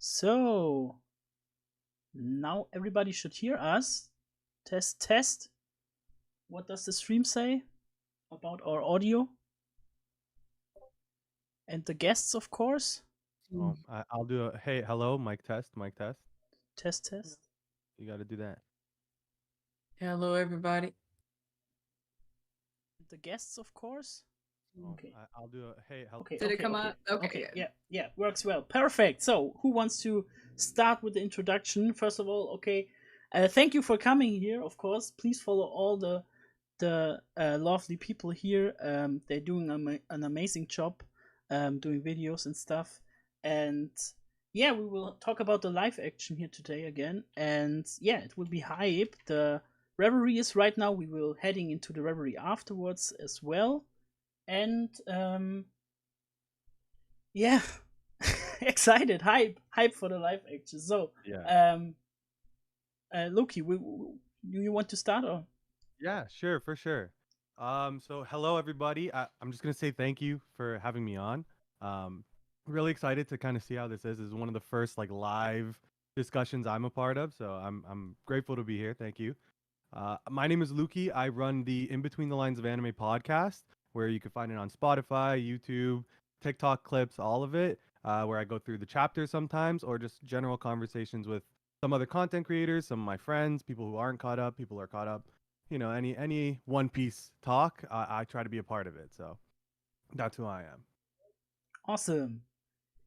So now everybody should hear us. Test, test. What does the stream say about our audio? And the guests, of course. I'll do a hey, hello, mic test, mic test. Test, test. You got to do that. Hello, everybody. The guests, of course. Okay. I'll do a hey, hello. Okay. Did it okay, come okay. up? Okay, Okay. good. Yeah. Works well. Perfect. So, who wants to start with the introduction? First of all, okay. Thank you for coming here. Of course, please follow all the lovely people here. They're doing an amazing job, doing videos and stuff. And yeah, we will talk about the live action here today again. And yeah, it will be hype. The reverie is right now. We will heading into the reverie afterwards as well. And yeah, excited, hype for the live action. So Yeah. Loki, you want to start or? Yeah, sure, for sure. So hello everybody. I'm just gonna say thank you for having me on. Really excited to kind of see how this is. This is one of the first like live discussions I'm a part of, so I'm grateful to be here. Thank you. My name is Luki. I run the In Between the Lines of Anime podcast, where you can find it on Spotify, YouTube, TikTok clips, all of it. Where I go through the chapters sometimes, or just general conversations with some other content creators, some of my friends, people who aren't caught up, people who are caught up. Any One Piece talk, I try to be a part of it. So that's who I am. Awesome.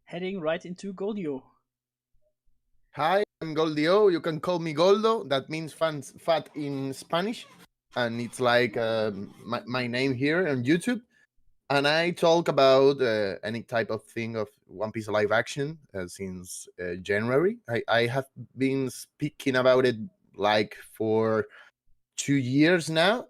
Heading right into Goldio. Hi, I'm Goldio. You can call me Goldo. That means fat in Spanish. And it's like my name here on YouTube. And I talk about any type of thing of One Piece live action since January. I have been speaking about it like for 2 years now.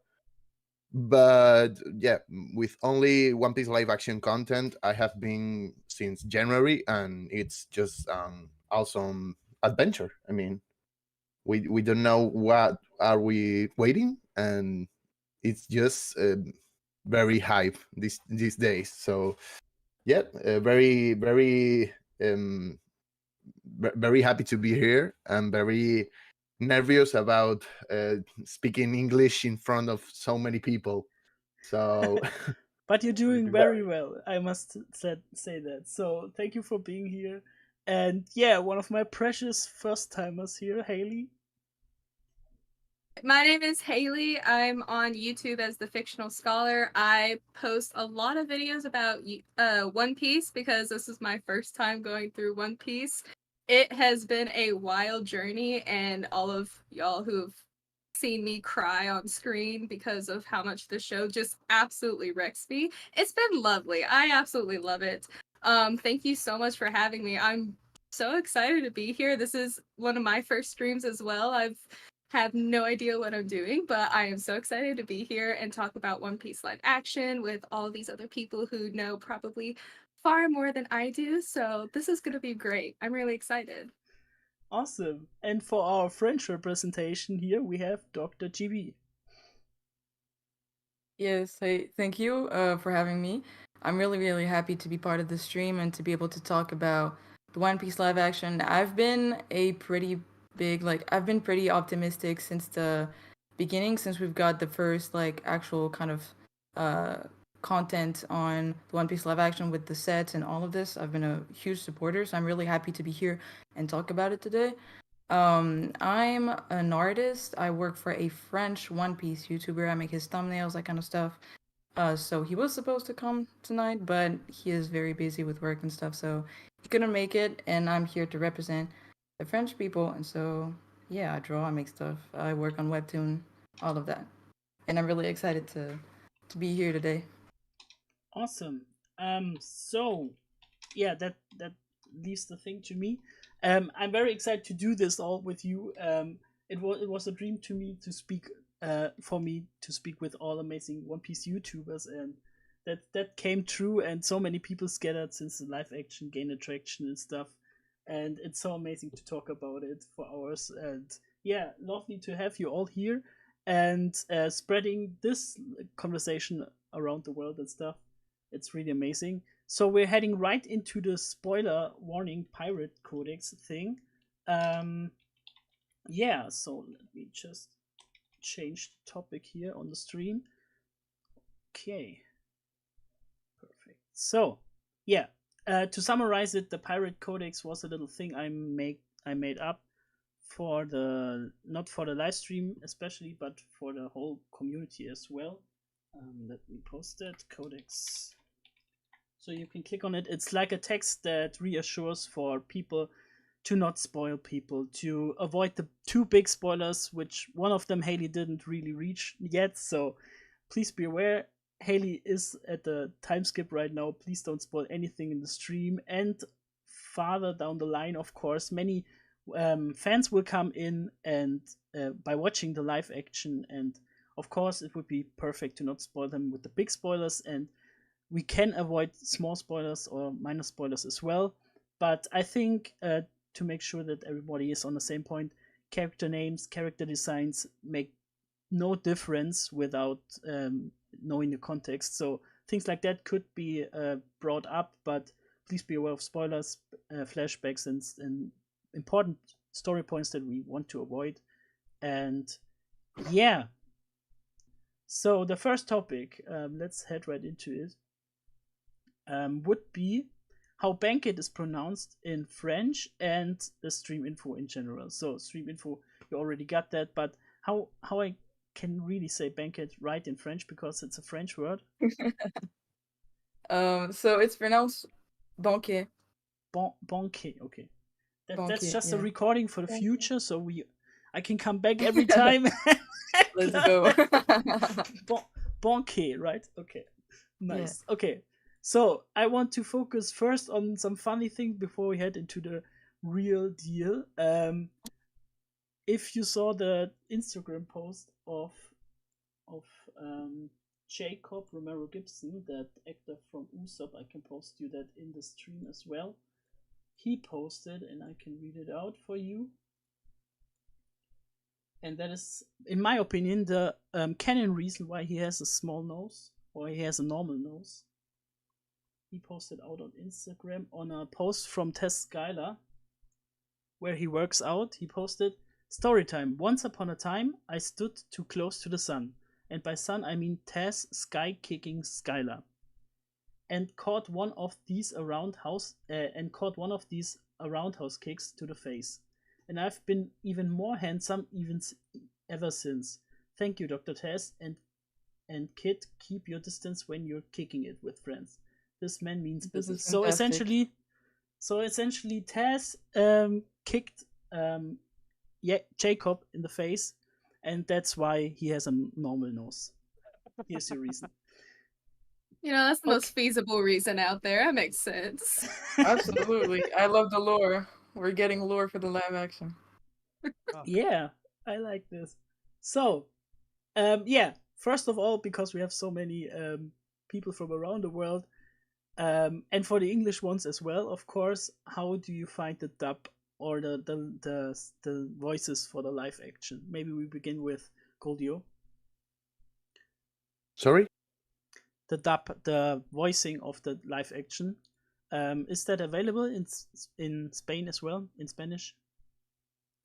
But yeah, with only One Piece live action content, I have been since January, and it's just awesome adventure. I mean, we don't know what are we waiting, and it's just very hype these days. So yeah, very very happy to be here. I'm very nervous about speaking English in front of so many people. So But you're doing good. very well, I must say that. So thank you for being here. And yeah, one of my precious first timers here, Haley. My name is Haley. I'm on YouTube as the Fictional Scholar. I post a lot of videos about One Piece because this is my first time going through One Piece. It has been a wild journey, and all of y'all who've seen me cry on screen because of how much the show just absolutely wrecks me. It's been lovely. I absolutely love it. Thank you so much for having me. I'm so excited to be here. This is one of my first streams as well. I've have no idea what I'm doing, but I am so excited to be here and talk about One Piece live action with all these other people who know probably far more than I do. So this is going to be great. I'm really excited. Awesome. And for our French representation here, we have Dr. GB. Yes, hey, thank you for having me. I'm really happy to be part of the stream and to be able to talk about the One Piece live action. I've been I've been pretty optimistic since the beginning, since we've got the first actual kind of uh, content on the One Piece live action with the sets and all of this. I've been a huge supporter, so I'm really happy to be here and talk about it today. I'm an artist. I work for a French One Piece YouTuber. I make his thumbnails, that kind of stuff. So he was supposed to come tonight, but he is very busy with work and stuff, so he couldn't make it. And I'm here to represent the French people. And so, yeah, I draw, I make stuff, I work on Webtoon, all of that. And I'm really excited to be here today. Awesome. So yeah, that leaves the thing to me. I'm very excited to do this all with you. It was a dream to me to speak for me to speak with all amazing One Piece YouTubers, and that came true. And so many people scattered since the live action gained attraction and stuff. And it's so amazing to talk about it for hours. And yeah, lovely to have you all here and spreading this conversation around the world and stuff. It's really amazing. So we're heading right into the spoiler warning pirate codex thing. Yeah, so let me just change the topic here on the stream. Okay. Perfect. So, yeah, to summarize it, the pirate codex was a little thing I made up for the not for the live stream especially, but for the whole community as well. Let me post that codex. So you can click on it. It's like a text that reassures for people to not spoil people, to avoid the two big spoilers, which one of them Haley didn't really reach yet. So please be aware. Haley is at the time skip right now. Please don't spoil anything in the stream. And farther down the line, of course, many fans will come in and by watching the live action. And of course, it would be perfect to not spoil them with the big spoilers. And we can avoid small spoilers or minor spoilers as well. But I think to make sure that everybody is on the same point, character names, character designs make no difference without knowing the context. So things like that could be brought up, but please be aware of spoilers, flashbacks, and important story points that we want to avoid. And yeah, so the first topic, let's head right into it, would be how Banquet is pronounced in French and the stream info in general. So stream info, you already got that, but how I can really say Banquet right in French because it's a French word. So it's pronounced Banquet. Banquet, okay. That's Banquet, just a yeah. recording for the future, so I can come back every time. Let's go. Banquet, right? Okay, nice. Yeah. Okay, so I want to focus first on some funny things before we head into the real deal. If you saw the Instagram post of Jacob Romero Gibson, that actor from Usopp, I can post you that in the stream as well. He posted, and I can read it out for you. And that is, in my opinion, the canon reason why he has a small nose, or he has a normal nose. He posted out on Instagram on a post from Tess Skylar, where he works out. He posted, "Storytime. Once upon a time, I stood too close to the sun. And by sun, I mean Tess sky-kicking Skylar. And caught one of these roundhouse kicks to the face. And I've been even more handsome ever since. Thank you, Dr. Tess, and kid, keep your distance when you're kicking it with friends. This man means business." So essentially, Tess kicked Jacob in the face, and that's why he has a normal nose. Here's your reason. You know, that's the most feasible reason out there. That makes sense. Absolutely. I love the lore. We're getting lore for the live action. Yeah, I like this. So, yeah, first of all, because we have so many people from around the world, and for the English ones as well, of course, how do you find the dub or the voices for the live action? Maybe we begin with Goldio. Sorry? The dub, the voicing of the live action. Is that available in Spain as well, in Spanish?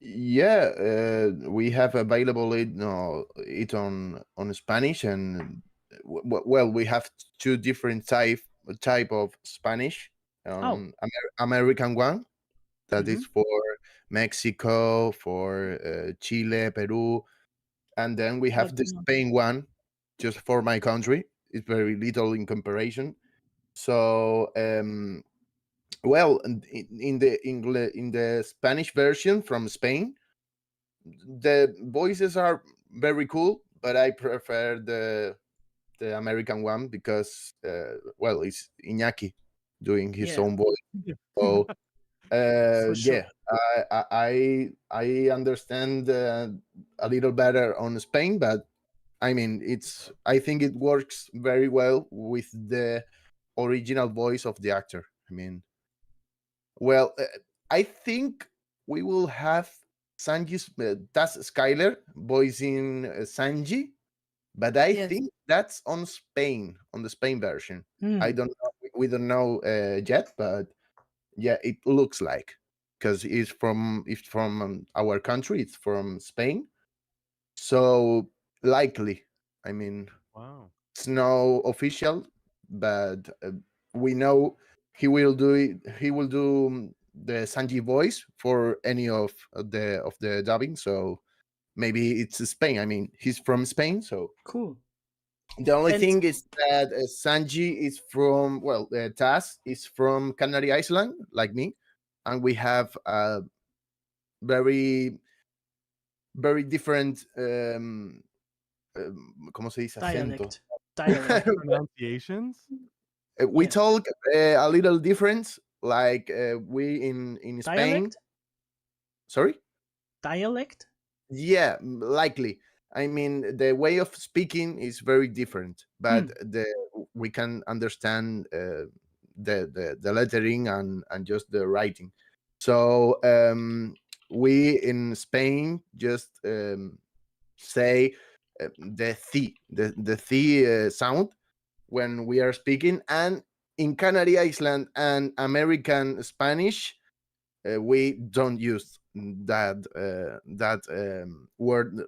Yeah, we have available it on Spanish, and well, we have two different type of Spanish. American one that is for Mexico, for Chile, Peru, and then we have the Spain one just for my country. It's very little in comparison. So well, in the Spanish version from Spain, the voices are very cool, but I prefer the American one because well, it's Iñaki doing his own voice. So sure. yeah, I understand a little better on Spain, but I mean, I think it works very well with the original voice of the actor. I mean, well, I think we will have Sanji's that's Skyler voicing Sanji, but I think that's on Spain, on the Spain version. I don't know we don't know yet, but yeah, it looks like, because it's from our country. It's from Spain, so likely. I mean, Wow. it's no official, but we know he will do it. He will do the Sanji voice for any of the dubbing. So maybe it's Spain. I mean, he's from Spain, so Cool. the only And- thing is that Sanji is from, well, Taz is from Canary Island, like me, and we have a very, very different, ¿cómo se dice? Acento. Dialect. Pronunciations? We Yeah. talk a little different, like we in Spain. Dialect? Sorry? Dialect? Yeah, likely. I mean, the way of speaking is very different, but we can understand the lettering and just the writing. So we in Spain just say the sound when we are speaking, and in Canary Island and American Spanish, we don't use that word,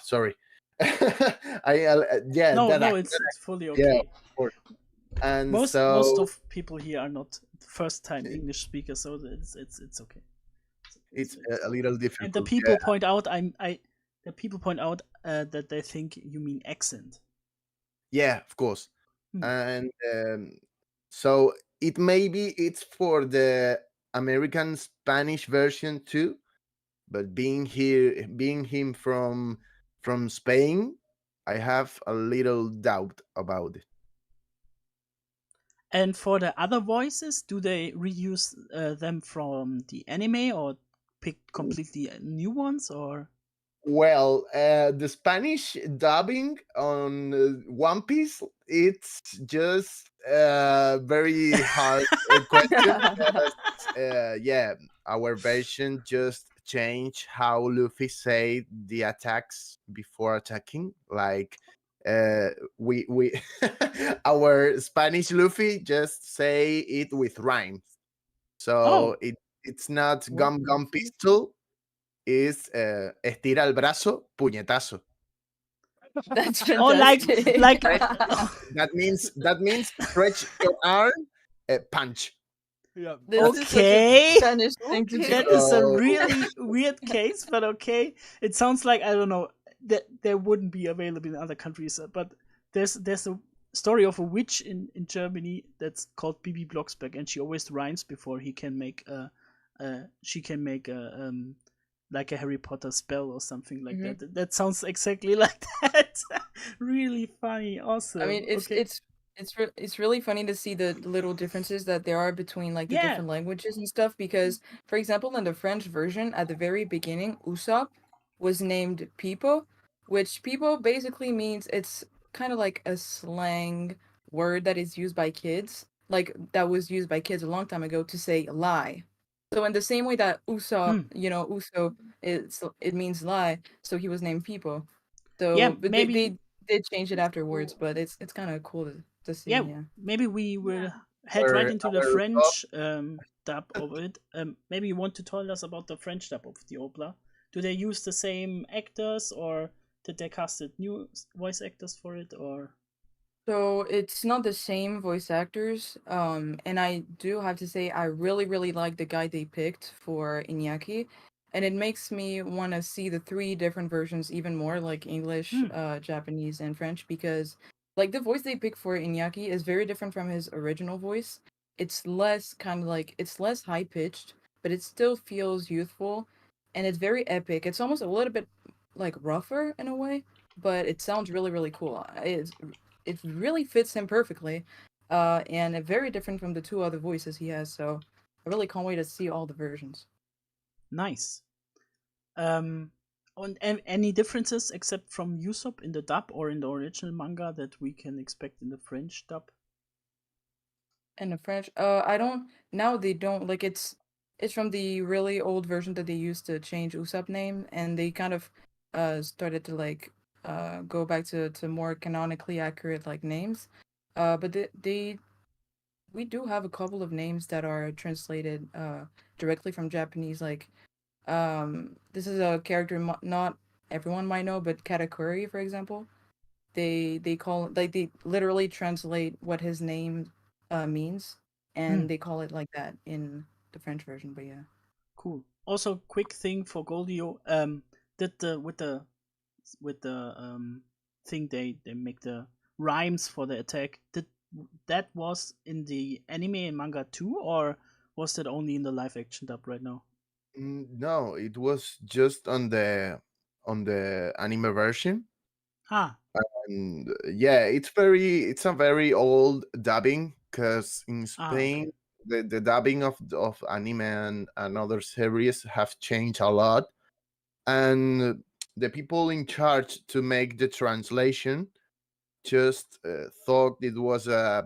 sorry. Yeah, No, that no, act- it's fully yeah, okay. of course. And Most so of people here are not first time English speakers, so it's okay. it's a little difficult. And the people point out the people point out that they think you mean accent. Yeah, of course. And so it's for the American Spanish version too, but being him from Spain, I have a little doubt about it. And for the other voices, do they reuse them from the anime or pick completely new ones, or? Well, the Spanish dubbing on One Piece, it's just a very hard question. Because, yeah, our version just changed how Luffy say the attacks before attacking. Like, we our Spanish Luffy just say it with rhymes, so it's not gum gum pistol. Is estira el brazo, puñetazo. That's fantastic. Oh, like That means stretch your arm, punch. Yeah. This is such Okay. a Spanish thing to do. that is a really weird case, but okay. It sounds like, I don't know, that there wouldn't be available in other countries, but there's a story of a witch in Germany that's called Bibi Blocksberg, and she always rhymes before she can make like a Harry Potter spell or something like that. That sounds exactly like that. Really funny, awesome. I mean, it's really funny to see the little differences that there are between like the different languages and stuff. Because, for example, in the French version, at the very beginning, Usopp was named Pipo, which Pipo basically means, it's kind of like a slang word that is used by kids, like that was used by kids a long time ago to say lie. So in the same way that Usopp, Uso, it means lie, so he was named Pipo. So Yeah, but maybe they did change it afterwards, but it's kind of cool to see. Yeah, maybe we will head right into the French dub of it. Maybe you want to tell us about the French dub of the OPLA. Do they use the same actors, or did they casted new voice actors for it, or? So it's not the same voice actors. And I do have to say I really like the guy they picked for Iñaki. And it makes me want to see the 3 different versions even more, like English, Japanese, and French, because like the voice they picked for Iñaki is very different from his original voice. It's less it's less high pitched, but it still feels youthful, and it's very epic. It's almost a little bit like rougher in a way, but it sounds really cool. It really fits him perfectly, and very different from the 2 other voices he has. So I really can't wait to see all the versions. Nice. And any differences except from Usopp in the dub or in the original manga that we can expect in the French dub? In the French, I don't. Now they don't like it's from the really old version that they used to change Usopp name, and they kind of started to like go back to more canonically accurate like names. But they we do have a couple of names that are translated directly from Japanese. Like, this is a character not everyone might know, but Katakuri, for example. They call like they literally translate what his name means, Hmm. and they call it like that in the French version. But yeah. Cool. Also, quick thing for Goldio. Did the with the thing they make the rhymes for the attack. Did that was in the anime and manga too, or was that only in the live action dub right now? No, it was just on the anime version. Ah, And yeah, it's a very old dubbing because in okay. Spain the dubbing of anime and other series have changed a lot, and the people in charge to make the translation just thought it was a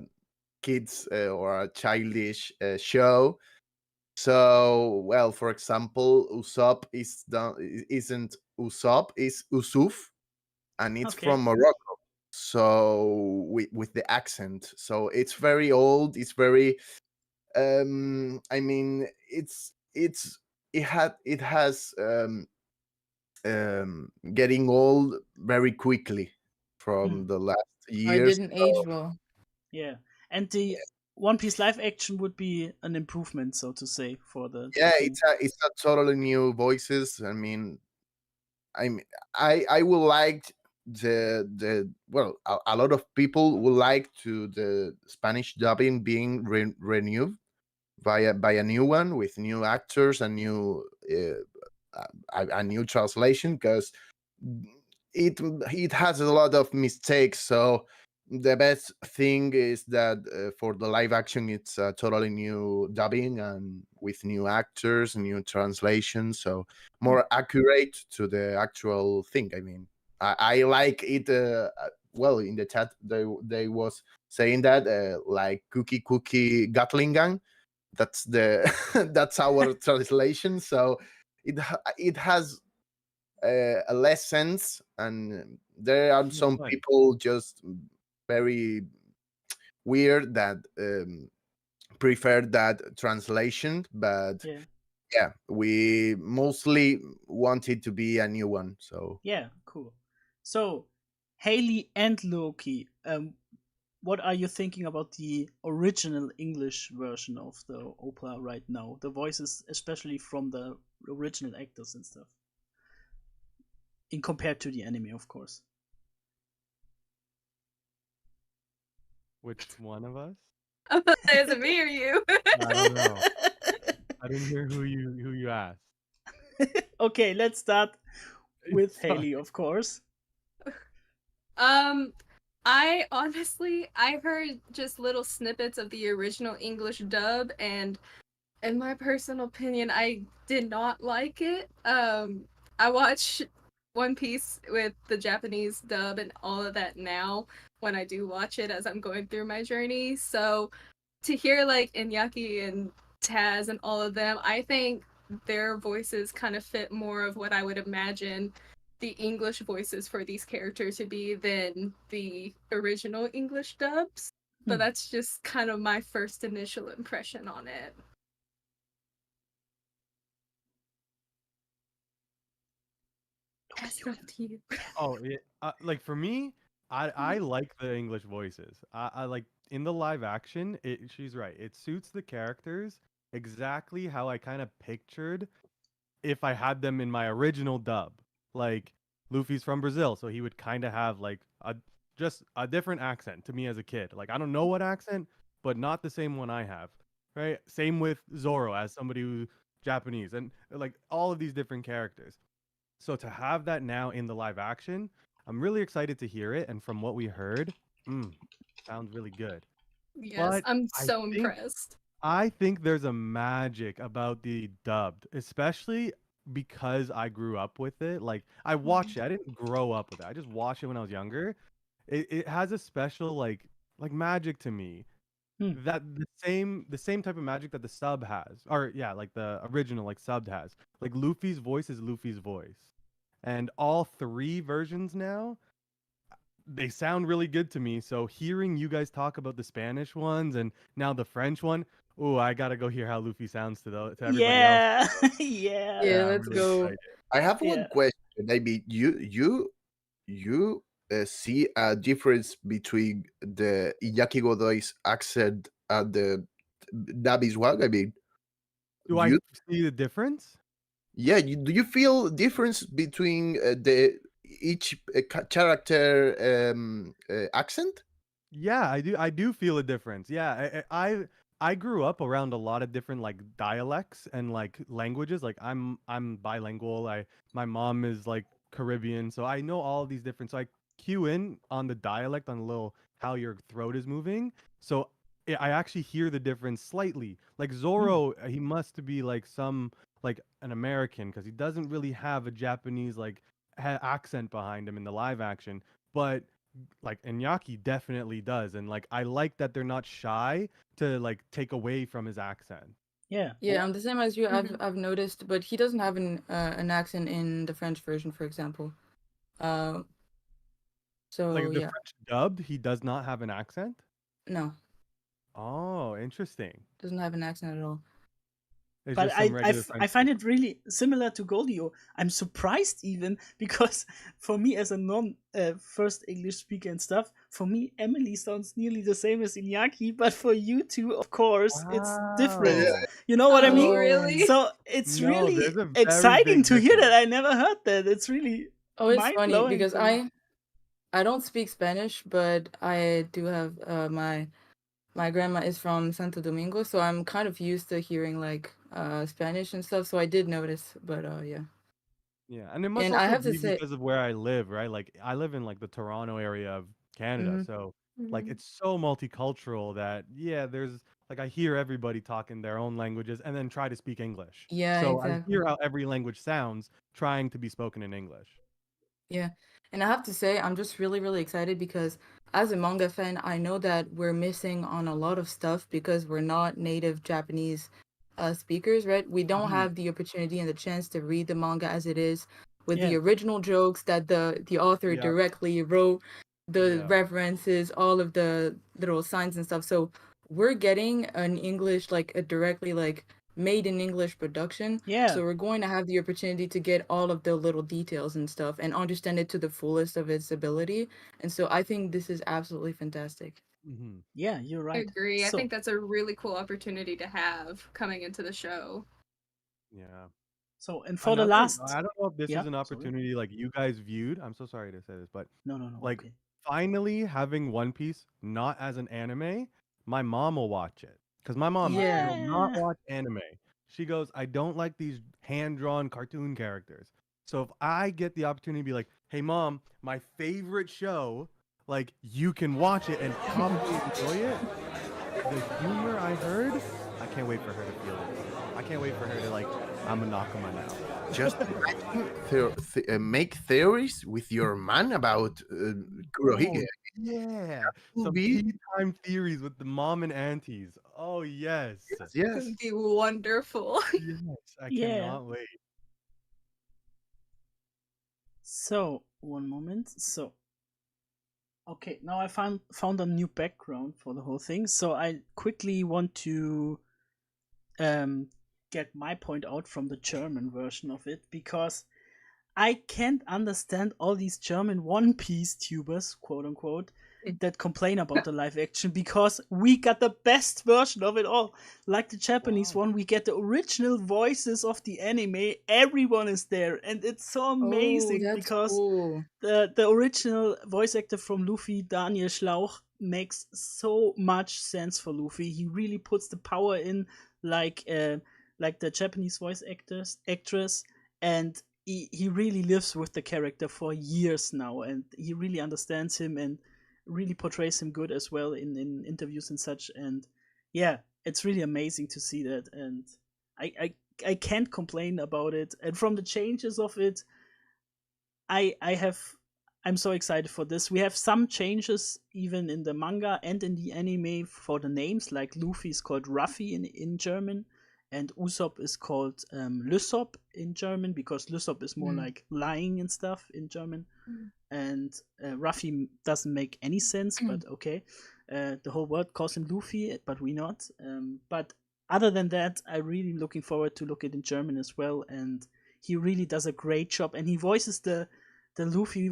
kids or a childish show. So, well, for example, Usopp isn't Usopp, is Usuf, and it's Okay. from Morocco. So with the accent, so it's very old. It's very, I mean, it has getting old very quickly Hmm. from the last Or it years. didn't age well. Yeah. And the One Piece live action would be an improvement, so to say, for the Yeah, thing. it's a totally new voices. I mean, I would like the well a lot of people would like to the Spanish dubbing being renewed by a new one with new actors and new a new translation because it has a lot of mistakes. So the best thing is that for the live action, it's a totally new dubbing and with new actors, new translations, so Hmm. more accurate to the actual thing. I mean, I like it. Well, in the chat, they was saying that like cookie Gatling gun. That's the that's our translation. So it has a less sense, and there are That's some fine. people just very weird that prefer that translation. But Yeah. yeah, we mostly want it to be a new one. So Yeah. Cool. So, Haley and Loki, what are you thinking about the original English version of the opera right now? The voices, especially from the original actors and stuff, in compared to the anime, of course. Which one of us? Is it me or you? I don't know. I didn't hear who you asked. Okay, let's start with Sorry. Haley, of course. Um, I honestly, I heard just little snippets of the original English dub, and in my personal opinion, I did not like it. I watch One Piece with the Japanese dub and all of that now when I do watch it as I'm going through my journey. So to hear like Inyaki and Taz and all of them, I think their voices kind of fit more of what I would imagine the English voices for these characters to be than the original English dubs. But Hmm. that's just kind of my first initial impression on it. Pass it off to you. Oh, yeah. Like for me, I like the English voices. I like in the live action. She's right. It suits the characters exactly how I kind of pictured if I had them in my original dub. Like Luffy's from Brazil, so he would kind of have like a just a different accent to me as a kid. Like I don't know what accent, but not the same one I have. Right? Same with Zoro as somebody who's Japanese and like all of these different characters. So to have that now in the live action, I'm really excited to hear it. And from what we heard, mm, sounds really good. Yes, But I'm I so think impressed. I think there's a magic about the dubbed, especially because I grew up with it. Like I watched it. I didn't grow up with it. I just watched it when I was younger. It has a special like magic to me. Hmm. That the same type of magic that the sub has. Or yeah, like the original like subbed has. Like Luffy's voice is Luffy's voice. And all three versions now they sound really good to me. So hearing you guys talk about the Spanish ones and now the French one, oh, I gotta go hear how Luffy sounds to everybody else. Yeah, yeah, Yeah, I'm let's really go. excited. I have one Yeah. question. Maybe you see a difference between the Iñaki Godoy's accent and the Davi's one? I mean, Do do I you? see the difference? Yeah, do you feel difference between the each character accent? Yeah, I do feel a difference. Yeah, I grew up around a lot of different like dialects and like languages. Like I'm bilingual. My mom is like Caribbean, so I know all of these different. So I cue in on the dialect on a little how your throat is moving. So I actually hear the difference slightly. Like Zoro, he must be like some like an American because he doesn't really have a Japanese like accent behind him in the live action, but like Iñaki definitely does, and like I like that they're not shy to like take away from his accent. Yeah. Yeah, I'm the same as you. Mhm. I've noticed, but he doesn't have an accent in the French version, for example. Uh, so Like the yeah, French dubbed, he does not have an accent. no, Oh, interesting. doesn't have an accent at all. It's But just some regular French. I find it really similar to Goldio. I'm surprised even because for me as a non first English speaker and stuff, for me Emily sounds nearly the same as Iñaki, but for you two, of course, it's different. Yeah. Wow. You know what I Oh, mean? really? So it's No, really there's a very exciting big to hear that. difference. I never heard that. It's really Oh, it's mind funny blowing because for me. I don't speak Spanish, but I do have my grandma is from Santo Domingo, so I'm kind of used to hearing like Spanish and stuff. So I did notice, but yeah. Yeah, and it must And I also have to be say, because of where I live, right? Like I live in like the Toronto area of Canada, mhm. so like Mhm. it's so multicultural that yeah, there's like I hear everybody talking their own languages and then try to speak English. Yeah, So I exactly. hear how every language sounds trying to be spoken in English. Yeah. And I have to say, I'm just really, really excited because as a manga fan, I know that we're missing on a lot of stuff because we're not native Japanese speakers, right? We don't Mhm. have the opportunity and the chance to read the manga as it is with the Yeah. original jokes that the author Yeah, directly wrote, the yeah. references, all of the little signs and stuff. So we're getting an English, like a directly like made in English production. Yeah. So we're going to have the opportunity to get all of the little details and stuff and understand it to the fullest of its ability. And so I think this is absolutely fantastic. Hmm. Yeah, you're I right. agree. I So think that's a really cool opportunity to have coming into the show. Yeah. and for the Another, last I don't know if this yeah, is an sorry. opportunity like you guys viewed. I'm so sorry to say this, but No, like okay. finally having One Piece not as an anime, my mom will watch it because my mom Yeah. will not Yeah. watch anime. She goes, I don't like these hand-drawn cartoon characters. So if I get the opportunity to be like, hey mom, my favorite show, like you can watch it and probably enjoy it. The humor I heard, I can't wait for her to feel it. I can't wait for her to like, I'm a Nakama now. Just imagine make theories with your man about Kurohige. Oh, yeah. Will Some be tea time theories with the mom and aunties. Oh, yes. yes, It yes. would be wonderful. Yes. I Yeah. cannot wait. So one moment. So okay, now I found a new background for the whole thing. So I quickly want to get my point out from the German version of it because I can't understand all these German One Piece tubers, quote unquote, that complain about the live action because we got the best version of it all. Like the Japanese Wow. one, we get the original voices of the anime. Everyone is there, and it's so amazing that's because cool. the original voice actor from Luffy, Daniel Schlauch, makes so much sense for Luffy. He really puts the power in like the Japanese voice actress, and he really lives with the character for years now, and he really understands him and really portrays him good as well in interviews and such. And yeah, it's really amazing to see that, and I can't complain about it. And from the changes of it, I'm so excited for this. We have some changes even in the manga and in the anime for the names, like Luffy is called Ruffy in German, and Usopp is called Lysop in German, because Lysop is more like lying and stuff in German. And Ruffy doesn't make any sense, but okay. The whole world calls him Luffy, but we not. But other than that, I'm really looking forward to look it in German as well, and he really does a great job, and he voices the Luffy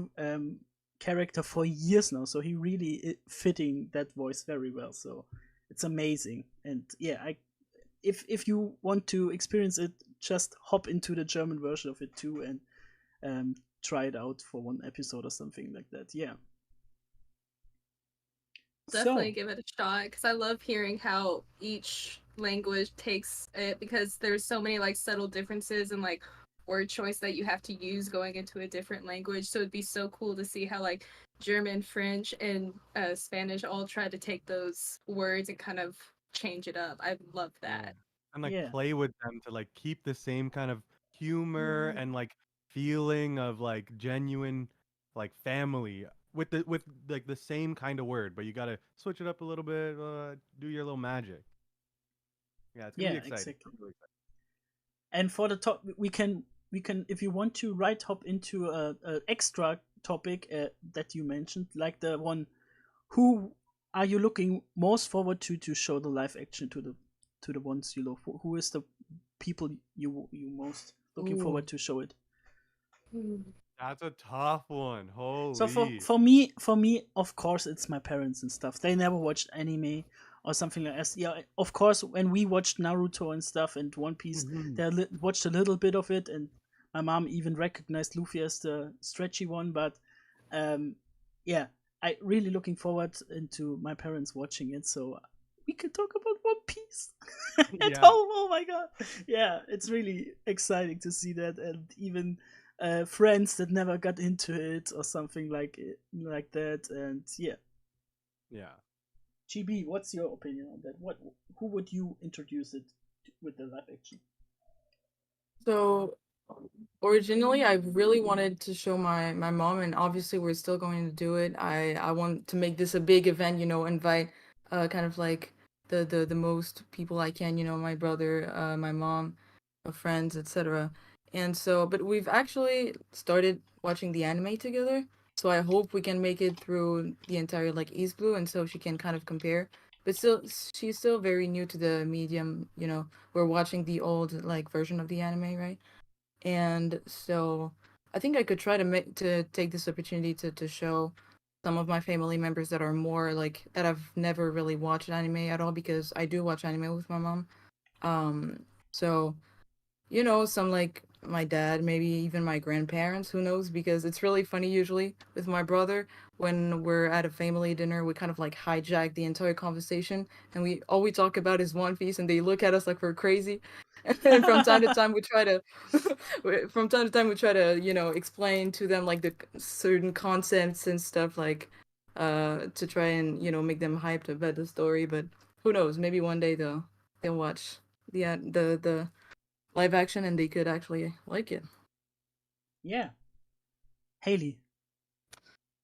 character for years now, so he really fitting that voice very well. So it's amazing, and yeah, if you want to experience it, just hop into the German version of it too, and try it out for one episode or something like that. Yeah. Definitely give it a shot, because I love hearing how each language takes it, because there's so many like subtle differences and like word choice that you have to use going into a different language. So it'd be so cool to see how like German, French, and Spanish all try to take those words and kind of change it up. I love that. And like play with them to like keep the same kind of humor and like feeling of like genuine like family with like the same kind of word, but you gotta switch it up a little bit, do your little magic. Yeah, it's gonna be exciting. Exactly. Really exciting. And for the top, we can if you want to hop into a extra topic that you mentioned, like the one, who are you looking most forward to show the live action to the ones you love? Who is the people you most looking forward to show it? That's a tough one. Holy. So for me, of course, it's my parents and stuff. They never watched anime or something like that. Yeah, of course, when we watched Naruto and stuff and One Piece, they watched a little bit of it, and my mom even recognized Luffy as the stretchy one. But yeah, I really looking forward into my parents watching it, so we can talk about One Piece at home. Oh my god, yeah, it's really exciting to see that, and even friends that never got into it or something like that, and yeah. GB, what's your opinion on that? Who would you introduce it with the live action? So originally I really wanted to show my mom, and obviously we're still going to do it. I want to make this a big event, invite kind of like the most people I can, my brother, my mom, friends, etc. And so, but we've actually started watching the anime together, so I hope we can make it through the entire like East Blue, and so she can kind of compare. But still, she's still very new to the medium. We're watching the old like version of the anime, right? And so I think I could try to take this opportunity to show some of my family members that are more like that I've never really watched anime at all, because I do watch anime with my mom. So some like my dad, maybe even my grandparents, who knows, because it's really funny usually with my brother when we're at a family dinner, we kind of like hijack the entire conversation, and all we talk about is One Piece, and they look at us like we're crazy. And from time to time we try to explain to them like the certain concepts and stuff, like to try and make them hyped about the story. But who knows, maybe one day they'll watch the live action and they could actually like it. Yeah. Haley.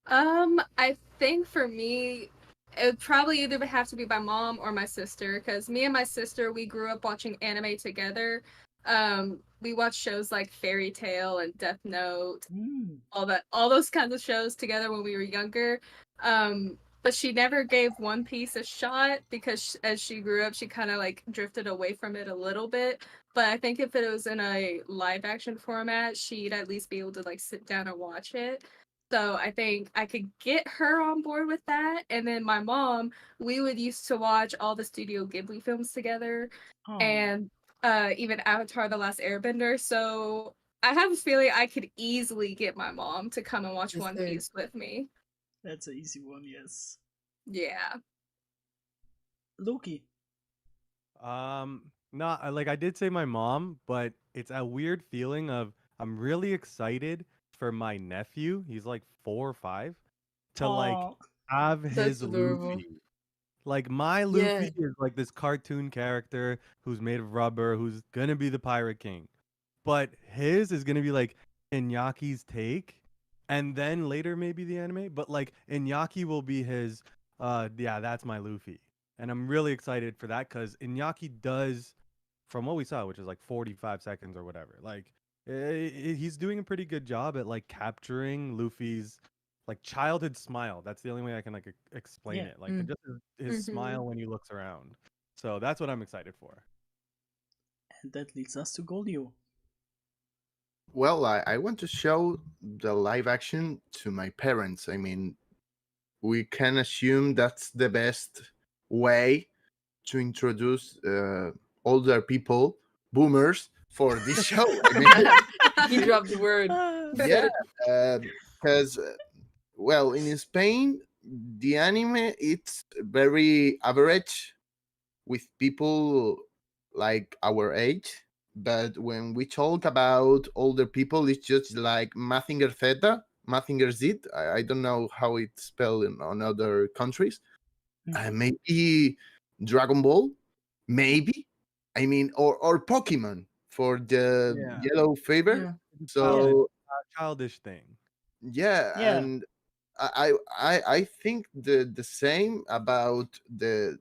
I think for me, it would probably either have to be my mom or my sister, because me and my sister, we grew up watching anime together. We watched shows like Fairy Tail and Death Note, all those kinds of shows together when we were younger. But she never gave One Piece a shot, because as she grew up, she kind of like drifted away from it a little bit. But I think if it was in a live action format, she'd at least be able to like sit down and watch it. So I think I could get her on board with that. And then my mom, we would used to watch all the Studio Ghibli films together, and even Avatar: The Last Airbender. So I have a feeling I could easily get my mom to come and watch One Piece with me. That's an easy one, yes. Yeah. Loki. No, I did say my mom, but it's a weird feeling of I'm really excited for my nephew. He's like 4 or 5 to like have his Luffy. Like my Luffy is like this cartoon character who's made of rubber, who's gonna be the Pirate King. But his is gonna be like Inyaki's take, and then later maybe the anime. But like Inyaki will be his yeah, that's my Luffy. And I'm really excited for that because Inyaki does from what we saw, which is like 45 seconds or whatever. Like he's doing a pretty good job at like capturing Luffy's like childhood smile. That's the only way I can like explain Yeah. it. Like just his smile when he looks around. So that's what I'm excited for. And that leads us to Goldio. Well, I want to show the live action to my parents. I mean, we can assume that's the best way to introduce older people, boomers, for this show. I mean, He dropped the word. yeah, because well, in Spain, the anime it's very average with people like our age. But when we talk about older people, it's just like Mazinger Z, Mazinger Z. I don't know how it's spelled on other countries. Maybe Dragon Ball, maybe. I mean, or Pokemon for the Yeah. yellow fever. Yeah. So Childish thing. yeah, Yeah. and I think the same about the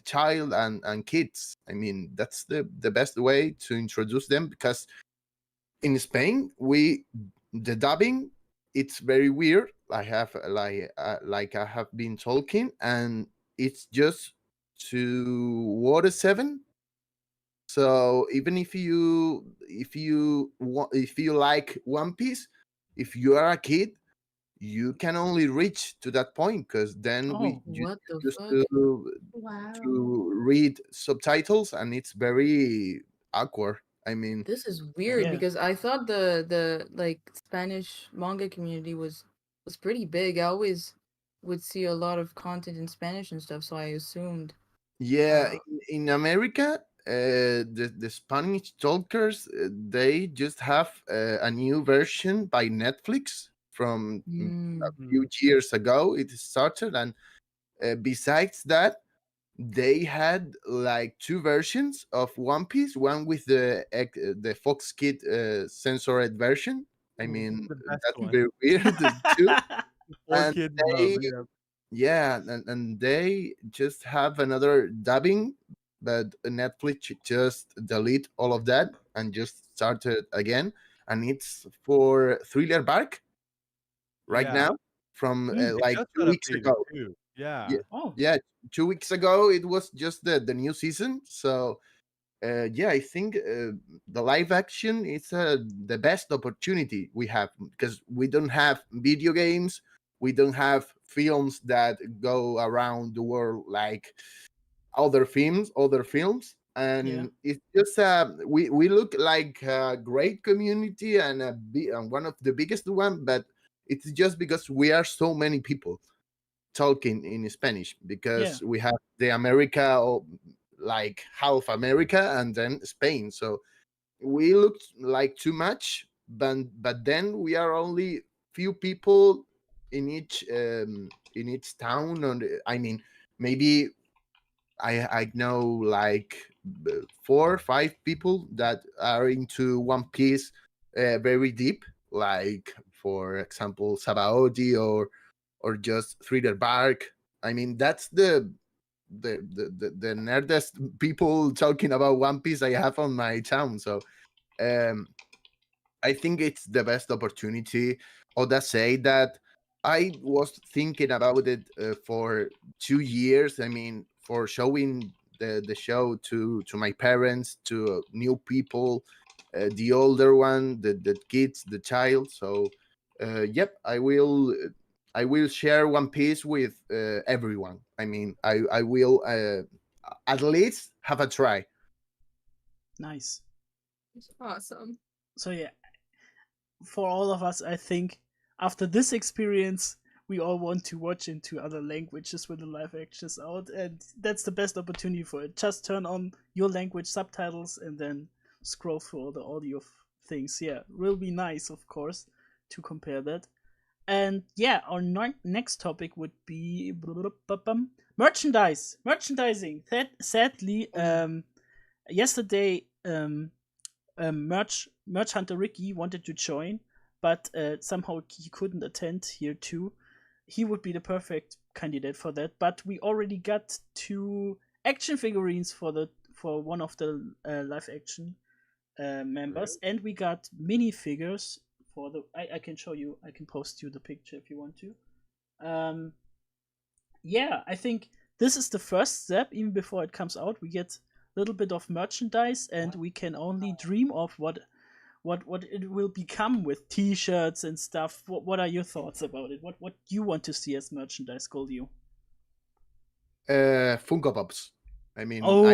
child and kids. I mean, that's the best way to introduce them, because in Spain the dubbing it's very weird. I have like I have been talking, and it's just to water 7. So even if you like One Piece, if you are a kid, you can only reach to that point, because then we What the used fuck? Wow. to read subtitles, and it's very awkward. I mean, This is weird Yeah. because I thought the like Spanish manga community was pretty big. I always would see a lot of content in Spanish and stuff, so I assumed. yeah, Uh, in America, the Spanish talkers they just have a new version by Netflix from a few years ago. It started, and besides that, they had like 2 versions of One Piece. One with the Fox Kid censored version. I mean, The best that's one. very weird too. Poor And kids they, love. Yeah. yeah, and they just have another dubbing, but Netflix just delete all of that and just started again. And it's for Thriller Bark right Yeah. now from Mm. like Just 2 got weeks updated ago. too. Yeah. Yeah, Oh. yeah, 2 weeks ago it was just the new season. So yeah, I think the live action is the best opportunity we have, because we don't have video games, we don't have films that go around the world like other films, and Yeah. it's just we look like a great community and and one of the biggest one, but it's just because we are so many people talking in Spanish, Yeah. because we have the America, or like half America, and then Spain. So we look like too much, but then we are only few people in each town. And I mean, maybe I know like 4 or 5 people that are into One Piece very deep, like for example Sabaody, or just Thriller Bark. I mean, that's the nerdest people talking about One Piece I have on my town. So um, I think it's the best opportunity. Oda say that I was thinking about it for 2 years. I mean, for showing the show to my parents, to new people, the older one, the kids, the child. So yep, I will share One Piece with everyone. I mean, I will at least have a try. Nice. Awesome. So yeah, for all of us, I think after this experience, we all want to watch into other languages when the live action is out, and that's the best opportunity for it. Just turn on your language subtitles and then scroll through all the audio things. Yeah, will be nice, of course, to compare that. And yeah, our next topic would be merchandising. Sadly, yesterday, merch hunter Ricky wanted to join, but somehow he couldn't attend here too. He would be the perfect candidate for that. But we already got 2 action figurines for for one of the live action members, and we got minifigures for the. I can show you. I can post you the picture if you want to. Yeah, I think this is the first step. Even before it comes out, we get a little bit of merchandise, and we can only dream of what it will become with T-shirts and stuff. What are your thoughts about it? What do you want to see as merchandise, Goldio? Funko Pops. I mean, Oh,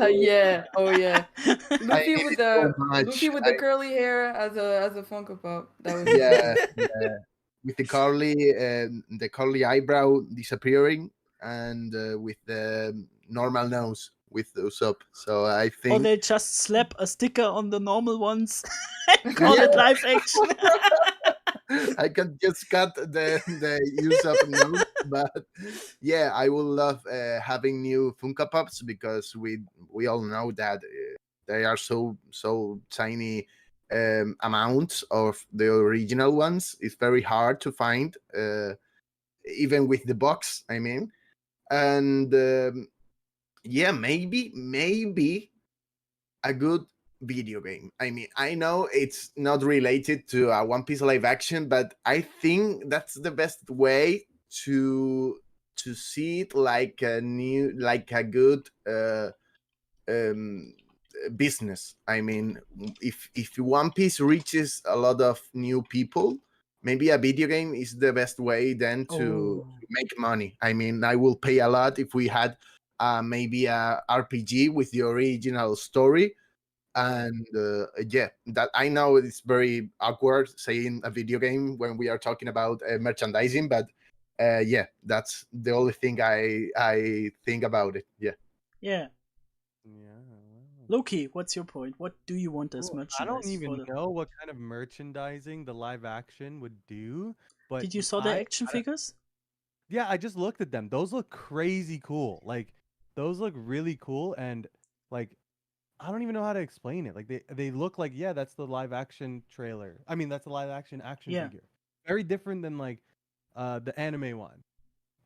yeah. Oh yeah. I Luffy need with it so the much. Luffy with the curly hair as a Funko Pop. That would be Yeah, cool. yeah. With the curly eyebrow disappearing, and with the normal nose with those up. So I or think they just slap a sticker on the normal ones and call Yeah. it live action. I can just cut the use up nose, but yeah, I would love having new Funko Pops because we all know that they are so tiny amounts of the original ones. It's very hard to find, even with the box. I mean, and yeah, maybe a good video game. I mean, I know it's not related to a One Piece live action, but I think that's the best way to see it like a good um, business. I mean, if One Piece reaches a lot of new people, maybe a video game is the best way then to Oh. make money. I mean, I will pay a lot if we had maybe a RPG with the original story. And yeah, that I know it's very awkward saying a video game when we are talking about merchandising, but yeah, that's the only thing I think about it. Yeah. Yeah. Yeah. Wow. Loki, what's your point? What do you want as Cool. I don't merchandise for even the? know what kind of merchandising the live action would do, but Did you saw the action figures? yeah, I just looked at them. Those look crazy cool. Like those look really cool, and like I don't even know how to explain it. Like they look like, yeah, that's the live action trailer. I mean, that's the live action Yeah. figure. Very different than like the anime one.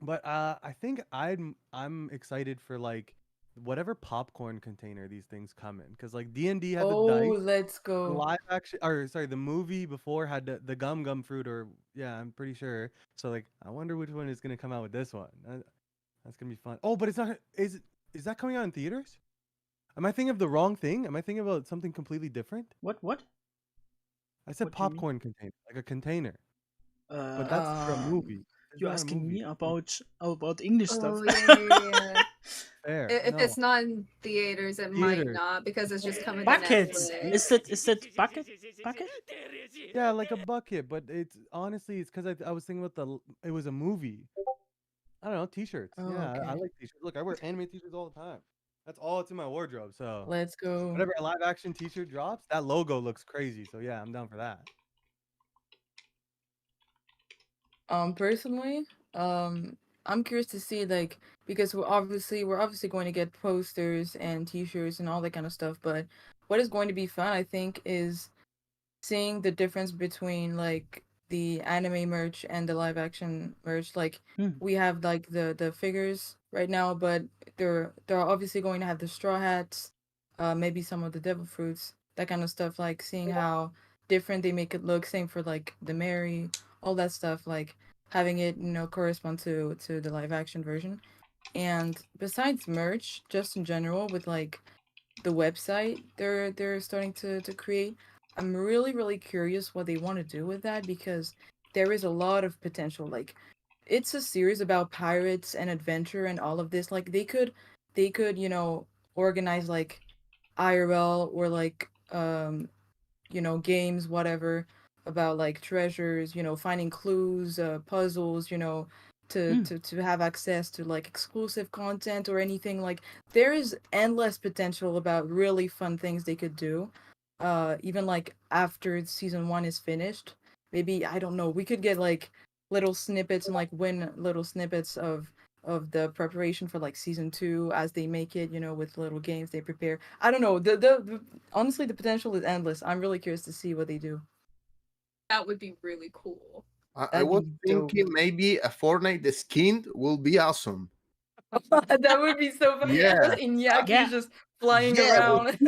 But I think I'm excited for like whatever popcorn container these things come in, because like D&D had the Oh, dice. let's The go. live action, or sorry, the movie before had the gum fruit, or yeah, I'm pretty sure. So like, I wonder which one is gonna come out with this one. That's gonna be fun. Oh, but it's not. Is that coming out in theaters? Am I thinking of the wrong thing? Am I thinking about something completely different? What? I said What do you mean? popcorn container, like a container, but Uh, that's for a movie. It's you're not a asking movie. me about English stuff. Oh yeah. Fair. If No. it's not in theaters, it might Theaters. not because it's just coming to Buckets. Netflix. Is that bucket? Bucket? Yeah, like a bucket, but it's honestly it's because I was thinking about it was a movie. I don't know, t-shirts. Oh, Yeah, I okay. like t-shirts. Look, I wear anime t-shirts all the time. That's all it's in my wardrobe. So Let's go. whenever a live action t-shirt drops, that logo looks crazy. So yeah, I'm down for that. Personally, I'm curious to see like because we're obviously going to get posters and T-shirts and all that kind of stuff. But what is going to be fun, I think, is seeing the difference between like the anime merch and the live action merch. Like we have like the figures right now, but they're obviously going to have the straw hats, maybe some of the devil fruits, that kind of stuff. Like seeing how different they make it look. Same for like the Mary, all that stuff. Like having it correspond to the live action version. And besides merch, just in general with like the website they're starting to create. I'm really curious what they want to do with that because there is a lot of potential. Like it's a series about pirates and adventure and all of this. Like they could organize like IRL or like games, whatever, about like treasures, finding clues, puzzles, to have access to like exclusive content or anything. Like there is endless potential about really fun things they could do. Even like after season 1 is finished, maybe I don't know, we could get like little snippets and like win little snippets of the preparation for like season 2 as they make it, with little games they prepare. I don't know. The honestly, the potential is endless. I'm really curious to see what they do. That would be really cool. I That'd was be dope. thinking maybe a Fortnite skin will be awesome. That would be so funny. Yeah. Just Iñaki Yeah. just flying Yeah, around.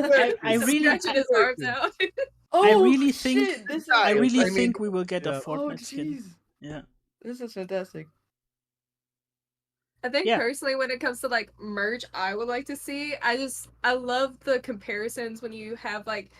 I really- Stretching his arms out. Oh, really think- shit, this is I Yes, really I mean- think we will get a Yeah. Fortnite oh, skin. jeez. Yeah. This is fantastic. I think Yeah. personally, when it comes to like merch, I would like to see. I love the comparisons when you have like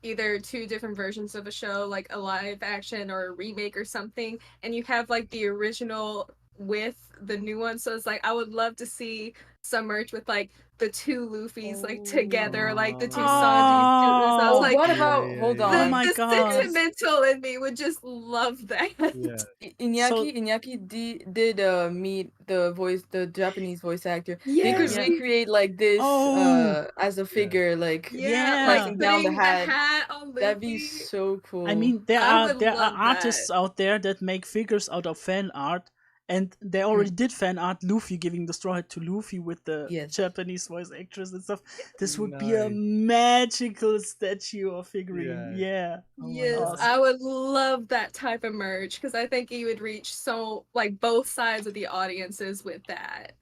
either two different versions of a show, like a live action or a remake or something, and you have like the original with the new one. So it's like I would love to see some merch with like the two Luffys like together, like the two Sanjis too. So I was Oh, like, what Yeah, about? yeah, Hold yeah. Oh on. my the God. sentimental in me would just love that. Yeah. Iñaki did meet the Japanese voice actor. They Yeah. could Yeah. recreate like this Oh. as a figure, like Yeah. like down the putting hat. on That'd be Luffy. so cool. I mean, there I are would there are love artists that. out there that make figures out of fan art, and they already did fan art Luffy giving the straw hat to Luffy with the Yes. Japanese voice actress and stuff. This would be a Nice. magical statue or figurine. Yeah. Yeah. Oh my Yes, God. I would love that type of merch because I think you would reach so like both sides of the audiences with that.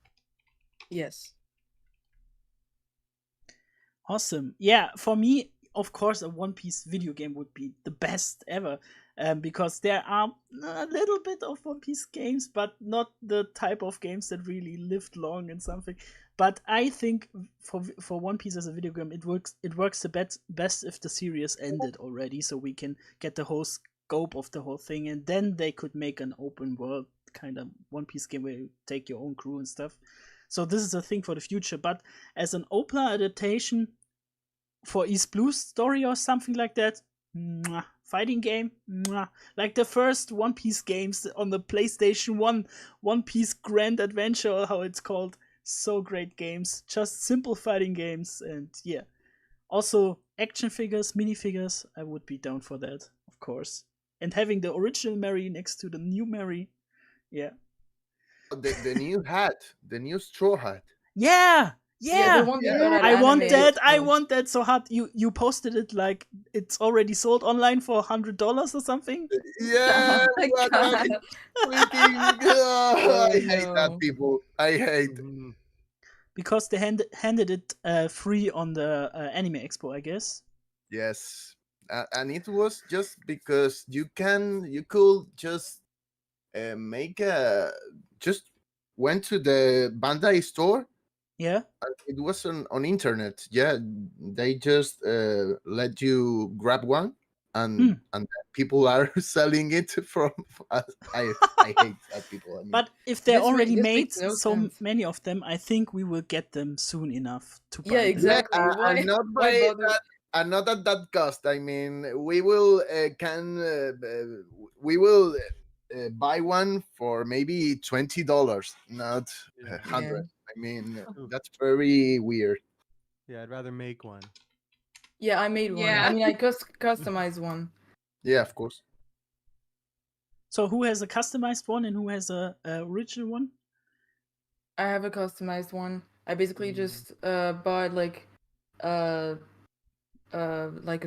Yes. Awesome. Yeah, for me, of course, a One Piece video game would be the best ever. Because there are a little bit of One Piece games, but not the type of games that really lived long and something. But I think for One Piece as a video game, it works the best if the series ended already, so we can get the whole scope of the whole thing, and then they could make an open world kind of One Piece game where you take your own crew and stuff. So this is a thing for the future. But as an OPLA adaptation for East Blue's story or something like that, mwah, fighting game, mwah. Like the first One Piece games on the PlayStation 1, One Piece Grand Adventure, or how it's called. So great games, just simple fighting games, and yeah. Also, action figures, minifigures, I would be down for that, of course. And having the original Mary next to the new Mary, yeah. The new hat, the new straw hat. Yeah! the one Yeah. that got I want animated, that. I so- want that so hard. You posted it like it's already sold online for $100 or something. Yeah, Oh my what God. happened? Freaking, I hate no. that, people. I hate. Mhm. Because they handed it free on the Anime Expo, I guess. Yes, and it was just because you could just make a just went to the Bandai store. Yeah. And it was on internet. Yeah, they just let you grab one, and people are selling it from. I hate that people. I mean, But if they This already this made makes no so sense. many of them, I think we will get them soon enough to buy Yeah, them. exactly. yeah, Why- and not why by bother? that, and not at that cost. I mean, we will buy one for maybe $20, not Yeah. $100. I mean, Ooh. that's very weird. Yeah, I'd rather make one. Yeah, I made one. Yeah. I mean, I customized one. Yeah, of course. So who has a customized one and who has a original one? I have a customized one. I basically just bought like a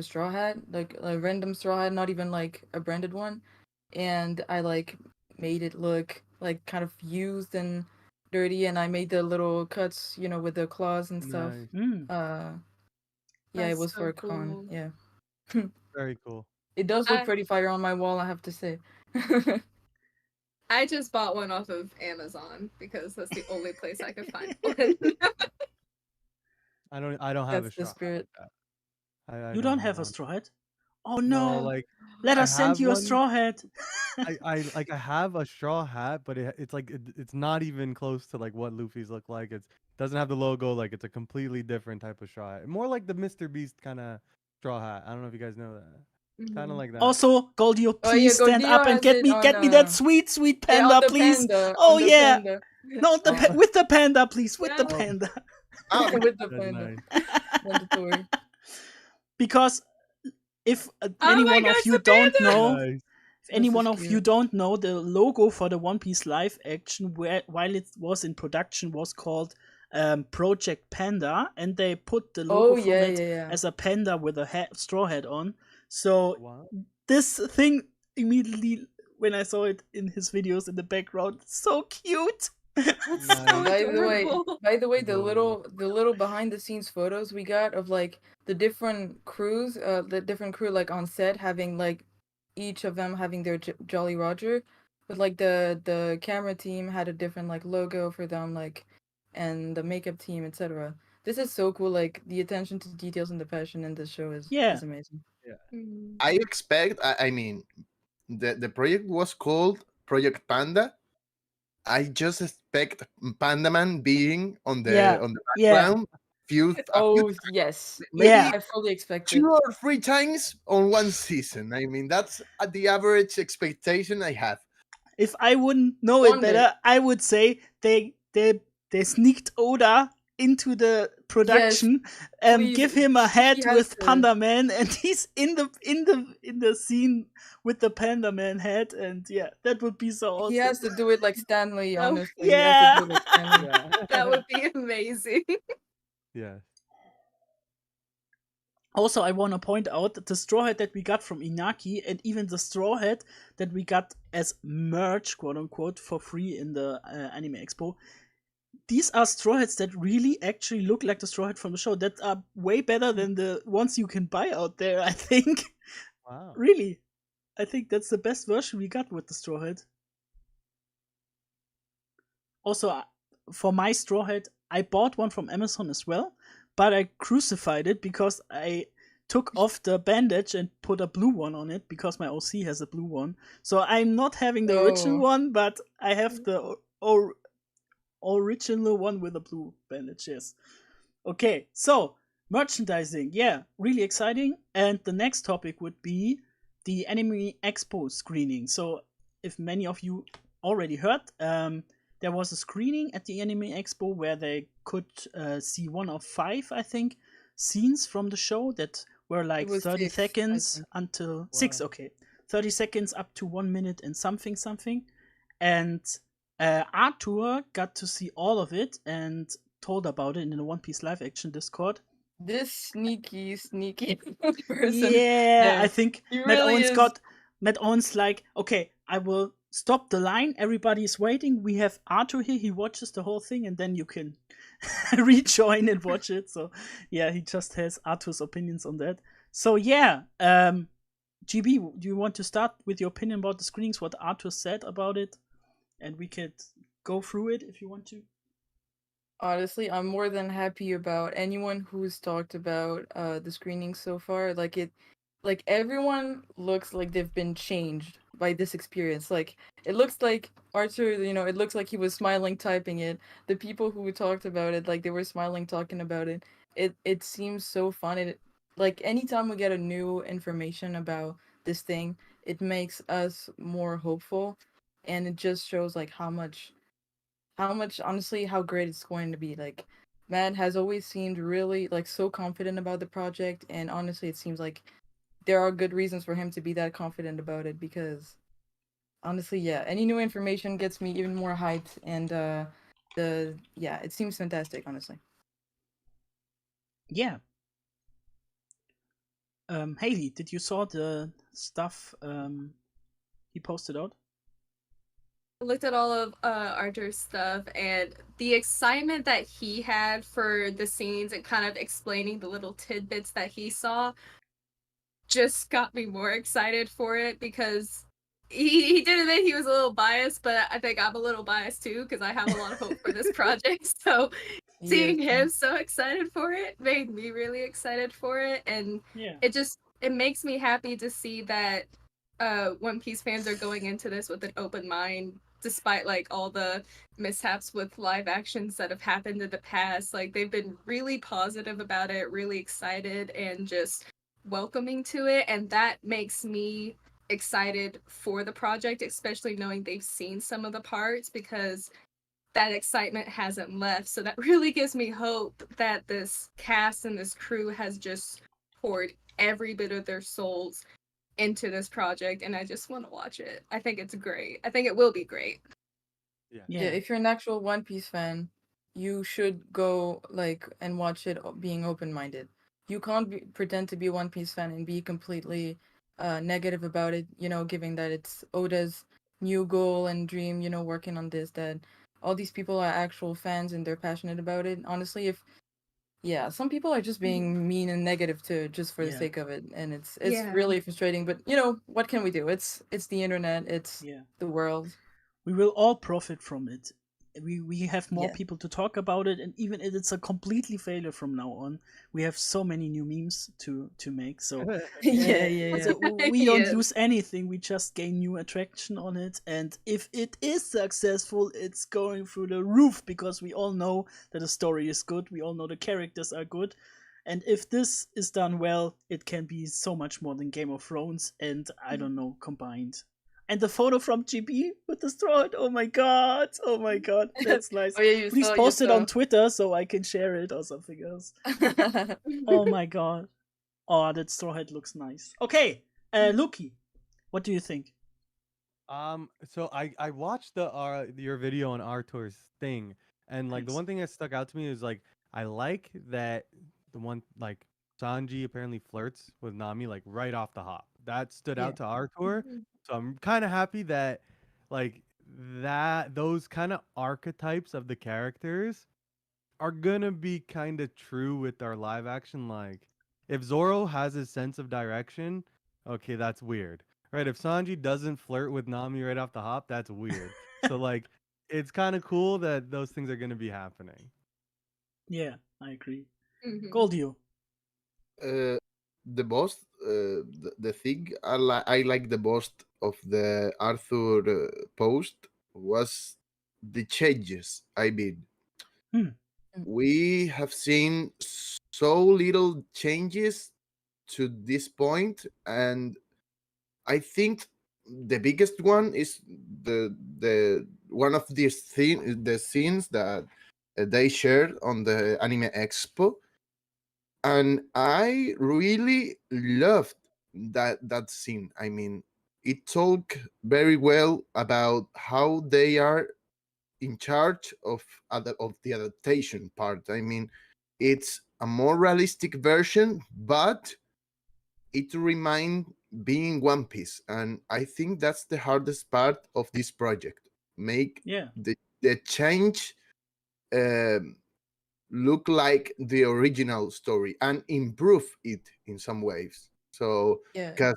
straw hat, like a random straw hat, not even like a branded one, and I like made it look like kind of used and dirty, and I made the little cuts, with the claws and stuff. Nice. Mm. Yeah, it That's was so for a cool. con. Yeah, Very cool. it does look I- pretty fire on my wall, I have to say. I just bought one off of Amazon because that's the only place I could find one. I don't have That's a the straw hat spirit. like that. I You don't have a one. straw hat? Oh No, no! like Let I us send have you a one. straw hat. I have a straw hat, but it's like it's not even close to like what Luffy's look like. It doesn't have the logo. Like it's a completely different type of straw hat. More like the Mr. Beast kind of straw hat. I don't know if you guys know that. Kind of like that. Also, Goldio, Oh, please yeah, stand Goldio up and has get it me on, that sweet yeah, on panda, the please. panda, Oh on the yeah. panda. No, with the panda, please. With the Yeah. panda. Ah, With the That's panda. nice. Mandatory. Because if Oh any my one gosh, of you the don't panda! know, Nice. if any This one is of you cute. don't know, the logo for the One Piece live action, while it was in production, was called Project Panda, and they put the logo Oh from yeah, it yeah, yeah. as a panda with a straw hat on. So Wow. this thing immediately, when I saw it in his videos in the background, so cute. That's Nice. so By adorable. the way, the Adorable. little behind the scenes photos we got of like the different crews, the different crew like on set having like each of them having their Jolly Roger, but like the camera team had a different like logo for them, like, and the makeup team, etc. This is so cool. Like the attention to details and the passion in this show Yeah. is amazing. Mm. I expect. I mean, the project was called Project Panda. I just expect Panda Man being on Yeah. the Yeah. background, a Oh few yes, Yeah. maybe I fully expect it. 2 or 3 times on one season. I mean, that's the average expectation I have. If I wouldn't know it One day. better, I would say they sneaked Oda into the production, please, give him a he hat has with to. Panda Man, and he's in the scene with the Panda Man hat, and yeah, that would be so awesome. He has to do it like Stanley, Oh, honestly. yeah. He has to do it like Stanley. Yeah. That would be amazing. Yes. Also, I want to point out that the straw hat that we got from Inaki, and even the straw hat that we got as merch, quote unquote, for free in the Anime Expo, these are straw hats that really actually look like the straw hat from the show. That are way better than the ones you can buy out there, I think. Wow. Really. I think that's the best version we got with the straw hat. Also, for my straw hat, I bought one from Amazon as well, but I crucified it because I took off the bandage and put a blue one on it because my OC has a blue one. So I'm not having the original Oh. one, but I have the original one with a blue bandage, yes. Okay, so merchandising, yeah, really exciting. And the next topic would be the Anime Expo screening. So, if many of you already heard, there was a screening at the Anime Expo where they could see one of 5, I think, scenes from the show that were like was 30 6, I seconds think. until 6, Wow. okay. 30 seconds up to 1 minute and something. And Arthur got to see all of it and told about it in the One Piece live action Discord. This sneaky person. Yeah, I think he Matt really Owens is. Matt Owens like, okay, I will stop the line. Everybody's waiting. We have Arthur here. He watches the whole thing, and then you can rejoin and watch it. So yeah, he just has Arthur's opinions on that. So yeah, GB, do you want to start with your opinion about the screenings? What Arthur said about it, and we could go through it if you want to. Honestly, I'm more than happy about anyone who's talked about the screenings so far. Like everyone looks like they've been changed by this experience. Like it looks like Arthur, it looks like he was smiling typing it. The people who talked about it, like they were smiling talking about it. It seems so fun. It like anytime we get a new information about this thing, it makes us more hopeful, and it just shows like how much honestly how great it's going to be. Like Matt has always seemed really like so confident about the project, and honestly it seems like there are good reasons for him to be that confident about it, because honestly, yeah, any new information gets me even more hyped, and it seems fantastic, honestly. Yeah. Haley, did you saw the stuff he posted out? I looked at all of Arthur's stuff, and the excitement that he had for the scenes and kind of explaining the little tidbits that he saw just got me more excited for it, because he did admit he was a little biased, but I think I'm a little biased too because I have a lot of hope for this project. So seeing him so excited for it made me really excited for it, and Yeah. it makes me happy to see that One Piece fans are going into this with an open mind, despite like all the mishaps with live actions that have happened in the past. Like they've been really positive about it, really excited, and just welcoming to it, and that makes me excited for the project, especially knowing they've seen some of the parts, because that excitement hasn't left. So that really gives me hope that this cast and this crew has just poured every bit of their souls into this project, and I just want to watch it. I think it's great. I think it will be great. Yeah, if you're an actual One Piece fan, you should go like and watch it being open-minded. You can't pretend to be a One Piece fan and be completely negative about it, given that it's Oda's new goal and dream, working on this, that all these people are actual fans and they're passionate about it. Honestly, if yeah, some people are just being mean and negative to just for the Yeah. sake of it, and it's Yeah. really frustrating. But you know, what can we do? It's the internet. It's Yeah. the world. We will all profit from it. We have more Yeah. people to talk about it, and even if it's a completely failure from now on, we have so many new memes to make. So Yeah. so we don't Yes. lose anything. We just gain new attraction on it, and if it is successful, it's going through the roof because we all know that the story is good. We all know the characters are good, and if this is done well, it can be so much more than Game of Thrones and I don't know combined. And the photo from GB with the straw hat, oh my god, that's nice. Oh yeah, Please you post it on saw. Twitter so I can share it or something else. Oh my god. Oh, that straw hat looks nice. Okay, Luki, what do you think? So I watched the your video on Arthur's thing, and like the Thanks. one thing that stuck out to me is like I like that the one like Sanji apparently flirts with Nami like right off the hop. That stood Yeah. out to Arthur, so I'm kind of happy that like that those kind of archetypes of the characters are gonna be kind of true with our live action. Like, if Zoro has his sense of direction, okay, that's weird, right? If Sanji doesn't flirt with Nami right off the hop, that's weird. So like, it's kind of cool that those things are gonna be happening. Yeah, I agree. Mhm. Goldio. The boss, the thing I like the most of the Arthur post was the changes. I mean, Hmm. we have seen so little changes to this point, and I think the biggest one is the one of the scenes that they shared on the Anime Expo, and I really loved that scene. I mean, it talked very well about how they are in charge of the adaptation part. I mean, it's a more realistic version, but it remained being One Piece, and I think that's the hardest part of this project. Make Yeah. the change um, look like the original story and improve it in some ways. So, Yeah. because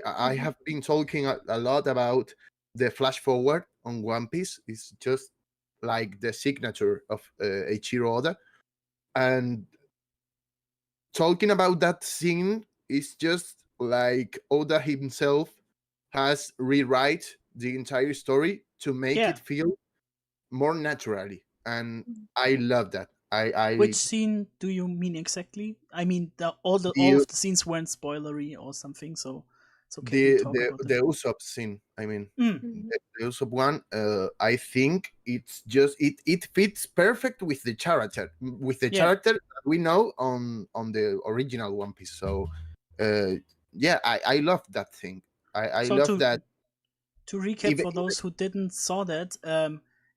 I have been talking a lot about the flash forward on One Piece. It's just like the signature of Eiichiro Oda, and talking about that scene is just like Oda himself has rewrite the entire story to make Yeah. it feel more naturally, and I love that. Which scene do you mean exactly? I mean, all the of the scenes weren't spoilery or something, so it's okay to talk about the that. Usopp scene. I mean, Mm. the Usopp one. I think it's just it fits perfect with the character Yeah. that we know on the original One Piece. So, yeah, I love that thing. I So love that. to recap Even for those who didn't saw that,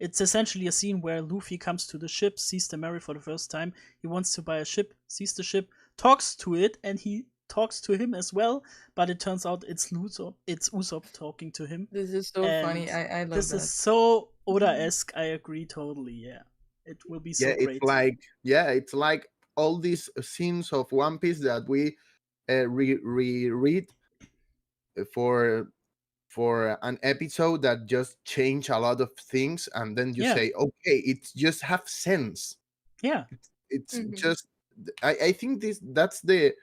it's essentially a scene where Luffy comes to the ship, sees the Mary for the first time. He wants to buy a ship, sees the ship, talks to it, and he talks to him as well. But it turns out it's Usopp talking to him. This is so funny. And I love this that. is so Oda-esque. I agree totally. Yeah, it will be so yeah, great. it's like all these scenes of One Piece that we reread for an episode that just change a lot of things, and then you Yeah. say, okay, it just have sense. Yeah, It's Mhm. just I think that's the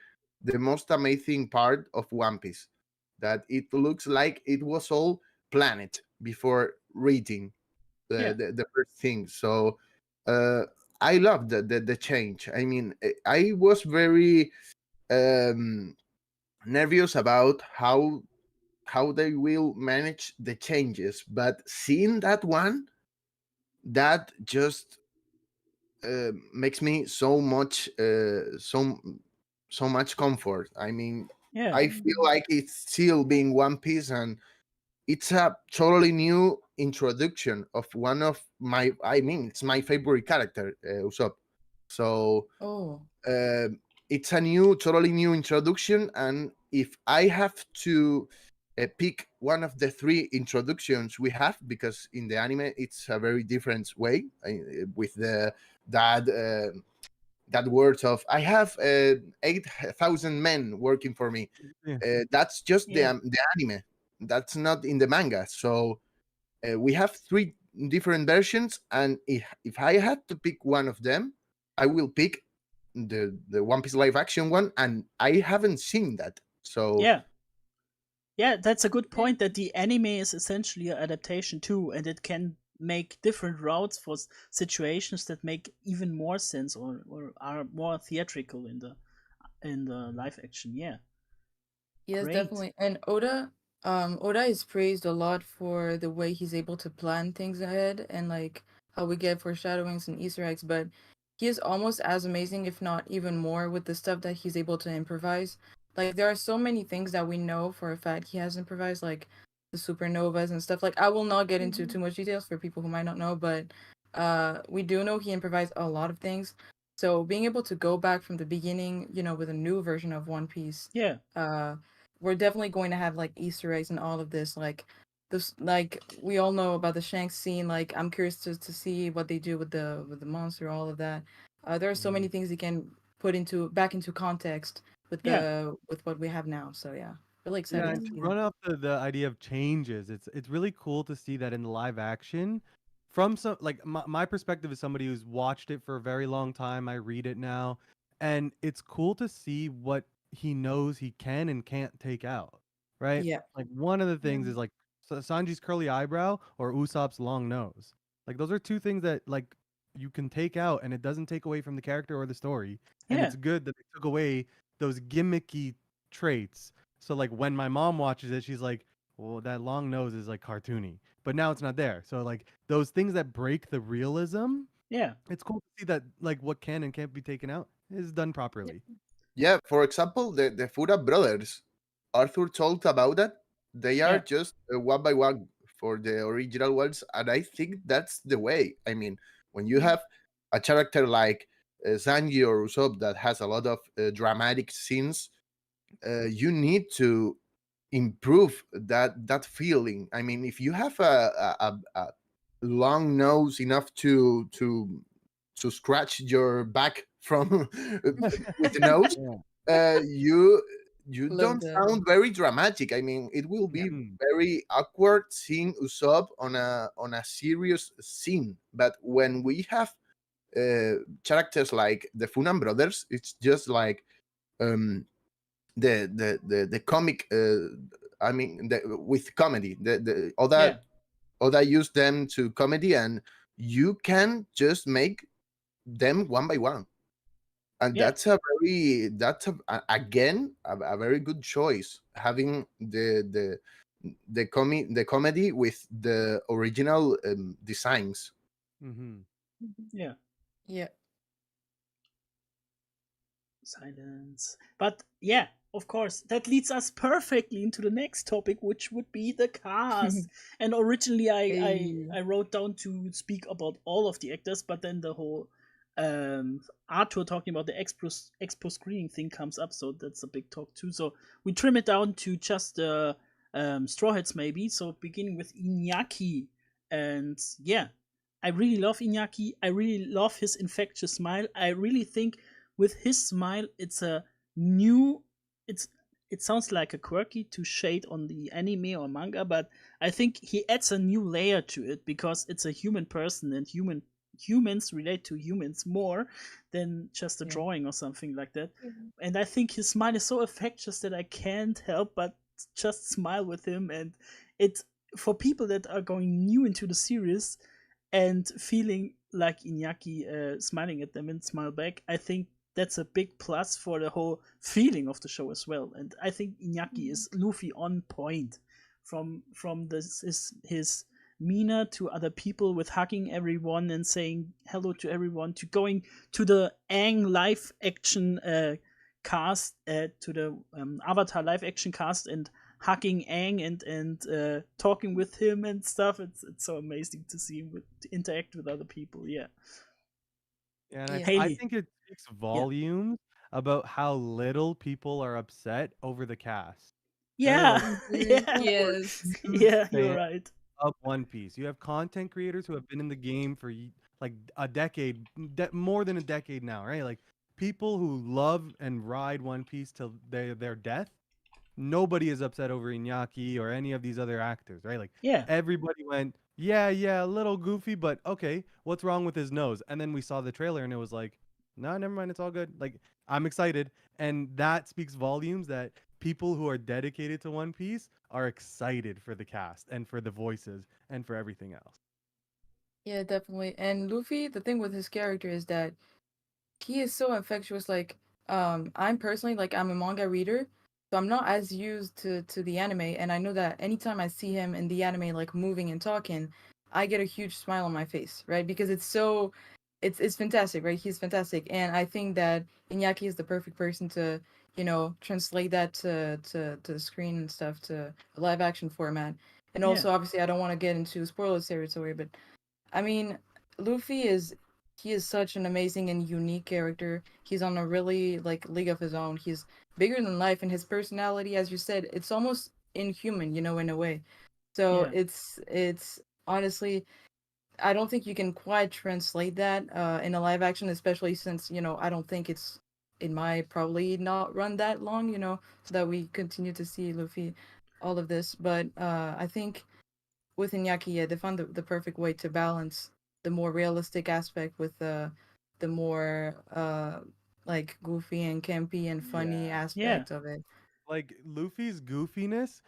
most amazing part of One Piece, that it looks like it was all planned before reading yeah, the first thing. So uh I love the change. I mean, I was very um nervous about how they will manage the changes, but seeing that one, that just makes me so much comfort. I mean, yeah, I feel like it's still being One Piece, and it's a totally new introduction of one of my, I mean, it's my favorite character, Usopp. So Oh. it's a totally new introduction, and if I have to pick one of the three introductions we have, because in the anime it's a very different way, with the that that words of I have 8,000 men working for me. Yeah. That's just Yeah. the anime. That's not in the manga. So we have three different versions, and if I had to pick one of them, I will pick the One Piece live action one, and I haven't seen that. So Yeah. Yeah, that's a good point that the anime is essentially an adaptation too, and it can make different routes for situations that make even more sense or are more theatrical in the live action. Yeah. Yes, Great. definitely. And Oda is praised a lot for the way he's able to plan things ahead and like how we get foreshadowings and Easter eggs, but he is almost as amazing, if not even more, with the stuff that he's able to improvise. Like there are so many things that we know for a fact he has improvised, like the supernovas and stuff. Like I will not get into too much details for people who might not know, but we do know he improvised a lot of things. So being able to go back from the beginning, with a new version of One Piece, Yeah. we're definitely going to have like Easter eggs and all of this. Like we all know about the Shanks scene. Like I'm curious to see what they do with the monster, all of that. There are so many things you can put back into context with with what we have now. So yeah, really Yeah, excited and to to see run that. up the idea of changes, it's really cool to see that in live action. From some like my perspective is somebody who's watched it for a very long time. I read it now, and it's cool to see what he knows he can and can't take out. Right? Yeah. Like one of the things is like Sanji's curly eyebrow or Usopp's long nose. Like those are two things that like you can take out, and it doesn't take away from the character or the story. And Yeah. it's good that they took away those gimmicky traits, so like when my mom watches it, she's like, "Well, that long nose is like cartoony," but now it's not there. So like those things that break the realism, Yeah. it's cool to see that like what can and can't be taken out is done properly. yeah, for example, the Fura brothers, Arthur talked about that. They are Yeah. just one by one for the original ones, and I think that's the way. I mean, when you have a character like Zanji or Usopp that has a lot of dramatic scenes, you need to improve that feeling. I mean, if you have a long nose enough to scratch your back from with the nose, Yeah. you Love don't that. sound very dramatic. I mean, it will be Mhm. very awkward seeing Usopp on a serious scene. But when we have characters like the Funan brothers, it's just like um, the comic. I mean, with comedy, the Yeah. Oda used them to comedy, and you can just make them one by one, and Yeah. again a very good choice, having the comedy with the original designs. Mhm. Yeah. Yeah. Silence. But yeah, of course, that leads us perfectly into the next topic, which would be the cast. And originally, Hey. I wrote down to speak about all of the actors, but then the whole Arthur talking about the expo screening thing comes up, so that's a big talk too. So we trim it down to just the Straw Hats, maybe. So beginning with Iñaki, and yeah, I really love Iñaki. I really love his infectious smile. I really think with his smile, it's a new. It's it sounds like a quirky to shade on the anime or manga, but I think he adds a new layer to it because it's a human person and humans relate to humans more than just a Yeah. drawing or something like that. And I think his smile is so infectious that I can't help but just smile with him. And it for people that are going new into the series and feeling like Iñaki smiling at them and smile back, I think that's a big plus for the whole feeling of the show as well. And I think Iñaki is Luffy on point from his Mina to other people with hugging everyone and saying hello to everyone to going to the Aang live action cast to the Avatar live action cast and hugging Aang and talking with him and stuff. It's so amazing to see him to interact with other people. Yeah, Yeah, and Yeah. I Haley. think it speaks Yeah, volumes about how little people are upset over the cast. Yeah, yeah, Yes. Huge yeah. You're fan right. of One Piece. You have content creators who have been in the game for like a decade, more than a decade now, right? Like people who love and ride One Piece till their death. Nobody is upset over Iñaki or any of these other actors, right? Like Yeah, everybody went, yeah, yeah, a little goofy, but okay, what's wrong with his nose? And then we saw the trailer and it was like, no, never mind, it's all good. Like I'm excited, and that speaks volumes that people who are dedicated to One Piece are excited for the cast and for the voices and for everything else. Yeah, definitely. And Luffy, the thing with his character is that he is so infectious. Like, I'm personally like I'm a manga reader, so I'm not as used to the anime, and I know that anytime I see him in the anime, like moving and talking, I get a huge smile on my face, right? Because it's fantastic, right? He's fantastic, and I think that Iñaki is the perfect person to translate that to the screen and stuff, to a live action format. And yeah, also, obviously, I don't want to get into spoiler territory, but I mean, Luffy is such an amazing and unique character. He's on a really like league of his own. He's bigger than life, and his personality, as you said, it's almost inhuman, in a way. So yeah, it's honestly, I don't think you can quite translate that in a live action, especially since I don't think it might probably not run that long, so that we continue to see Luffy all of this. But I think with Iñaki, yeah, they found the perfect way to balance the more realistic aspect with the more like goofy and campy and funny Yeah. yeah, aspect of it. Like Luffy's goofiness,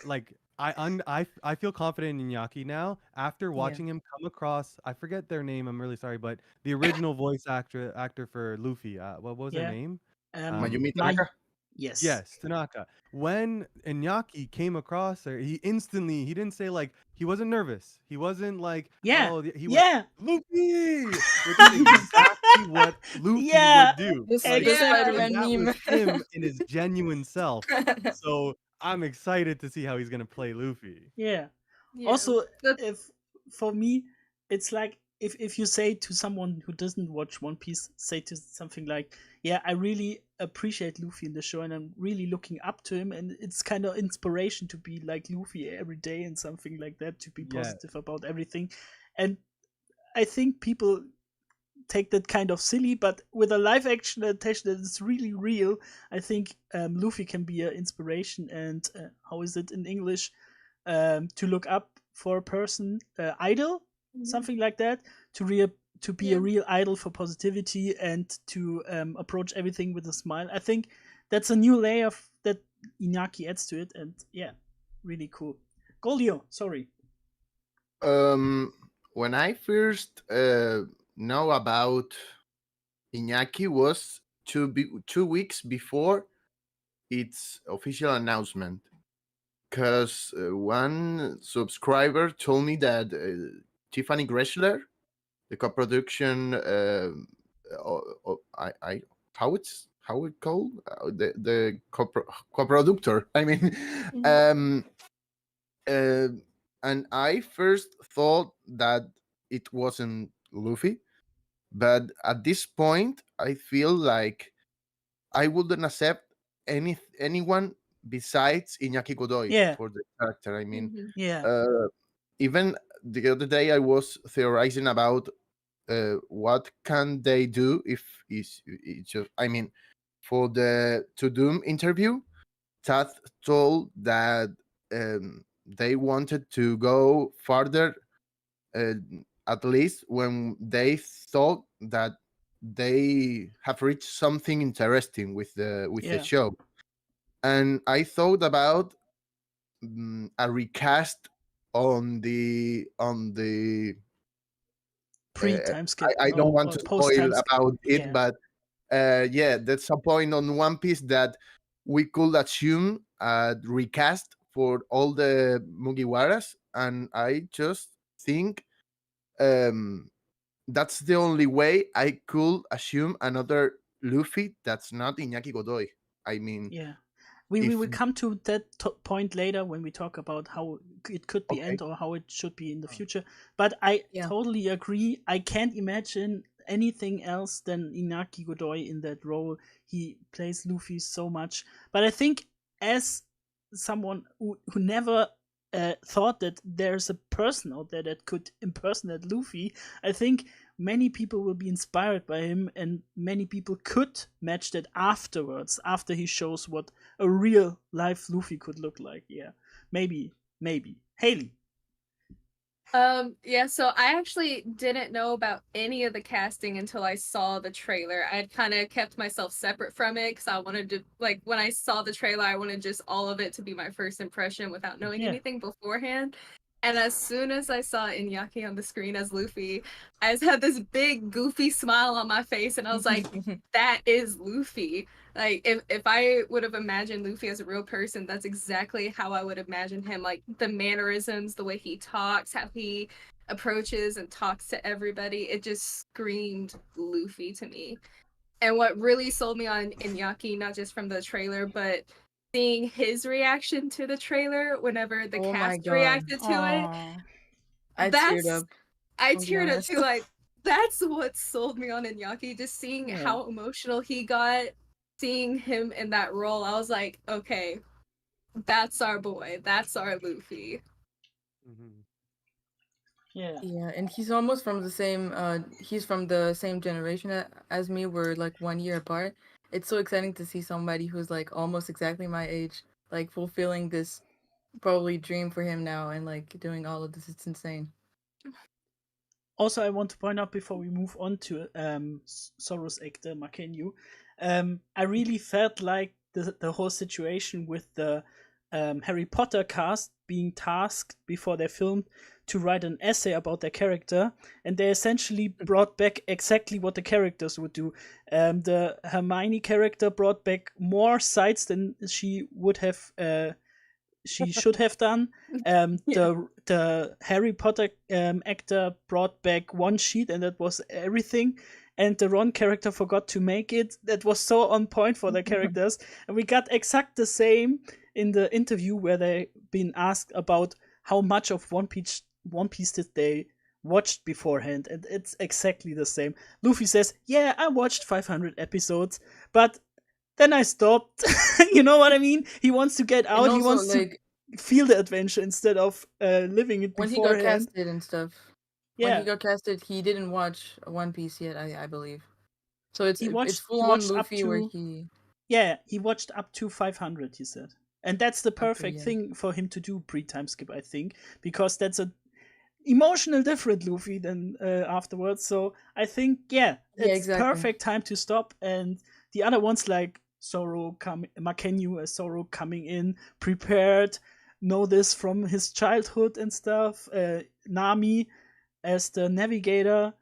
like I feel confident in Iñaki now after Yeah. watching him come across. I forget their name. I'm really sorry, but the original voice actor for Luffy. What was her yeah. name? Mayumi My Tanaka. yes, Yes, Tanaka. When Iñaki came across her, he didn't say like he wasn't nervous. He wasn't like yeah, he went yeah, Luffy, which is exactly what Luffy yeah. would do. Like The Yeah. and Spider-Man that was meme. him in his genuine self. So I'm excited to see how he's gonna play Luffy. Yeah. Yeah. Also, The if for me, it's like if you say to someone who doesn't watch One Piece, say to something like, "Yeah, I really appreciate Luffy in the show, and I'm really looking up to him, and it's kind of inspiration to be like Luffy every day and something like that, to be Yeah, positive about everything." And I think people take that kind of silly, but with a live action adaptation that is really real, I think Luffy can be an inspiration and how is it in English? To look up for a person, idol, something like that, to to be a yeah. real idol for positivity and to approach everything with a smile. I think that's a new layer that Inaki adds to it, and yeah, really cool. Goldio, sorry. When I first know about Iñaki was 2 weeks before its official announcement, because one subscriber told me that Tiffany Gressler, the co-production, I how it called, the co-producer. I mean, Mhm. um, uh, and I first thought that it wasn't Luffy, but at this point, I feel like I wouldn't accept anyone besides Iñaki Godoy Yeah, for the character. I mean, Mhm. yeah, uh, even the other day I was theorizing about what can they do if it's just. I mean, for the To Doom interview, Tath told that they wanted to go farther, uh, at least when they thought that they have reached something interesting with the yeah. show. And I thought about a recast on the Pre uh, time skip, I don't want or to post spoil time skip. about it, Yeah, but yeah, that's a point on One Piece that we could assume a recast for all the Mugiwaras, and I just think um, that's the only way I could assume another Luffy that's not Iñaki Godoy. I mean, yeah. We if will come to that point later when we talk about how it could be okay, end or how it should be in the future. But I Yeah. totally agree. I can't imagine anything else than Inaki Godoy in that role. He plays Luffy so much. But I think as someone who never thought that there's a person out there that could impersonate Luffy. I think many people will be inspired by him, and many people could match that afterwards, after he shows what a real life Luffy could look like. Yeah, maybe. Haley. Yeah, so I actually didn't know about any of the casting until I saw the trailer. I had kind of kept myself separate from it because I wanted to, like, when I saw the trailer, I wanted just all of it to be my first impression without knowing anything beforehand. And as soon as I saw Iñaki on the screen as Luffy, I just had this big goofy smile on my face, and I was like, that is Luffy. Like, if I would have imagined Luffy as a real person, that's exactly how I would imagine him. Like, the mannerisms, the way he talks, how he approaches and talks to everybody, it just screamed Luffy to me. And what really sold me on Iñaki, not just from the trailer, but seeing his reaction to the trailer whenever the cast reacted to it. I teared up. I teared up too. Like, that's what sold me on Iñaki. Just seeing how emotional he got, seeing him in that role, I was like, okay, that's our boy. That's our Luffy. Yeah, and he's almost from the same. He's from the same generation as me. We're like 1 year apart. It's so exciting to see somebody who's like almost exactly my age, like fulfilling this probably dream for him now, and like doing all of this. It's insane. Also, I want to point out before we move on to Zoro's actor Makenyu, I really felt like the whole situation with the Harry Potter cast being tasked before they filmed to write an essay about their character, and they essentially brought back exactly what the characters would do. The Hermione character brought back more sides than she would have. She should have done. The Harry Potter actor brought back one sheet, and that was everything. And the Ron character forgot to make it. That was so on point for the characters. And we got exact the same in the interview where they been asked about how much of One Piece did they watched beforehand, and it's exactly the same. Luffy says, "Yeah, I watched 500 episodes, but then I stopped." You know what I mean? He wants to get out. Also, he wants to feel the adventure instead of living it beforehand. When he got casted and stuff. Yeah. When he got casted, he didn't watch One Piece yet, I believe. So it's full on Luffy where he... Yeah, he watched up to 500, he said. And that's the perfect thing for him to do pre-time skip, I think, because that's a emotional different Luffy than afterwards. So I think, it's perfect time to stop. And the other ones like Makenyu as Zoro coming in prepared, know this from his childhood and stuff. Nami as the navigator.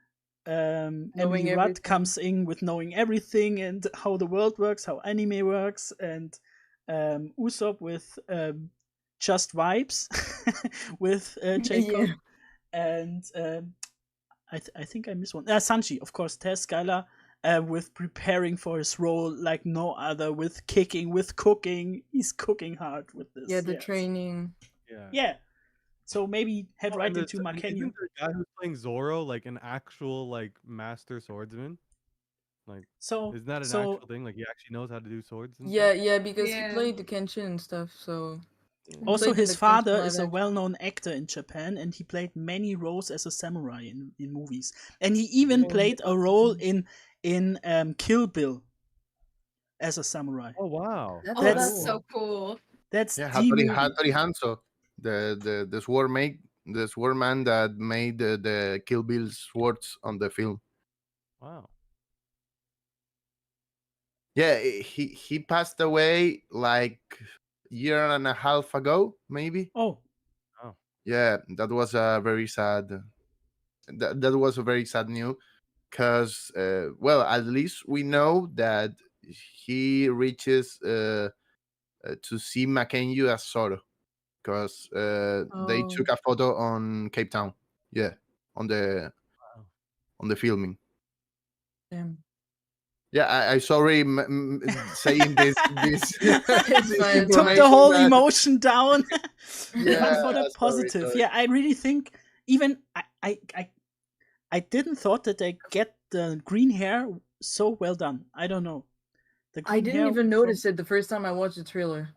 Emily Rudd comes in with knowing everything and how the world works, how anime works, and Usopp with just vibes with Jacob. And I think I missed one. Sanji, of course, Tess Skylar with preparing for his role like no other, with kicking, with cooking. He's cooking hard with this. Yeah, the training. Yeah. So maybe head right into Makenyu. Isn't the guy who's playing Zoro like an actual like master swordsman? Like, isn't that an actual thing? Like, he actually knows how to do swords. And stuff? Because he played the Kenshin and stuff. So also, his father is a well-known actor in Japan, and he played many roles as a samurai in movies. And he even played a role in Kill Bill as a samurai. Oh wow! That's so cool. That's Hattori Hanzo, the swordman that made the Kill Bill swords on the film. Wow. Yeah, he passed away like year and a half ago, maybe. Oh. Yeah, that was a very sad. That was a very sad news, because at least we know that he reaches to see Makenyu as Zoro, because they took a photo on Cape Town. Yeah, on the filming. Damn. Yeah, I sorry saying this. Took the whole emotion down. But for the positive. Sorry. Yeah, I really think even I didn't thought that they get the green hair so well done. I don't know. I didn't even notice it the first time I watched the trailer.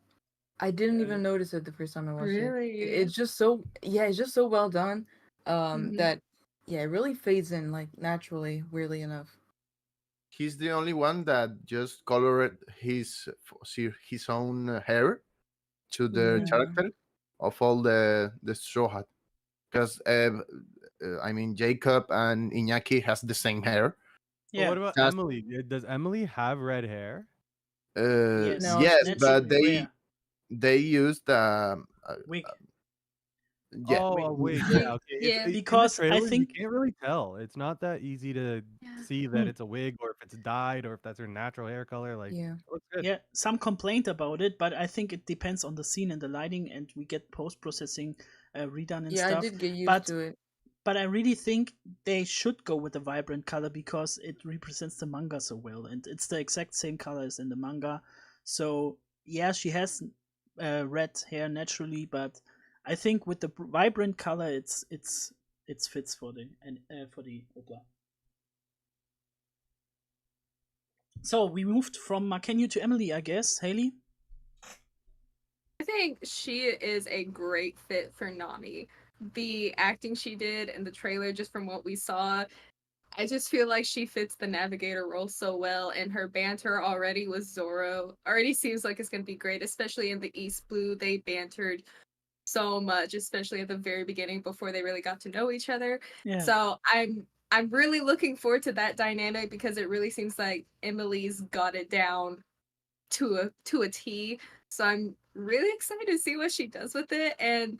I didn't Uh, even notice it the first time I watched it. Really? It's just so it's just so well done. Mhm. That it really fades in like naturally, weirdly enough. He's the only one that just colored his own hair to the Yeah. character of all the Straw Hat. Because I mean, Jacob and Iñaki has the same hair. But yeah. what about Just Emily? Does Emily have red hair? Yes. No, yes, she but Naturally rare. they used Wig. yeah. Oh, Wig. a wig. We- Yeah, okay. yeah. In the Because I trailer, you think can't really tell. It's not that easy to Yeah. see that it's a wig or if it's dyed or if that's her natural hair color. Like, Yeah. it looks good. yeah, some complaint about it, but I think it depends on the scene and the lighting, and we get post processing redone and Yeah, I stuff. did get used But to it. but I really think they should go with the vibrant color because it represents the manga so well, and it's the exact same color as in the manga. So yeah, she has red hair naturally, but I think with the vibrant color, it's fits for the and for the OPLA. So we moved from Makenyu to Emily, I guess. Haley. I think she is a great fit for Nami. The acting she did in the trailer, just from what we saw, I just feel like she fits the navigator role so well, and her banter already with Zoro already seems like it's going to be great, especially in the East Blue. They bantered so much, especially at the very beginning before they really got to know each other. Yeah. So I'm really looking forward to that dynamic because it really seems like Emily's got it down to a T. So I'm really excited to see what she does with it. And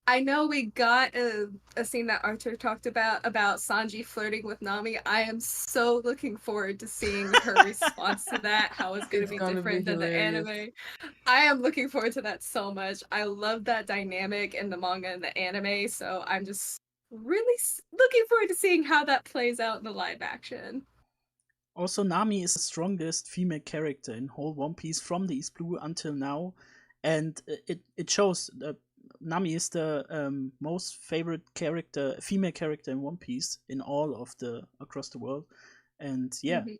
I know we got a scene that Arthur talked about Sanji flirting with Nami. I am so looking forward to seeing her response to that, how it's going to It's be gonna be different than the hilarious. anime. I am looking forward to that so much. I love that dynamic in the manga and the anime, so I'm just really looking forward to seeing how that plays out in the live action. Also, Nami is the strongest female character in whole One Piece from the East Blue until now, and it shows. Nami is the most favorite character, female character in One Piece in all of the across the world, and yeah, Mhm.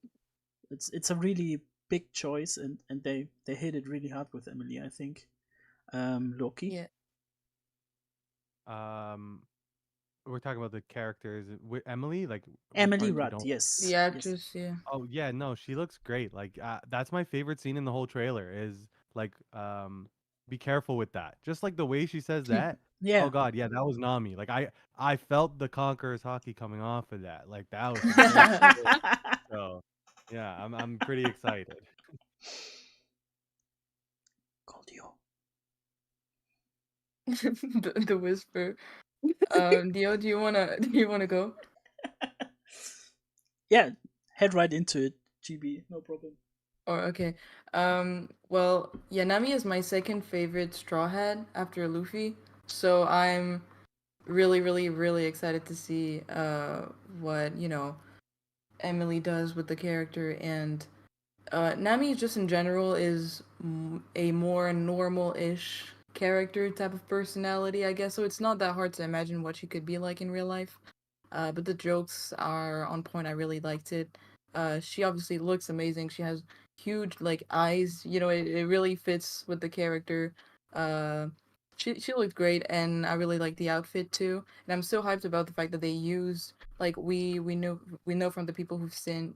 it's a really big choice, and they hit it really hard with Emily. I think. Loki. Yeah. Um, we're talking about the characters. With Emily, like, which Emily parts we Rudd. don't. Yes. The Yes. actress, yeah. Oh yeah, no, she looks great. Like, that's my favorite scene in the whole trailer. Is like, be careful with that. Just like the way she says that. Yeah. Oh God, yeah, that was Nami. Like, I felt the Conqueror's hockey coming off of that. Like, that was some crazy shit. So, yeah, I'm pretty excited. Goldio. The whisper. Dio, do you wanna go? Yeah, head right into it, GB. No problem. Or okay. Well, yeah, Nami is my second favorite Straw Hat after Luffy. So I'm really, really, really excited to see what, Emily does with the character, and Nami just in general is a more normal-ish character type of personality, I guess. So it's not that hard to imagine what she could be like in real life. But the jokes are on point. I really liked it. She obviously looks amazing. She has huge like eyes. It really fits with the character. Uh, she looked great, and I really like the outfit too. And I'm so hyped about the fact that they used like we know from the people who've seen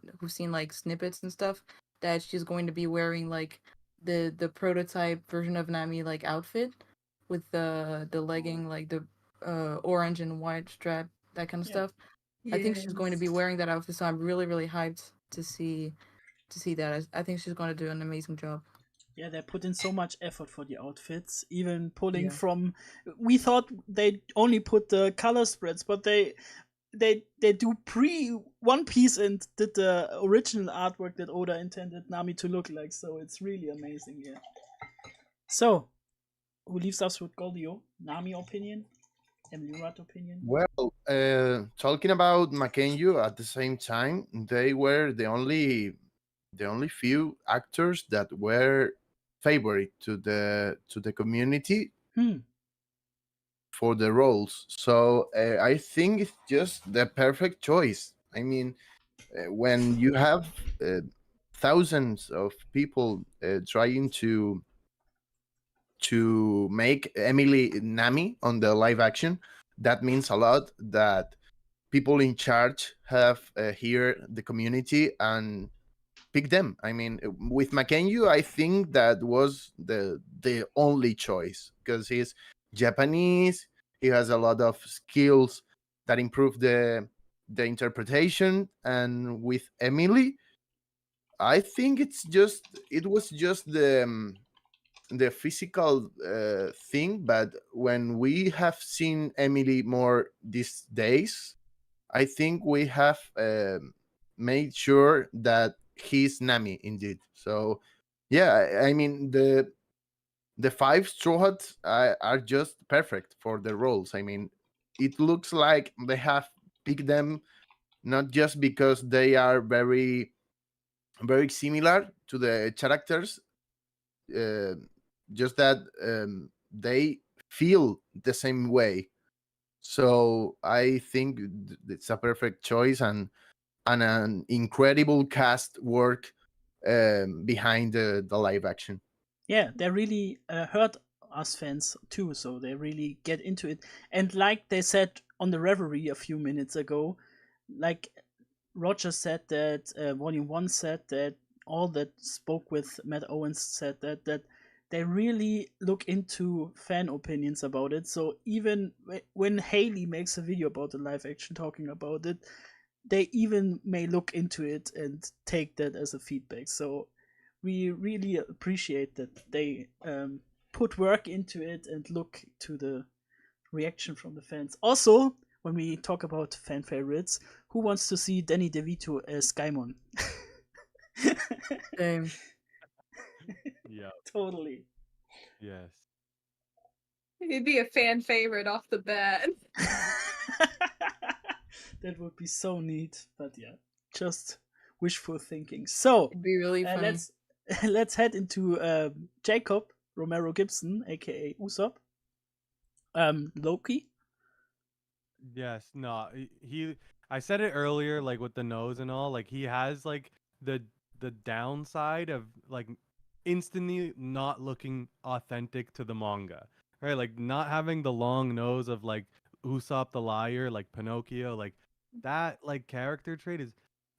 like snippets and stuff that she's going to be wearing like the prototype version of Nami like outfit with the legging like the orange and white strap, that kind of Yeah. stuff. I think she's going to be wearing that outfit, so I'm really, really hyped to see that. I think she's going to do an amazing job. Yeah, they put in so much effort for the outfits, even pulling Yeah. from. We thought they only put the color spreads, but they do pre One Piece and did the original artwork that Oda intended Nami to look like. So it's really amazing. Yeah. So, who leaves us with Goldio? Nami opinion, Emily Rudd opinion. Well, talking about Makenyu at the same time, they were the only few actors that were favorite to the community for the roles. So I think it's just the perfect choice. I mean, when you have thousands of people trying to to make Emily Nami on the live action. That means a lot that people in charge have here the community and pick them. I mean, with Makenyu, I think that was the only choice because he's Japanese. He has a lot of skills that improve the interpretation, and with Emily, I think it was just the physical thing. But when we have seen Emily more these days, I think we have made sure that he's Nami indeed. So yeah, I mean the five Straw Hats are just perfect for the roles. I mean, it looks like they have picked them not just because they are very similar to the characters, uh, just that they feel the same way. So I think it's a perfect choice and an incredible cast work behind the live action. Yeah, they really hurt us fans too, so they really get into it. And like they said on the Reverie a few minutes ago, like Roger said that, Volume 1 said that, all that spoke with Matt Owens said that they really look into fan opinions about it. So even when Haley makes a video about the live action talking about it, they even may look into it and take that as a feedback. So we really appreciate that they put work into it and look to the reaction from the fans. Also, when we talk about fan favorites, who wants to see Danny DeVito as Gaimon? Same. Yeah. Totally. Yes. He'd be a fan favorite off the bat. That would be so neat, but yeah, just wishful thinking. So It'd be really funny. let's head into Jacob Romero Gibson, aka Usopp. Loki. Yes. No. He. I said it earlier, like with the nose and all. Like he has like the downside of like instantly not looking authentic to the manga, right? Like not having the long nose of like Usopp the liar, like Pinocchio, like that like character trait is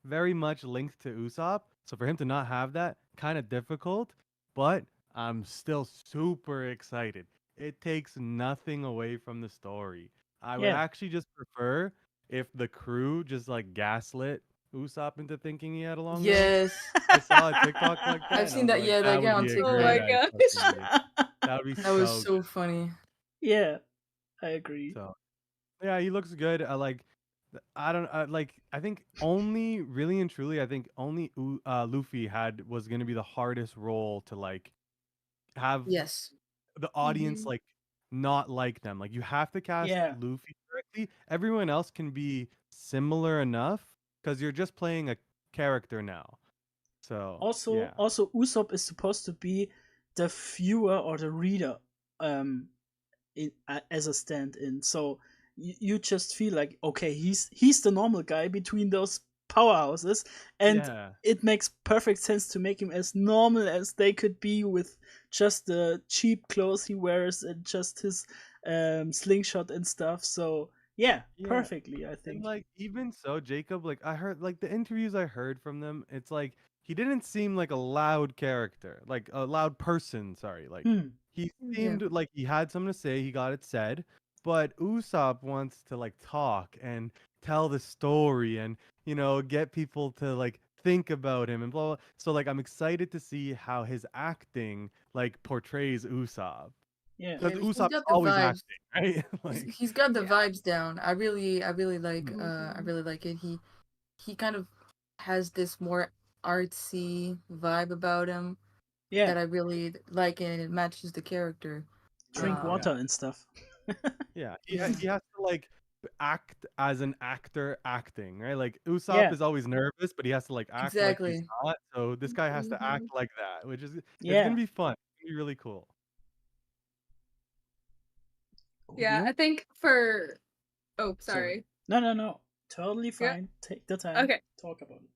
very much linked to Usopp. So for him to not have that, kind of difficult, but I'm still super excited. It takes nothing away from the story. I would Yeah. actually just prefer if the crew just like gaslit Usopp into thinking he had a long nose. Yes. I saw a TikTok like that. I've and I seen was that. like, Yeah, that guy would on be a TikTok. Oh great my idea gosh. for me. That would be That was so so good. funny. Yeah, I agree. So yeah, he looks good. I like. I don't like. I think only really and truly. I think only Luffy was gonna be the hardest role to like have Yes. the audience Mhm. like not like them. Like you have to cast Yeah. Luffy correctly. Everyone else can be similar enough because you're just playing a character now. So Also, yeah, Usopp is supposed to be the viewer or the reader, as a stand-in. So you just feel like, okay, he's the normal guy between those powerhouses, and yeah. it makes perfect sense to make him as normal as they could be with just the cheap clothes he wears and just his slingshot and stuff. So yeah, Yeah. perfectly, I And think. like even so, Jacob, like I heard like the interviews I heard from them, it's like he didn't seem like a loud character, like a loud person, sorry. Like Hmm. he Yeah. seemed like he had something to say, he got it said, but Usopp wants to like talk and tell the story and get people to like think about him and blah, blah. So like I'm excited to see how his acting like portrays Usopp. Yeah. Because Yeah, he's Usopp's got the always vibes. acting, right? He's, Like he's got the Yeah. vibes down. I really like I Mhm. really like it. He kind of has this more artsy vibe about him Yeah. that I really like, and it matches the character. Drink yeah. water and stuff. Yeah, Yeah. he has to like act as an actor acting, right? Like Usopp Yeah. is always nervous, but he has to like act like he's Exactly. not. So this guy has to act Mhm. like that, which is it's Yeah. gonna be fun. It's gonna be really cool. Yeah, I Audio? think for. Oh, Sorry. sorry. No. Totally Yeah. fine. Take the time. Okay. Talk about it.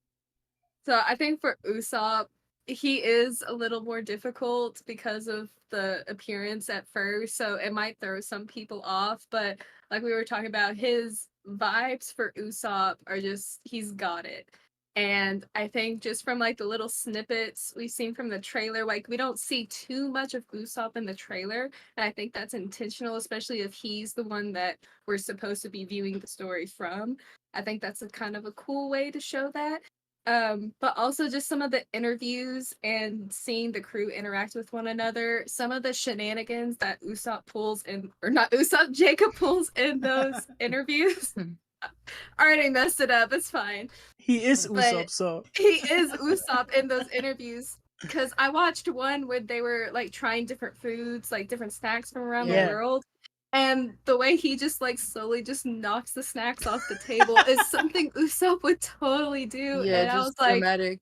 So I think for Usopp, he is a little more difficult because of the appearance at first, so it might throw some people off. But like we were talking about, his vibes for Usopp are just, he's got it. And I think just from like the little snippets we've seen from the trailer, like we don't see too much of Usopp in the trailer. And I think that's intentional, especially if he's the one that we're supposed to be viewing the story from. I think that's a kind of a cool way to show that. But also just some of the interviews and seeing the crew interact with one another, some of the shenanigans that Usopp pulls in, or not Usopp, Jacob pulls in those interviews. I already messed it up, it's fine. He is But Usopp, so he is Usopp in those interviews. Because I watched one where they were like trying different foods, like different snacks from around Yeah. the world. And the way he just like slowly just knocks the snacks off the table is something Usopp would totally do. Yeah, And I just was like, dramatic.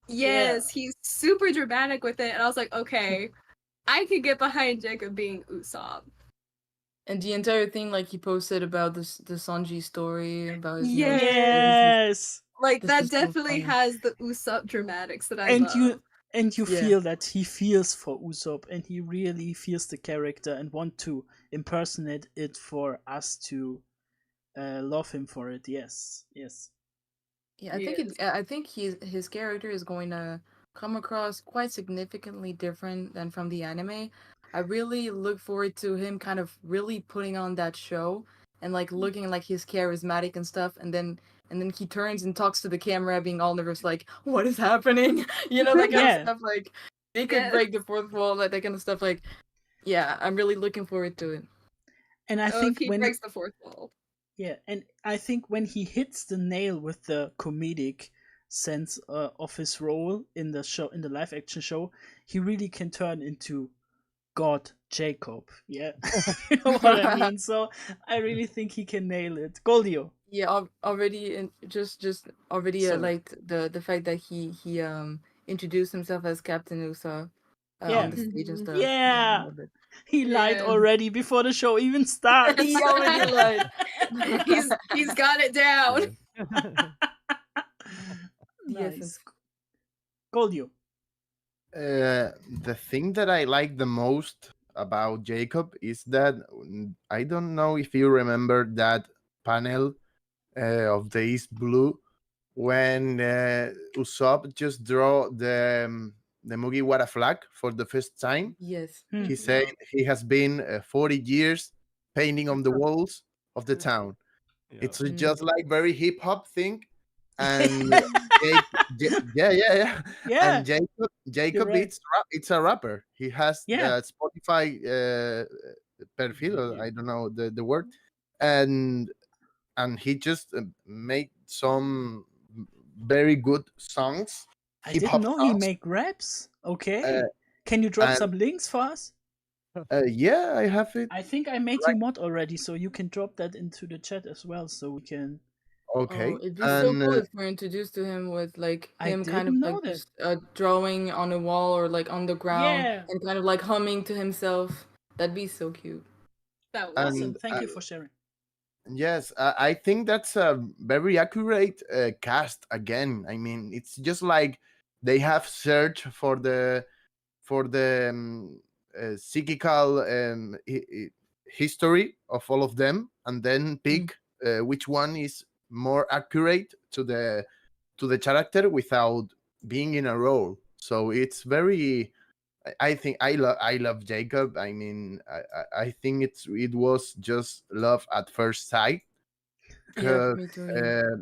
yes, he's super dramatic with it. And I was like, okay, I could get behind Jacob being Usopp. And the entire thing, like he posted about this the Sanji story about his Yes. yes. Like This that is so definitely funny. has the Usopp dramatics that I And love. you Yeah. feel that he feels for Usopp, and he really feels the character and want to impersonate it for us to love him for it. Yes. Yeah, I think his character is going to come across quite significantly different than from the anime. I really look forward to him kind of really putting on that show and like looking like he's charismatic and stuff, and then he turns and talks to the camera being all nervous like, what is happening? You know, that kind Yeah. of stuff. Like they could Yes. break the fourth wall, like that kind of stuff. Like, yeah, I'm really looking forward to it. And I Oh, think if he when breaks the fourth wall. yeah, and I think when he hits the nail with the comedic sense of his role in the show, in the live action show, he really can turn into God Jacob. Yeah, you know what I mean. So I really think he can nail it. Goldio. Yeah, already, and just already Sorry. liked the fact that he introduced himself as Captain Usa Yeah. on the stage and Mhm. stuff. Yeah. I love it. He lied Yeah. already before the show even starts. He already lied. he's got it down. Yes, Nice. Goldio. The thing that I like the most about Jacob is that I don't know if you remember that panel of the East Blue when Usopp just draw the Mugiwara flag for the first time. yes. He said he has been 40 years painting on the walls of the town. Yeah. It's just like very hip hop thing, and yeah. Yeah. And Jacob, right. it's a rapper. He has Yeah. Spotify perfil. I don't know the word, and he just made some very good songs. I Hip-hop didn't know he songs. make raps. Okay. Can you drop and- some links for us? Yeah, I have it. I think I made Right. you mod already, so you can drop that into the chat as well, so we can. Okay. Oh, it'd be so And, cool if we're introduced to him with like I him kind of didn't know like that. just drawing on a wall or like on the ground Yeah. and kind of like humming to himself. That'd be so cute. That was Awesome. And, Thank you for sharing. Yes, I think that's a very accurate cast. Again, I mean, it's just like they have searched for the psychical history of all of them, and then pick which one is more accurate to the character without being in a role. So it's very. I think I love Jacob. I mean, I think it was just love at first sight. Yeah, 'Cause, me too. Yeah.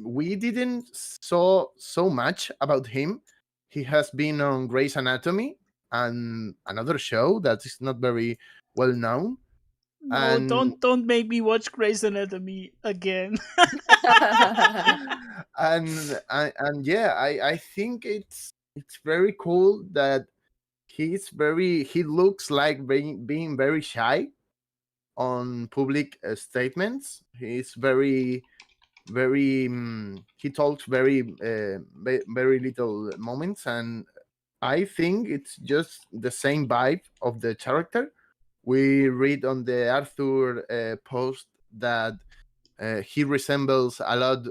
we didn't saw so much about him. He has been on Grey's Anatomy and another show that is not very well known. No, And don't make me watch Grey's Anatomy again. and yeah, I think it's very cool that he looks like being very shy on public statements. He's very he talks very very little moments, and I think it's just the same vibe of the character. We read on the Arthur post that he resembles a lot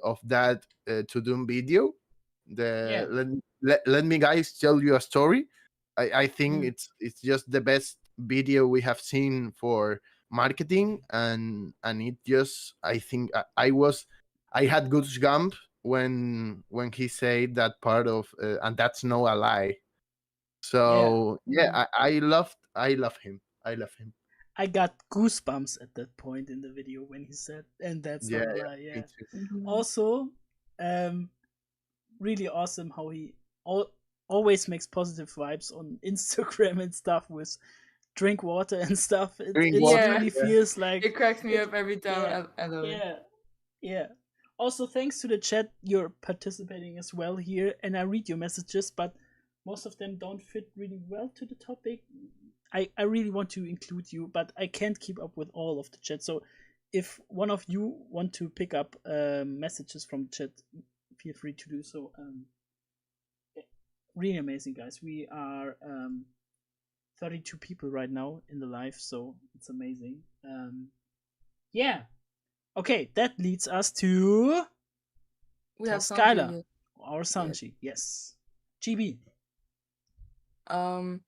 of that To Doom video. let me guys tell you a story. I think Mm. it's just the best video we have seen for marketing, and it just I think I had goosebumps when he said that part of and that's no a lie. Yeah, So yeah, I love him. I love him. I got goosebumps at that point in the video when he said, and that's Yeah, not a yeah, lie. me Yeah. too. Also, really awesome how he always makes positive vibes on Instagram and stuff with drink water and stuff. Drink It water. Yeah, really Yeah. feels like it cracks me it. up every Yeah, time. I love it. yeah, yeah. Also, thanks to the chat, you're participating as well here, and I read your messages, but most of them don't fit really well to the topic. I really want to include you, but I can't keep up with all of the chat. So, if one of you want to pick up messages from the chat, feel free to do so. Really amazing, guys. We are 32 people right now in the live, so it's amazing. Yeah. Okay, that leads us to We have Skylar, Sanji. our Sanji. Yes. GB. Um,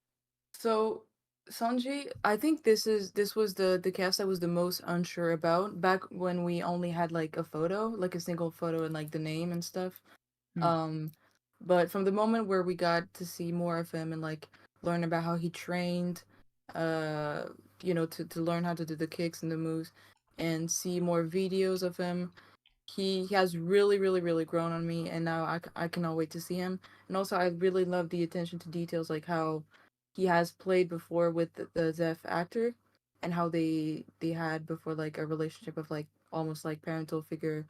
so Sanji, I think this was the cast I was the most unsure about back when we only had like a photo, like a single photo and like the name and stuff. Hmm. Um, but from the moment where we got to see more of him and like learn about how he trained, uh, to learn how to do the kicks and the moves, and see more videos of him, he has really, really, really grown on me, and now I cannot wait to see him. And also, I really love the attention to details, like how he has played before with the deaf actor, and how they had before like a relationship of like almost like parental figure,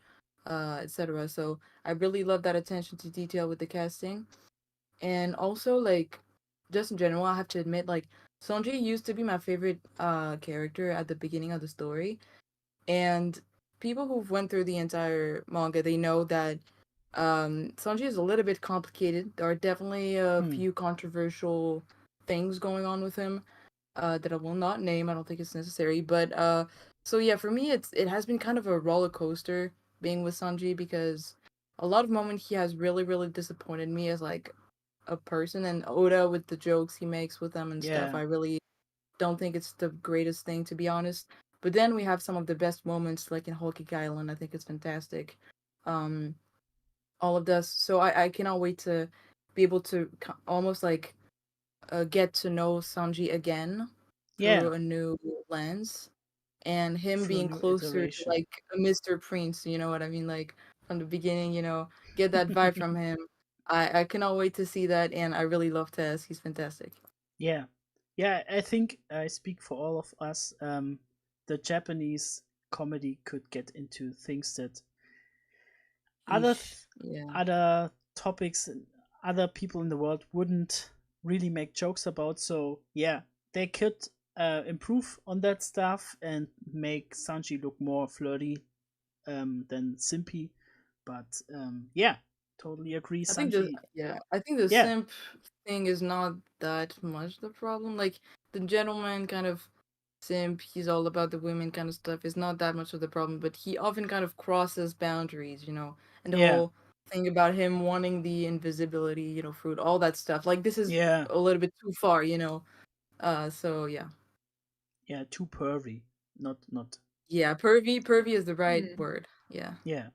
etc. So I really love that attention to detail with the casting, and also like just in general, I have to admit like Sonji used to be my favorite character at the beginning of the story, and people who've went through the entire manga, they know that Sanji is a little bit complicated. There are definitely a few controversial things going on with him that I will not name. I don't think it's necessary. But so yeah, for me, it has been kind of a roller coaster being with Sanji, because a lot of moments he has really, really disappointed me as like a person, and Oda with the jokes he makes with them and stuff. Yeah. I really don't think it's the greatest thing, to be honest. But then we have some of the best moments, like in Whole Cake Island. I think it's fantastic. Um, all of this. So I cannot wait to be able to almost like get to know Sanji again Yeah. through a new lens, and him Through a being new closer to iteration. like a Mr. Prince. You know what I mean? Like from the beginning, get that vibe from him. I cannot wait to see that, and I really love Tess. He's fantastic. Yeah. Yeah, I think I speak for all of us. The Japanese comedy could get into things that other Eesh. Yeah. other topics and other people in the world wouldn't really make jokes about. So yeah, they could improve on that stuff and make Sanji look more flirty than simpy. But yeah, totally agree. I think Sanji. I think the Yeah, simp thing is not that much the problem. Like the gentleman kind of simp, he's all about the women kind of stuff is not that much of the problem, but he often kind of crosses boundaries, and the yeah, whole thing about him wanting the invisibility, fruit, all that stuff. Like this is yeah, a little bit too far, so yeah. yeah. Too pervy. Not. Yeah, pervy is the right Mm. word. Yeah. Yeah.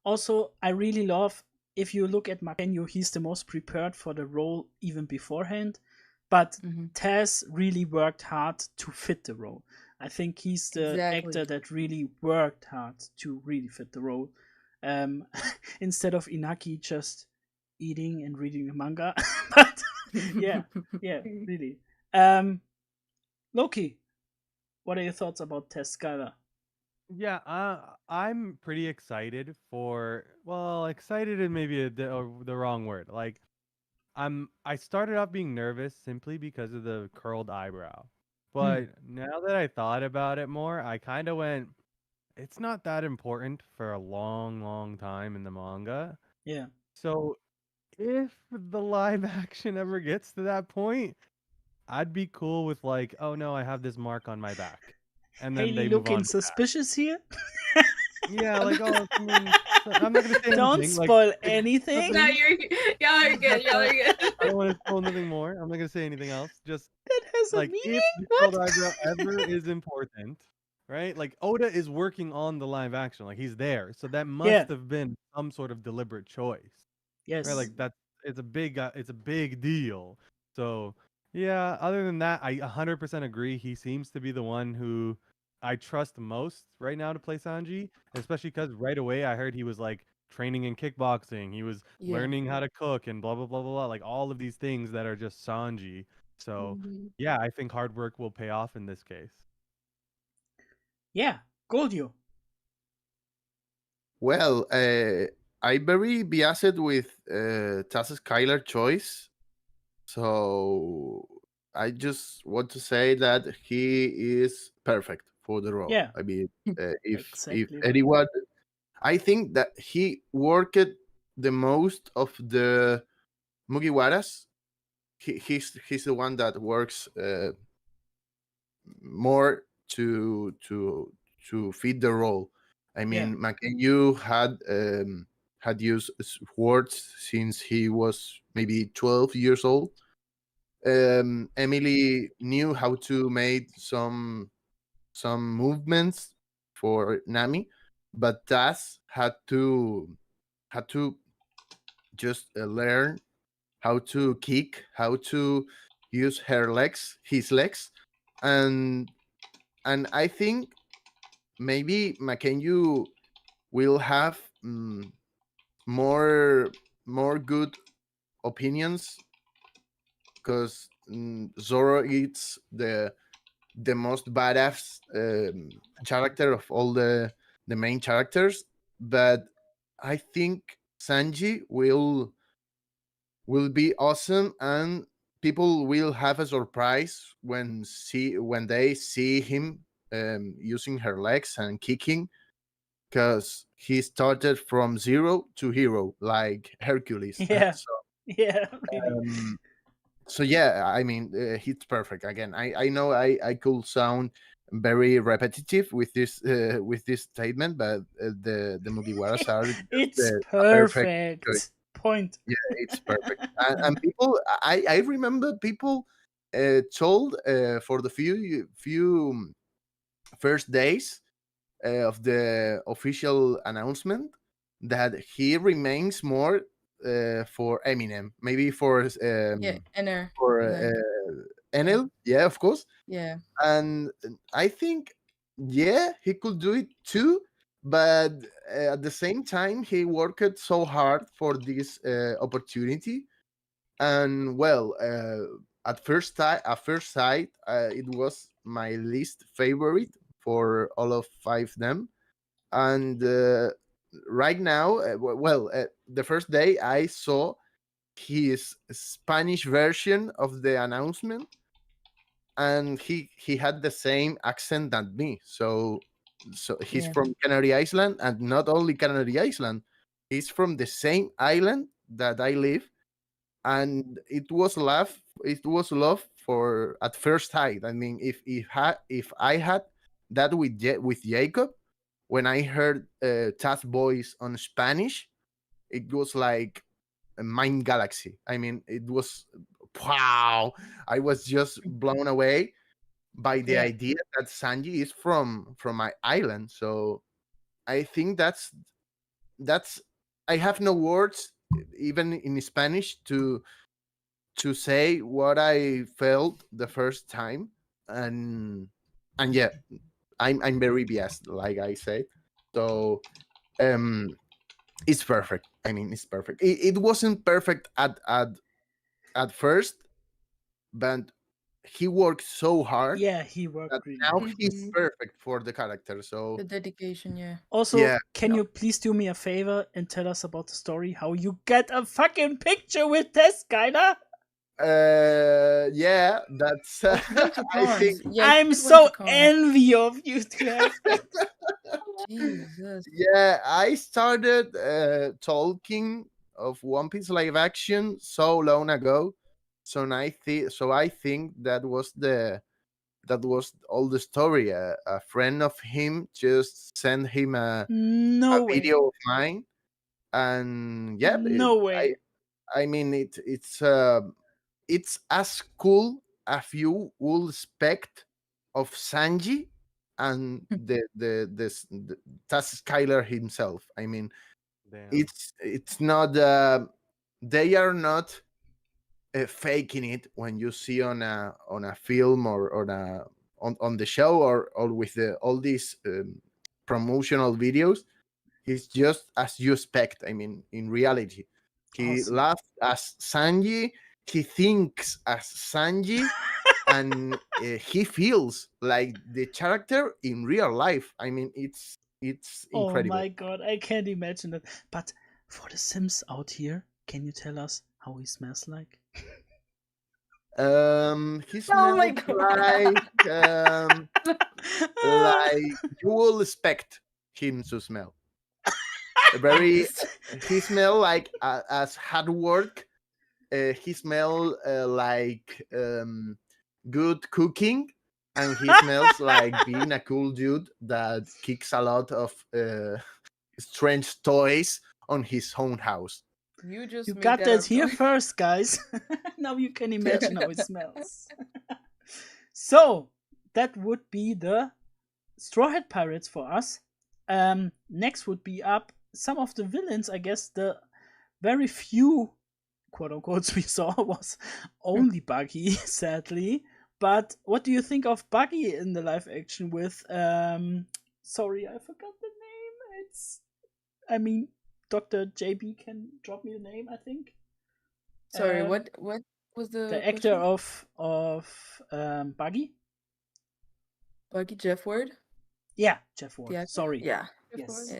Also, I really love if you look at Makenyo, he's the most prepared for the role even beforehand. But Hmm. Taz really worked hard to fit the role. I think he's the Exactly. actor that really worked hard to really fit the role. Instead of Inaki just eating and reading the manga. But yeah, really. Loki, what are your thoughts about Tess Skylar? Yeah, I'm pretty excited for. Well, excited is maybe the wrong word. Like, I started off being nervous simply because of the curled eyebrow, but now that I thought about it more, I kind of went. It's not that important for a long, long time in the manga. Yeah. So if the live action ever gets to that point, I'd be cool with like, oh no, I have this mark on my back, and then Haley they move looking on to that. suspicious here? Yeah, like oh, someone I'm not gonna say Don't anything. Like, spoil it's anything. No, nothing. y'all are good. Y'all are good. I don't want to spoil nothing more. I'm not gonna say anything else. Just That has a like meaning. if the What? curled eyebrow ever is important, right? Like Oda is working on the live action, like he's there, so that Yeah. must have been some sort of deliberate choice, right? Yes. Like that's it's a big deal. So yeah, other than that, I 100% agree. He seems to be the one who I trust most right now to play Sanji, especially because right away I heard he was like training in kickboxing, he was Yeah. learning how to cook and blah blah blah blah blah, like all of these things that are just Sanji. So Mhm. yeah, I think hard work will pay off in this case. Yeah. Goldio. Well, I very biased with Taz Skylar choice, so I just want to say that he is perfect for the role. Yeah. I mean, if Exactly. anyone, I think that he worked the most of the Mugiwaras. He's the one that works more to fit the role. I mean, Makenyu had used words since he was maybe 12 years old. Emily knew how to make some movements for Nami, but Taz had to just learn how to kick, how to use his legs, and I think maybe Makenyu will have more good opinions because Zoro is the most badass character of all the main characters, but I think Sanji will be awesome, and people will have a surprise when they see him using her legs and kicking, because he started from zero to hero like Hercules. Yeah. Yeah. Really. So yeah, I mean, he's perfect. Again, I know I could sound very repetitive with this statement, but the Mugiwaras are just It's a perfect choice. perfect. Point. Yeah, it's perfect. And people, I remember people told for the few first days of the official announcement that he remains more for Eminem, maybe Yeah, inner. for Like, Enel, yeah, of course. yeah. And I think, yeah, he could do it too, but at the same time, he worked so hard for this opportunity. And well, at first sight, it was my least favorite for all of five of them. And right now, the first day I saw his Spanish version of the announcement, and he had the same accent than me. So he's Yeah. from Canary Island, and not only Canary Island, he's from the same island that I live, and it was love for at first sight. I mean, if I had that with with Jacob, when I heard Taz voice on Spanish, it was like a mind galaxy. I mean, it was wow. I was just blown away by the Yeah. idea that Sanji is from my island. So I think that's I have no words even in Spanish to say what I felt the first time, and yeah, I'm very biased, like I said. So it's perfect. I mean, it's perfect. It wasn't perfect at first, but he worked so hard Yeah. He that worked really now hard. he's Mhm. perfect for the character. So The dedication, yeah. Also, yeah, can you please do me a favor and tell us about the story? How you get a fucking picture with this Skylar? yeah, that's Went to I cons. think Yeah, I'm went so to cons. envy of you to have that. Jesus. yeah, I started talking of One Piece live action so long ago. So I think that was all the story. A friend of him just sent him a No way. video of mine, and yeah, No way. I mean it's as cool as you would expect of Sanji and the Taz Skylar himself. I mean, Damn. it's not they are not faking it when you see on a film or on the show or with all these promotional videos. He's just as you expect. I mean, in reality, he Awesome. laughs as Sanji. He thinks as Sanji, and he feels like the character in real life. I mean, it's Oh incredible. my god, I can't imagine it. But for the Sims out here, can you tell us how he smells like? He Oh smells my god. like you will expect him to smell. Very, he smell like as hard work. He smell like good cooking, and he smells like being a cool dude that kicks a lot of strange toys on his own house. You just You made got that that up, here Tori. first, guys. Now you can imagine how it smells. So, that would be the Straw Hat Pirates for us. Next would be up some of the villains. I guess the very few quote unquote we saw was only Buggy, sadly. But what do you think of Buggy in the live action with sorry, I forgot the name. I mean Dr. JB can drop me the name, I think. Sorry, what was the actor question? of Buggy? Buggy Jeff Ward? Yeah, Jeff Ward. The actor? Sorry. Yeah. Yes.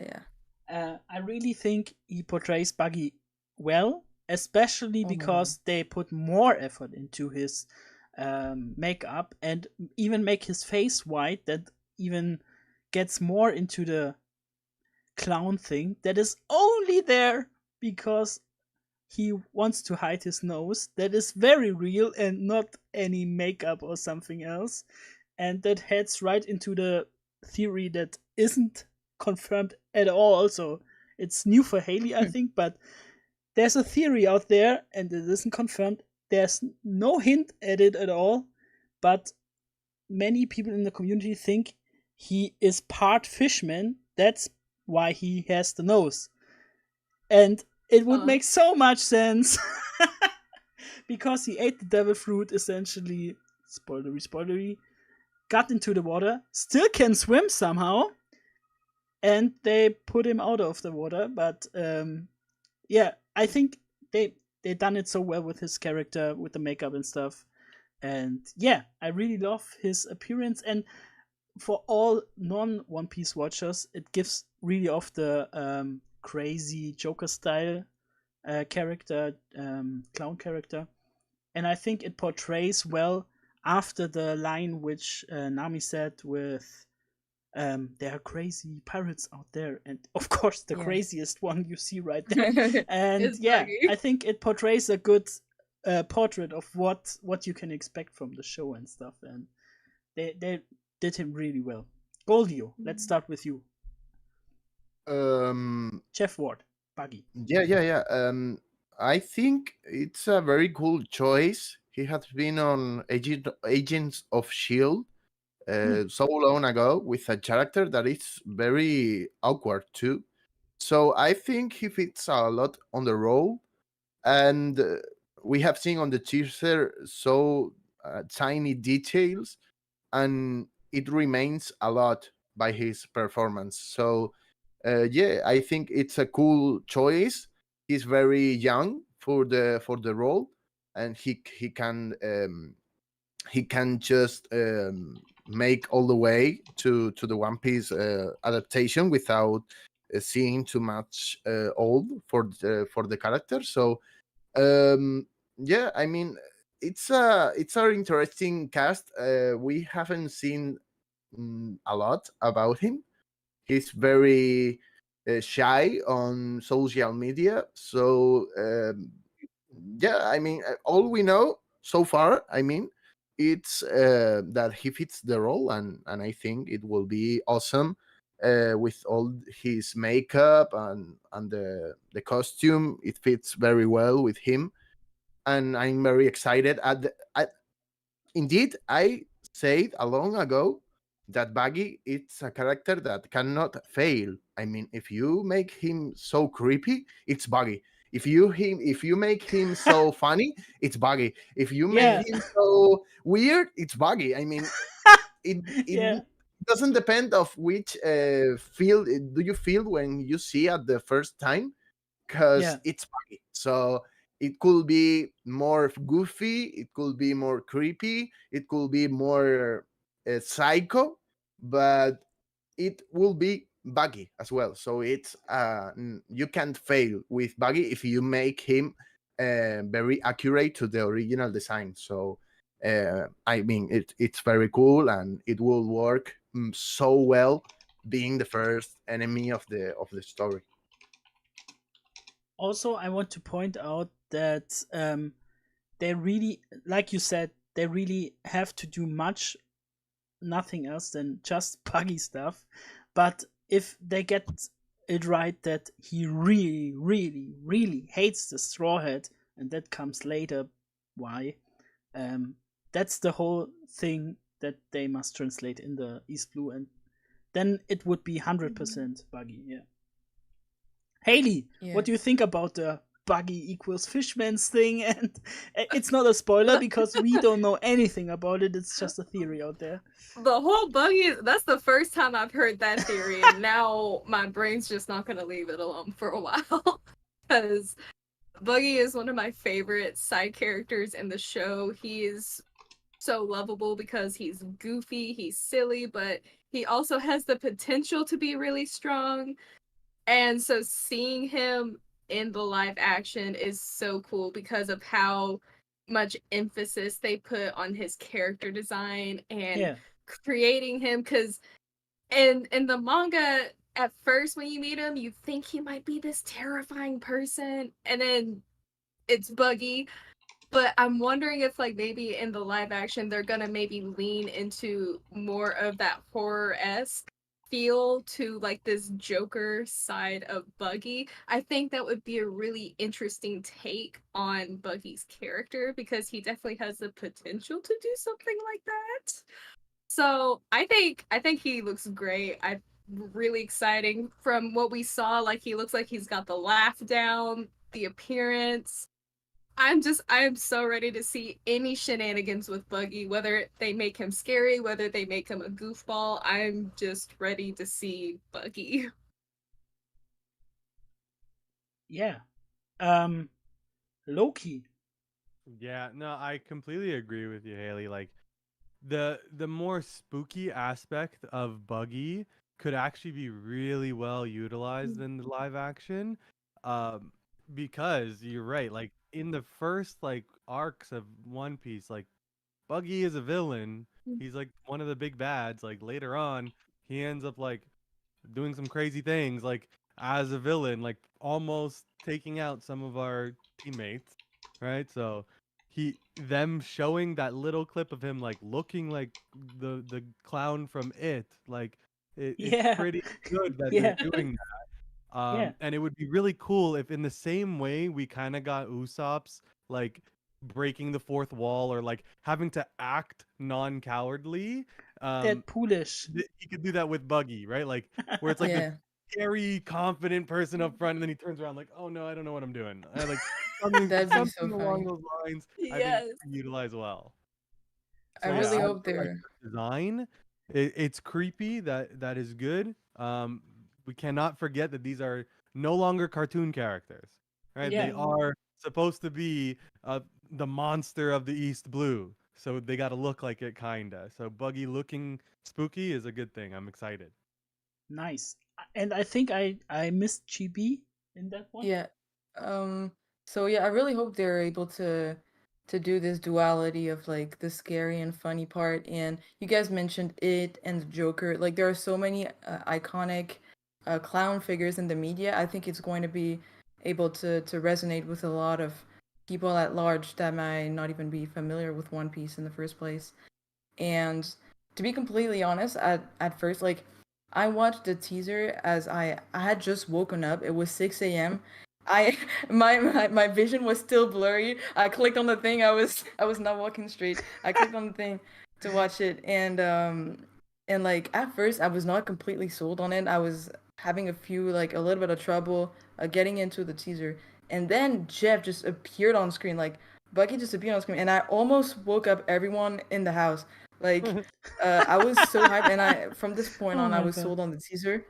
Yeah. I really think he portrays Buggy well, especially Oh my because they put more effort into his makeup and even make his face white. That even gets more into the clown thing that is only there because he wants to hide his nose. That is very real and not any makeup or something else. And that heads right into the theory that isn't confirmed at all. So it's new for Haley, I think, but there's a theory out there and it isn't confirmed. There's no hint at it at all, but many people in the community think he is part fishman. That's why he has the nose. And it would make so much sense because he ate the devil fruit, essentially, spoilery, got into the water, still can swim somehow, and they put him out of the water. But yeah, I think they done it so well with his character, with the makeup and stuff. And yeah, I really love his appearance. And for all non One Piece watchers, it gives really off the crazy Joker style character, clown character. And I think it portrays well after the line which Nami said with there are crazy pirates out there, and of course the craziest one you see right there. And yeah, Buggy. I think it portrays a good portrait of what you can expect from the show and stuff, and they did him really well. Goldio, let's start with you. Jeff Ward, Buggy. Yeah. I think it's a very cool choice. He has been on Agents of Shield so long ago with a character that is very awkward too. So I think he fits a lot on the role, and we have seen on the teaser so tiny details, and it remains a lot by his performance. So yeah, I think it's a cool choice. He's very young for the role, and he can just make all the way to the One Piece adaptation without seeing too much old for the character. So yeah, I mean it's an interesting cast. We haven't seen a lot about him. He's very shy on social media. So yeah, I mean, all we know so far, I mean, it's that he fits the role, and I think it will be awesome with all his makeup and the costume. It fits very well with him, and I'm very excited. Indeed, I said a long ago that Buggy it's a character that cannot fail. I mean, if you make him so creepy, it's Buggy. If you make him so funny, it's Buggy. If you make Yeah. him so weird, it's Buggy. I mean, it Yeah. doesn't depend of which feel do you feel when you see at the first time, because Yeah. it's buggy. So it could be more goofy, it could be more creepy, it could be more psycho, but it will be buggy as well. So it's you can't fail with buggy if you make him very accurate to the original design. So I mean, it's very cool, and it will work so well being the first enemy of the story. Also, I want to point out that they really, like you said, they really have to do nothing else than just buggy stuff. But if they get it right that he really, really, really hates the Straw Hat, and that comes later, why? That's the whole thing that they must translate in the East Blue, and then it would be 100% buggy. Yeah. Haley, Yeah. what do you think about the buggy equals fishman's thing? And it's not a spoiler because we don't know anything about it. It's just a theory out there. The whole buggy, that's the first time I've heard that theory, and now my brain's just not gonna leave it alone for a while. Because Buggy is one of my favorite side characters in the show. He is so lovable because he's goofy, he's silly, but he also has the potential to be really strong. And so seeing him in the live action is so cool because of how much emphasis they put on his character design and Yeah. creating him. Because in the manga, at first when you meet him, you think he might be this terrifying person, and then it's Buggy. But I'm wondering if, like, maybe in the live action they're gonna maybe lean into more of that horror-esque feel to, like, this Joker side of Buggy. I think that would be a really interesting take on Buggy's character because he definitely has the potential to do something like that. So I think he looks great. I really exciting from what we saw. Like, he looks like he's got the laugh down, the appearance. I'm so ready to see any shenanigans with Buggy, whether they make him scary, whether they make him a goofball. I'm just ready to see Buggy. Yeah. Loki. Yeah, no, I completely agree with you, Haley. Like the more spooky aspect of Buggy could actually be really well utilized in the live action. Um because you're right, like in the first like arcs of One Piece, like Buggy is a villain. He's like one of the big bads. Like later on, he ends up like doing some crazy things, like as a villain, like almost taking out some of our teammates, right? So them showing that little clip of him like looking like the clown from It, like it's Yeah. pretty good that Yeah. they're doing that. Yeah. And it would be really cool if in the same way we kind of got Usopp's like breaking the fourth wall or like having to act non-cowardly. Deadpoolish. He could do that with Buggy, right? Like where it's like this Yeah. scary, confident person up front, and then he turns around like, "Oh no, I don't know what I'm doing." Like something, That'd be so something along funny. those lines. I think Yes. could utilize well. I So yeah, really Awesome. hope they're. design. It's creepy. That is good. We cannot forget that these are no longer cartoon characters, right? Yeah. They are supposed to be the monster of the East Blue, so they got to look like it, kinda. So Buggy looking spooky is a good thing. I'm excited. Nice. And I think I missed GB in that one. Yeah. Um. So yeah, I really hope they're able to do this duality of like the scary and funny part. And you guys mentioned It and the Joker. Like there are so many iconic clown figures in the media. I think it's going to be able to resonate with a lot of people at large that might not even be familiar with One Piece in the first place. And to be completely honest, at first, like I watched the teaser as I had just woken up. It was 6 a.m. I my vision was still blurry. I clicked on the thing. I was not walking straight. I clicked on the thing to watch it, and like at first I was not completely sold on it. I was having a little bit of trouble getting into the teaser, and then Jeff just appeared on screen. Like Bucky just appeared on screen, and I almost woke up everyone in the house. Like I was so hyped, and I from this point Oh on I my was God. sold on the teaser,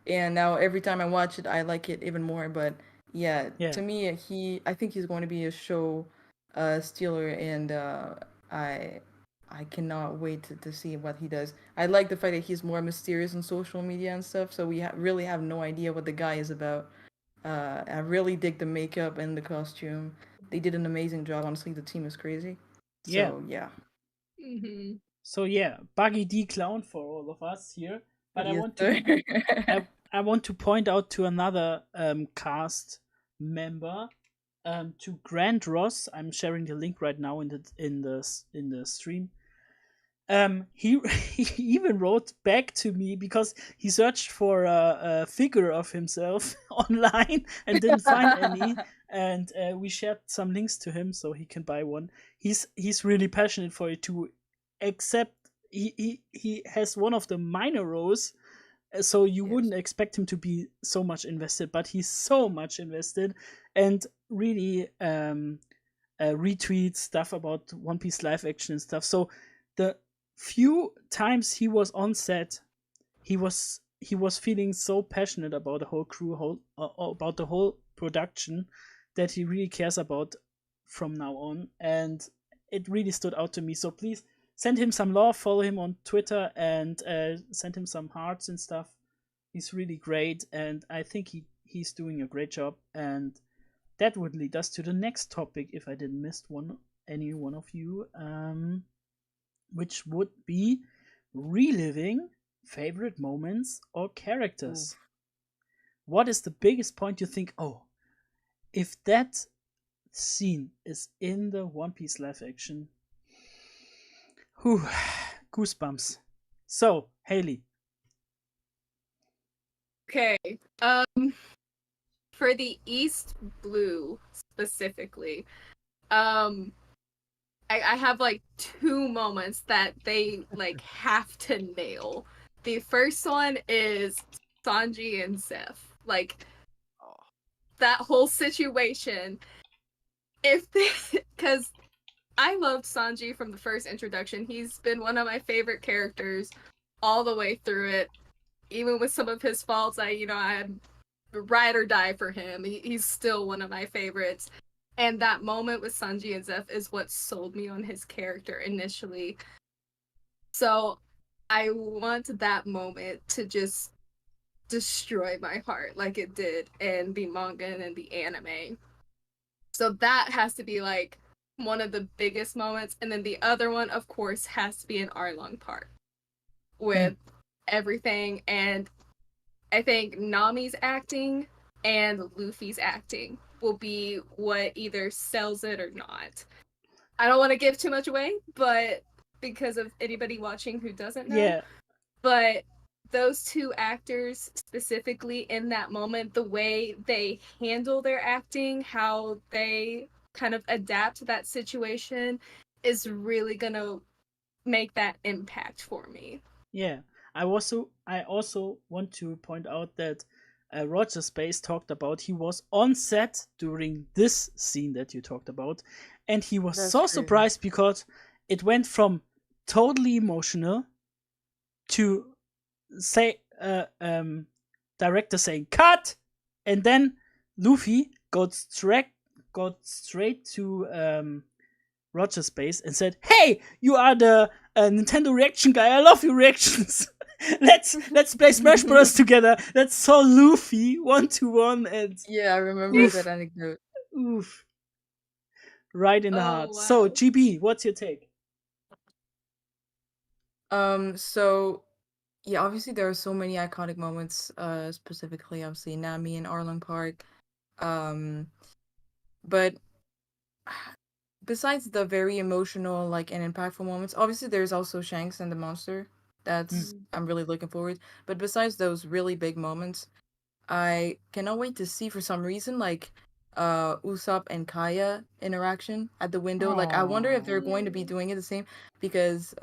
and now every time I watch it, I like it even more. But yeah, Yeah. to me, I think he's going to be a show stealer, and I I cannot wait to see what he does. I like the fact that he's more mysterious on social media and stuff, so we really have no idea what the guy is about. I really dig the makeup and the costume. They did an amazing job. Honestly, the team is crazy. Yeah. So yeah. Hmm. So yeah, Buggy D Clown for all of us here. But I Yes, want sir. to I want to point out to another cast member, to Grant Ross. I'm sharing the link right now in the stream. He he even wrote back to me because he searched for a figure of himself online and didn't find any. And we shared some links to him so he can buy one. He's really passionate for it too. Except he has one of the minor rows, so you Yes. wouldn't expect him to be so much invested, but he's so much invested and really retweets stuff about One Piece live action and stuff. So the few times he was on set, he was feeling so passionate about the whole crew, about the whole production, that he really cares about from now on, and it really stood out to me. So please send him some love, follow him on Twitter, and send him some hearts and stuff. He's really great, and I think he's doing a great job. And that would lead us to the next topic, if I didn't miss any one of you, which would be reliving favorite moments or characters. Ooh. What is the biggest point you think? Oh, if that scene is in the One Piece live action, whew, goosebumps. So, Haley. Okay. For the East Blue specifically, um, I have like two moments that they like have to nail. The first one is Sanji and Zeph. Like that whole situation. If because I loved Sanji from the first introduction. He's been one of my favorite characters all the way through it. Even with some of his faults, I ride or die for him. He's still one of my favorites. And that moment with Sanji and Zeph is what sold me on his character initially. So I want that moment to just destroy my heart like it did in the manga and in the anime. So that has to be like one of the biggest moments. And then the other one, of course, has to be in Arlong Park with everything. And I think Nami's acting and Luffy's acting will be what either sells it or not. I don't want to give too much away, but because of anybody watching who doesn't know. Yeah. But those two actors specifically in that moment, the way they handle their acting, how they kind of adapt to that situation is really gonna make that impact for me. Yeah. I also want to point out that Roger Space talked about he was on set during this scene that you talked about, and he was That's so crazy. surprised because it went from totally emotional to say director saying cut, and then Luffy got straight to Roger Space and said, "Hey, you are the Nintendo reaction guy. I love your reactions. let's play Smash Bros together." That's so Luffy 1-to-1, and Yeah, I remember Oof. that anecdote. oof, right in the Oh, heart. So, wow. GB, what's your take? So yeah, obviously there are so many iconic moments, specifically obviously Nami and Arlong Park. But besides the very emotional, like, and impactful moments, obviously there's also Shanks and the monster. That's I'm really looking forward. But besides those really big moments, I cannot wait to see for some reason like Usopp and Kaya interaction at the window. Like I wonder if they're going to be doing it the same because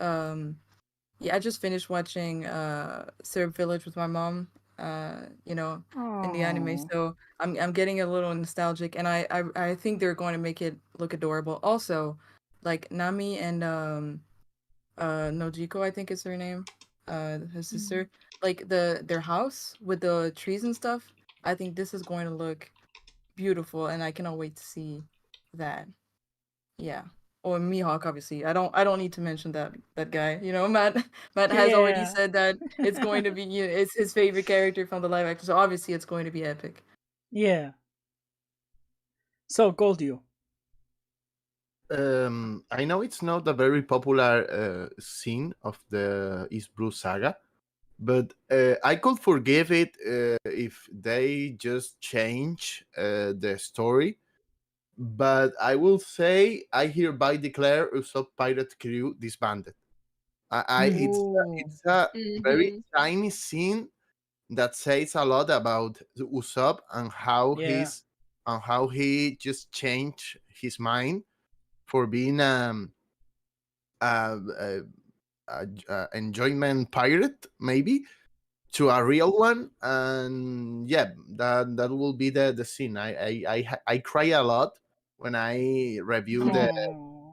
yeah, I just finished watching Syrup Village with my mom, you know, in the anime. Aw. So I'm getting a little nostalgic and I think they're going to make it look adorable. Also, like Nami and Nojiko, I think is her name, his sister. Like their house with the trees and stuff. I think this is going to look beautiful, and I cannot wait to see that. Yeah. Or Mihawk, obviously. I don't need to mention that guy. You know, Matt has already Yeah. said that it's going to be it's his favorite character from the live action. So obviously it's going to be epic. Yeah. So Goldio. I know it's not a very popular scene of the East Blue saga, but I could forgive it if they just change the story. But I will say I hereby declare Usopp Pirate Crew disbanded. Ooh. It's a very Mhm. tiny scene that says a lot about Usopp and Yeah. how he just changed his mind for being a, a, a enjoyment pirate maybe to a real one. And yeah, that will be the scene. I cry a lot when I review the Aw.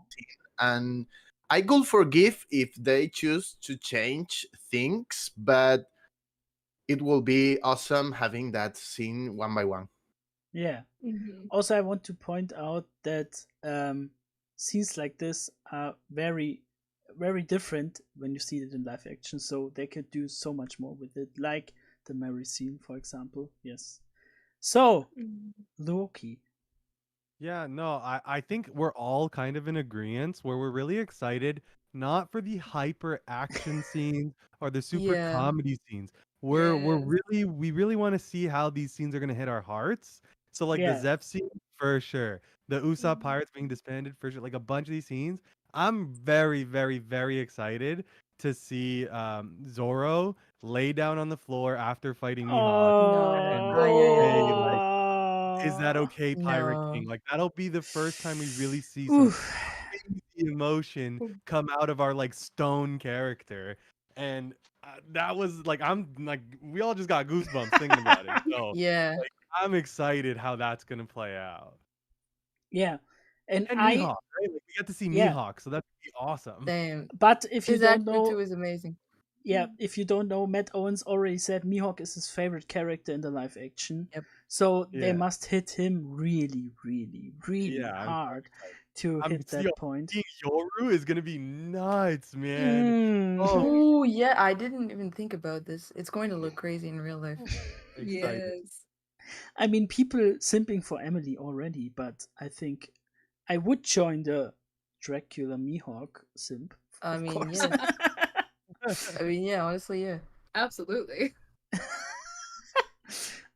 and I could forgive if they choose to change things, but it will be awesome having that scene one by one. Yeah. Mhm. Also, I want to point out that scenes like this are very, very different when you see it in live action. So they could do so much more with it, like the Mary scene, for example. Yes. So Mhm. Loki. Yeah, no, I think we're all kind of in agreement where we're really excited, not for the hyper action scenes or the super Yeah. comedy scenes. Yes. We really want to see how these scenes are gonna hit our hearts. So like the Yeah. Zeph scene for sure, the Usopp Mhm. Pirates being disbanded for sure, like a bunch of these scenes. I'm very, very, very excited to see Zoro lay down on the floor after fighting Mihawk No. and Ay, ay, ay. say like, is that okay, Pirate No. King? Like that'll be the first time we really see some Oof. crazy emotion come out of our like stone character, and that was like I'm like we all just got goosebumps thinking about it. So Yeah. like I'm excited how that's gonna play out. Yeah. And And I, Mihawk, right? Like we get to see yeah. Mihawk, so that'd be awesome. Damn. But if you His don't accent know, too is amazing. yeah, if you don't know, Matt Owens already said Mihawk is his favorite character in the live action. Yep. So they Yeah, must hit him really, really, really yeah. I'm so hard excited. to I'm hit that point. seeing Yoru is gonna be nuts, man. Mm. Oh, Oh yeah, I didn't even think about this. It's going to look crazy in real life. excited. Yes. I mean, people simping for Emily already, but I think I would join the Dracula Mihawk simp, I of mean, course. yeah. I mean, yeah, honestly, yeah. Absolutely.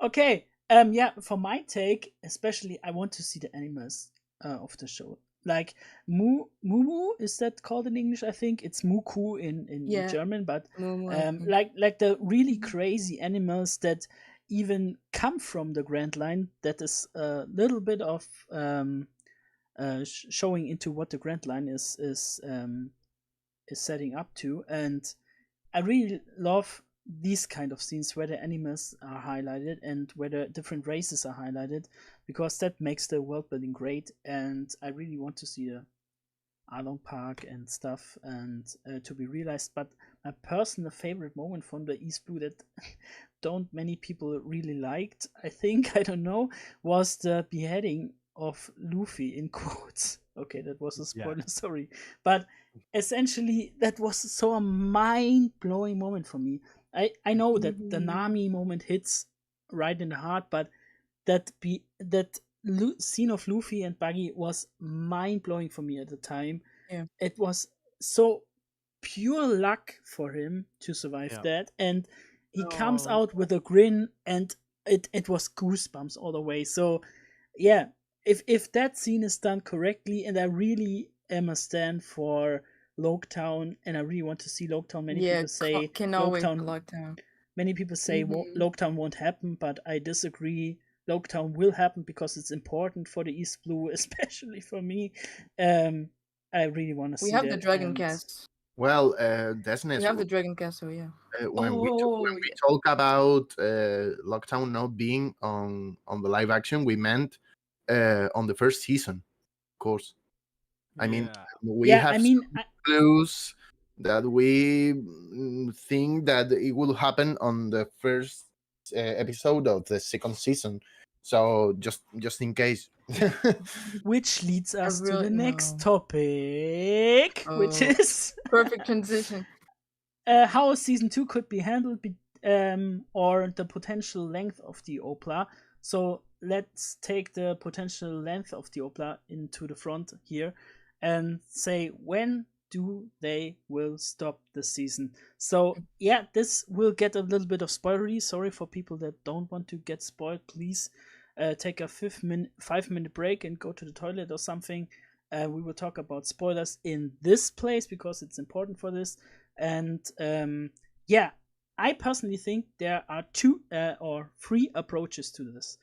Okay. Yeah, for my take, especially I want to see the animals of the show. Like Mumu, is that called in English? I think it's Muku in Yeah, German, but Momo, I think. like the really Mhm. crazy animals that even come from the Grand Line. That is a little bit of showing into what the Grand Line is setting up to, and I really love these kind of scenes where the animals are highlighted and where the different races are highlighted, because that makes the world building great. And I really want to see the Arlong Park and stuff and to be realized. But my personal favorite moment from the East Blue that don't many people really liked, I think, I don't know, was the beheading of Luffy in quotes. Okay, that was a Yeah. spoiler, sorry. But essentially, that was so a mind blowing moment for me. I know that the Mhm. Nami moment hits right in the heart, but that scene of Luffy and Buggy was mind blowing for me at the time. Yeah. It was so pure luck for him to survive Yeah. that, and he comes No. out with a grin, and it was goosebumps all the way. So yeah, if that scene is done correctly, and I really am a stand for Loketown, and I really want to see Loketown. Many Yeah, people say cannot wait for Loketown. lockdown. Many people say Mhm. Loketown won't happen, but I disagree. Loketown will happen because it's important for the East Blue, especially for me. I really want to We see have the that. Dragon And Cast. Well, We Desnes, have the Dragon Cast, so yeah. when we Oh, talk about Lockdown not being on the live action, we meant on the first season, of course. I mean, Yeah. we yeah, have I mean, some clues that we think that it will happen on the first episode of the second season. So just in case. which leads I us to the really next no. topic, which Oh, is perfect transition. how season 2 could be handled, or the potential length of the OPLA. So let's take the potential length of the OPLA into the front here and say, when do they will stop the season? So yeah, this will get a little bit of spoilery. Sorry for people that don't want to get spoiled. Please take a 5 minute break and go to the toilet or something. We will talk about spoilers in this place because it's important for this. And yeah, I personally think there are two or three approaches to this.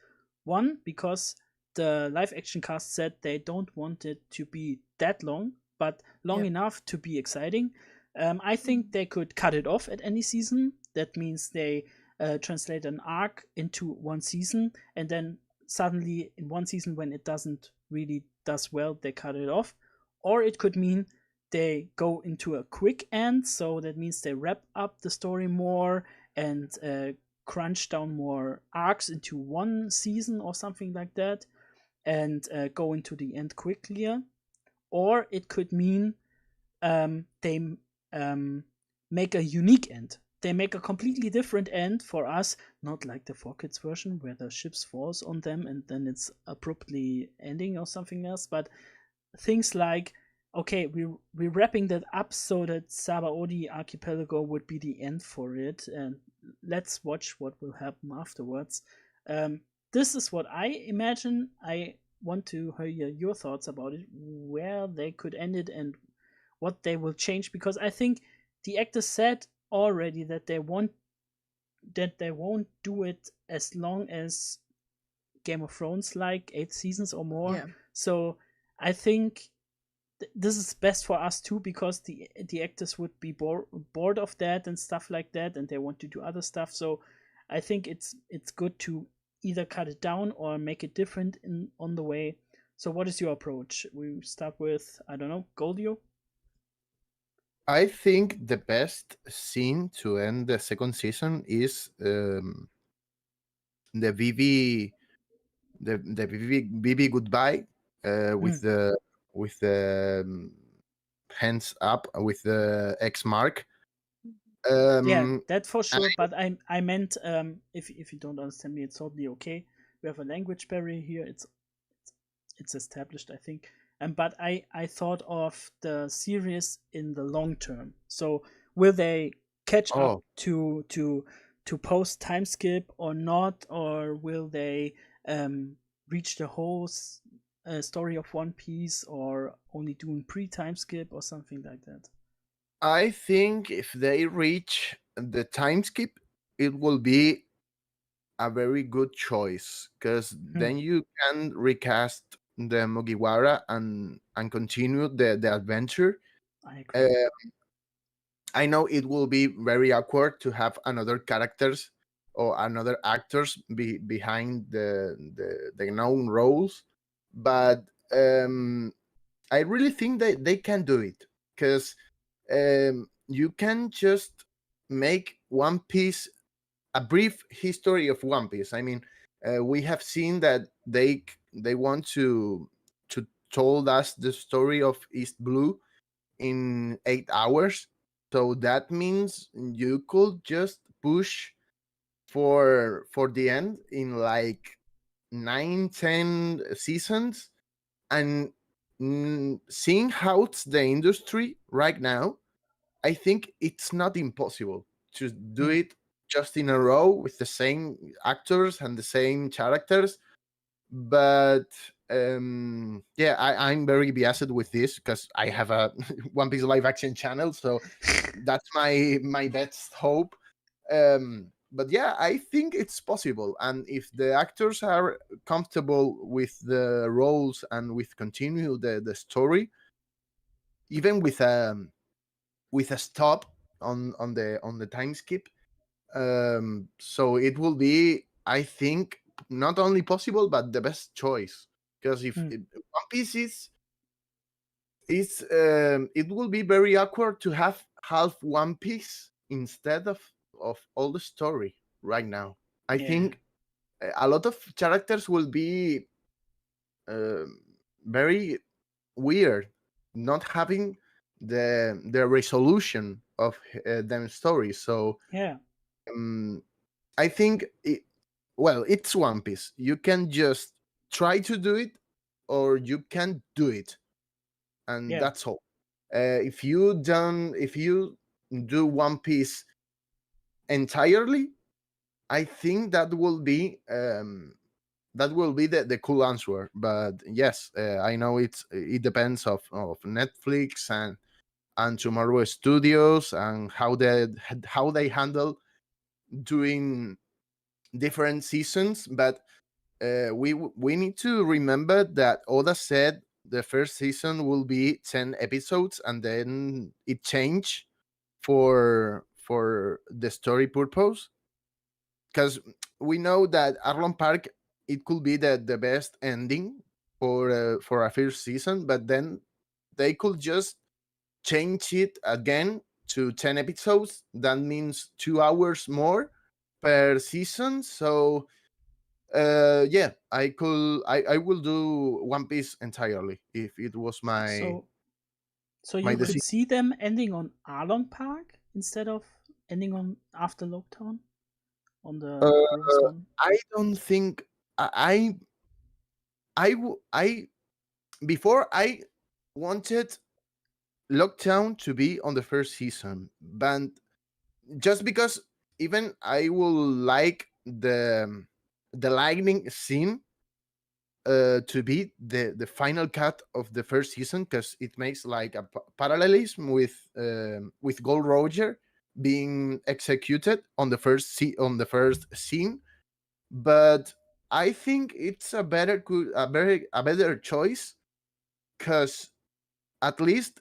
One, because the live action cast said they don't want it to be that long, but long Yep. enough to be exciting. I think they could cut it off at any season. That means they translate an arc into one season, and then suddenly in one season, when it doesn't really does well, they cut it off. Or it could mean they go into a quick end, so that means they wrap up the story more and crunch down more arcs into one season or something like that, and go into the end quickly. Or it could mean they make a unique end. They make a completely different end for us, not like the 4Kids version where the ships falls on them and then it's abruptly ending or something else, but things like, okay, we're wrapping that up so that Sabaody Archipelago would be the end for it, and let's watch what will happen afterwards. This is what I imagine. I want to hear your thoughts about it, where they could end it and what they will change, because I think the actors said already that they won't do it as long as Game of Thrones, like 8 seasons or more. Yeah. So I think this is best for us too, because the actors would be bored of that and stuff like that, and they want to do other stuff. So I think it's good to either cut it down or make it different on the way. So what is your approach? We start with, I don't know, Goldio. I think the best scene to end the second season is the Vivi, the Vivi goodbye with the hands up with the X mark. Yeah, Um, that for sure. But I meant, if you don't understand me, it's totally okay. We have a language barrier here. It's established, I think. But I thought of the series in the long term. So will they catch up oh, to post time skip or not, or will they reach the whole story of One Piece, or only doing pre time skip or something like that? I think if they reach the time skip, it will be a very good choice because Hmm. then you can recast the Mugiwara and continue the adventure. I agree. I know it will be very awkward to have another characters or another actors behind the known roles, but I really think that they can do it because you can just make One Piece a brief history of One Piece. I mean, we have seen that they want to told us the story of East Blue in 8 hours. So that means you could just push for the end in like 9, 10 seasons, and seeing how it's the industry right now, I think it's not impossible to do Hmm. it just in a row with the same actors and the same characters. But yeah, I'm very biased with this because I have a One Piece live action channel, so that's my best hope. But yeah, I think it's possible, and if the actors are comfortable with the roles and with continue the story, even with a stop on the time skip, so it will be, I think, not only possible but the best choice. Because if One Piece is it will be very awkward to have half One Piece instead of all the story right now. I Yeah. think a lot of characters will be very weird not having the resolution of them stories. So Yeah. I think well, it's One Piece. You can just try to do it, or you can do it, and Yeah. that's all. If you do One Piece entirely, I think that will be the cool answer. But yes, I know it depends of Netflix and Tomorrow Studios and how they handle doing different seasons. But we need to remember that Oda said the first season will be 10 episodes, and then it changed for the story purpose. Because we know that Arlon Park, it could be the best ending for a first season, but then they could just change it again to 10 episodes. That means 2 hours more per season. So yeah, I will do One Piece entirely if it was So my you could decision. see them ending on Arlong Park instead of ending on after Lockdown on the previous one. I don't think I before I wanted Lockdown to be on the first season, but just because even I will like the lightning scene to be the final cut of the first season, because it makes like a parallelism with Gold Roger being executed on the on the first scene. But I think it's a better choice, because at least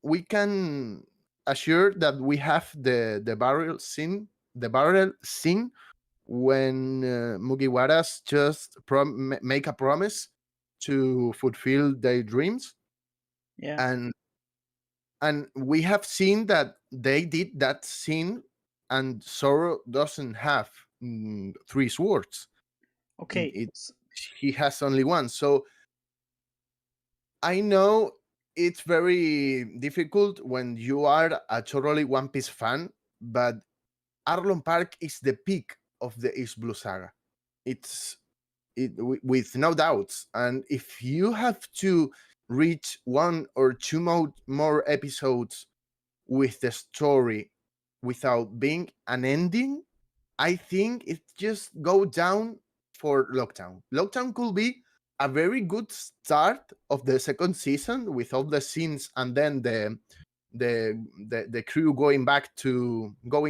we can assure that we have the barrel scene when Mugiwaras just make a promise to fulfill their dreams. Yeah. And we have seen that they did that scene, and Zoro doesn't have three swords. Okay. It, he has only one. So I know it's very difficult when you are a totally One Piece fan, but Arlon Park is the peak of the East Blue saga. It's with no doubts. And if you have to reach one or two more episodes with the story without being an ending, I think it just go down for Lockdown. Lockdown could be a very good start of the second season with all the scenes, and then the crew going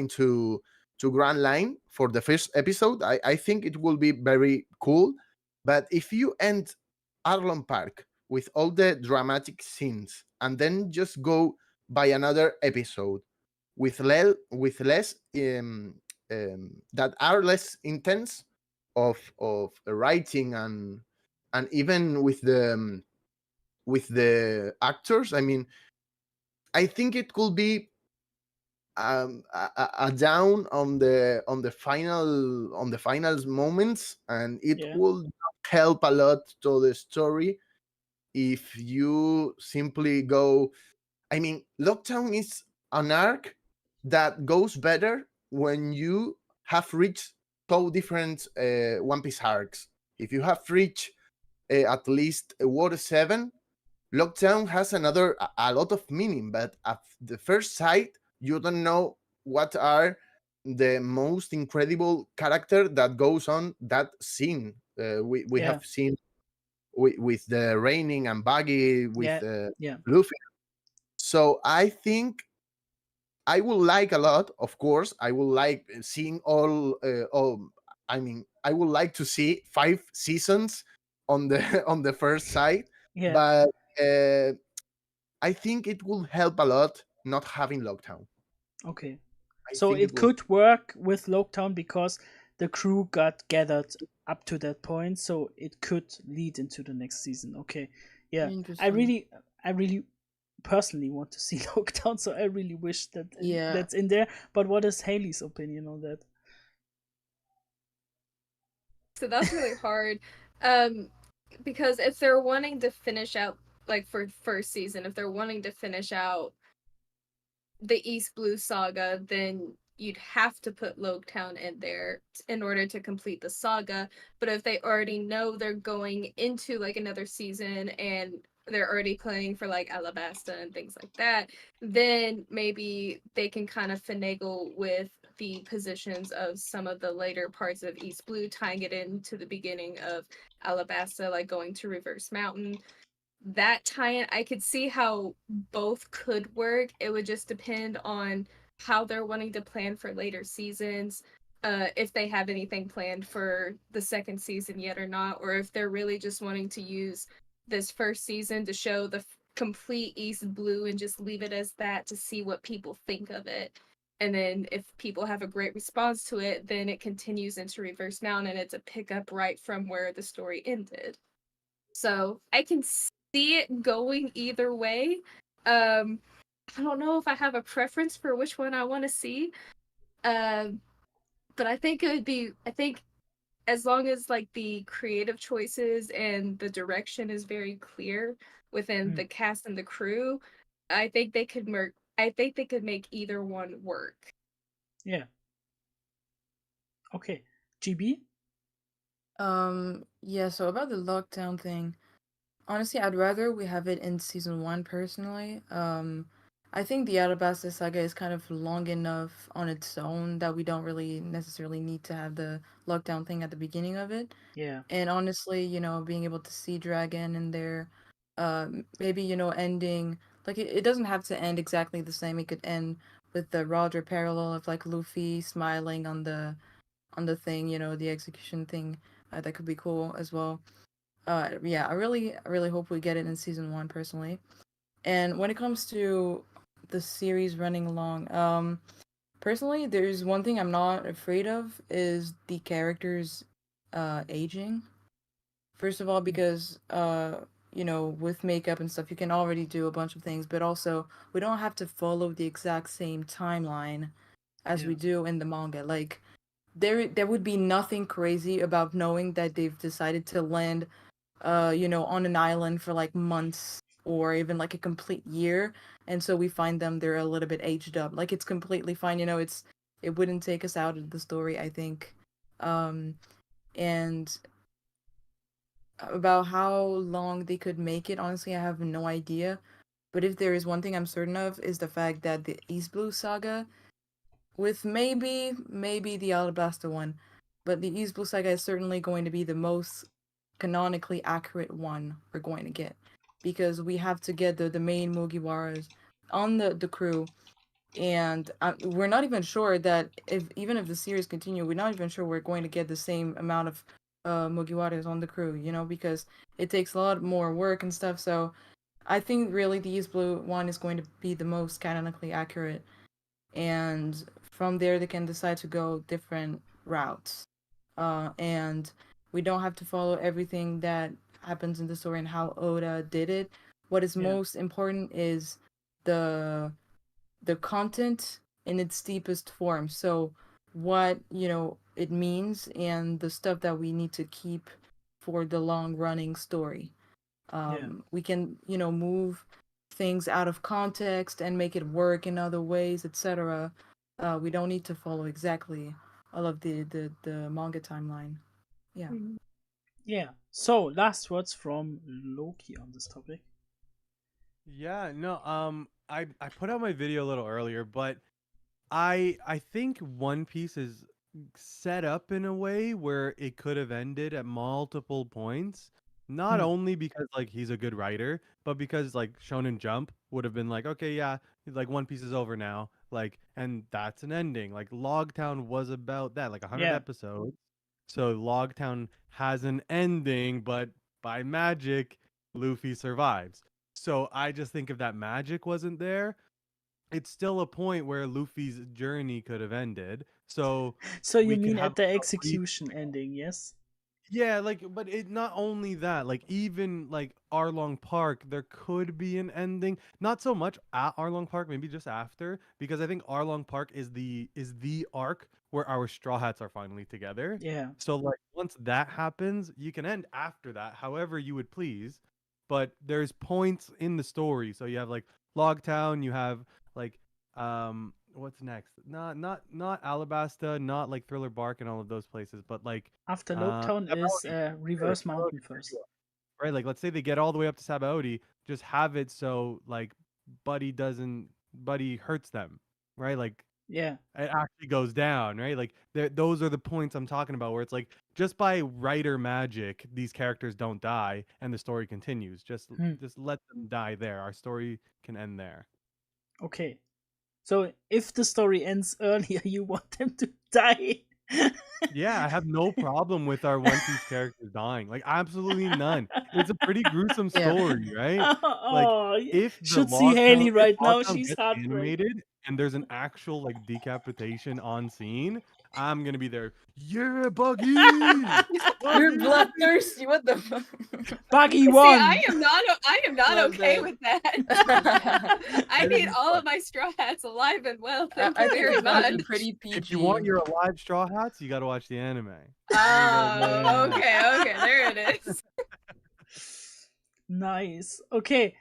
to Grand Line for the first episode. I think it will be very cool. But if you end Arlon Park with all the dramatic scenes and then just go by another episode with less that are less intense of writing, and even with the actors, I mean, I think it could be a down on the finals moments, and it Yeah. will help a lot to the story if you simply go. I mean, Lockdown is an arc that goes better when you have reached two different One Piece arcs. If you have reached at least Water 7, Lockdown has a lot of meaning, but at the first sight, you don't know what are the most incredible character that goes on that scene. We Yeah. have seen with the raining and Baggy with Yeah. Luffy. So I think I would like a lot. Of course, I would like seeing all. I mean, I would like to see 5 seasons on the on the first side, Yeah. but I think it will help a lot not having lockdown. Okay. I So think it it will. could work with Loketown because the crew got gathered up to that point, so it could lead into the next season. Okay. Yeah. Interesting. I really personally want to see Loketown, so I really wish that Yeah. that's in there. But what is Haley's opinion on that? So that's really hard. Um, because if they're wanting to finish out, like for first season, if they're wanting to finish out the East Blue saga, then you'd have to put Loketown in there in order to complete the saga. But if they already know they're going into like another season and they're already playing for like Alabasta and things like that, then maybe they can kind of finagle with the positions of some of the later parts of East Blue, tying it into the beginning of Alabasta, like going to Reverse Mountain. That tie-in, I could see how both could work. It would just depend on how they're wanting to plan for later seasons, if they have anything planned for the second season yet or not, or if they're really just wanting to use this first season to show the complete East Blue and just leave it as that to see what people think of it. And then if people have a great response to it, then it continues into Reverse Mountain and it's a pickup right from where the story ended. So I can see it going either way. I don't know if I have a preference for which one I want to see. Um, but I think it would be. I think as long as like the creative choices and the direction is very clear within the cast and the crew, I think they could work. I think they could make either one work. Yeah. Okay. GB? Yeah, so about the lockdown thing, honestly, I'd rather we have it in season one personally. I think the Alabasta saga is kind of long enough on its own that we don't really necessarily need to have the lockdown thing at the beginning of it. Yeah. And honestly, being able to see Dragon in there, maybe, ending, like, it doesn't have to end exactly the same. It could end with the Roger parallel of, like, Luffy smiling on the thing, the execution thing. That could be cool as well. Yeah, I really hope we get it in season one personally. And when it comes to the series running along, personally, there's one thing I'm not afraid of is the characters aging. First of all, because with makeup and stuff, you can already do a bunch of things, but also we don't have to follow the exact same timeline as we do in the manga. Like there would be nothing crazy about knowing that they've decided to land on an island for like months or even like a complete year, and so we find them they're a little bit aged up. Like it's completely fine, it wouldn't take us out of the story, I think. And about how long they could make it, honestly, I have no idea. But if there is one thing I'm certain of is the fact that the East Blue saga, with maybe the Alabasta one, but the East Blue saga is certainly going to be the most canonically accurate one we're going to get, because we have to get the main Mugiwaras on the crew, and we're not even sure that even if the series continue, we're not even sure we're going to get the same amount of Mugiwaras on the crew, because it takes a lot more work and stuff. So I think really the East Blue one is going to be the most canonically accurate, and from there they can decide to go different routes, and we don't have to follow everything that happens in the story and how Oda did it. What is most important is the content in its deepest form. So what it means and the stuff that we need to keep for the long running story. We can move things out of context and make it work in other ways, etc. We don't need to follow exactly all of the manga timeline. Yeah. Mhm. Yeah. So, last words from Loki on this topic. Yeah, no, I put out my video a little earlier, but I think One Piece is set up in a way where it could have ended at multiple points. Not Hmm. only because like he's a good writer, but because like Shonen Jump would have been like, okay, yeah, like One Piece is over now, like, and that's an ending. Like Logtown was about that, like 100 Yeah. episodes. So Logtown has an ending, but by magic, Luffy survives. So I just think if that magic wasn't there, it's still a point where Luffy's journey could have ended. So So you we could mean have at the a execution ending, yes? yeah, like, but it not only that, like, even like Arlong Park, there could be an ending. Not so much at Arlong Park, maybe just after, because I think Arlong Park is the arc where our Straw Hats are finally together. Yeah. So like once that happens, you can end after that, however you would please. But there's points in the story. So you have like Logtown, you have like what's next? Not Alabasta, not like Thriller Bark and all of those places, but like After Logtown is Sabaody, sure, Reverse Sabaody Mountain for first. sure. Right? Like, let's say they get all the way up to Sabaody, just have it so like Buddy hurts them, right? Like Yeah. it actually goes down, right? Like those are the points I'm talking about, where it's like just by writer magic, these characters don't die and the story continues. Just Hmm. just let them die there. Our story can end there. Okay. So if the story ends earlier, you want them to die. Yeah, I have no problem with our One Piece characters dying. Like absolutely none. It's a pretty gruesome Yeah. story, right? Like Oh, if the should see Haley If right now. Logtown She's gets heartbreak. animated and there's an actual like decapitation on scene, I'm gonna be there. Yeah, Buggy! You're Buggy! bloodthirsty. What the fuck? Buggy See, won. I am not Love okay that. with that. I need Maybe all what? of my Straw Hats alive and well. I, Thank I you think very it's actually much. pretty If you want PG. your alive Straw Hats, you gotta watch the anime. There you go. Oh, Boom. okay, there it is. Nice. Okay.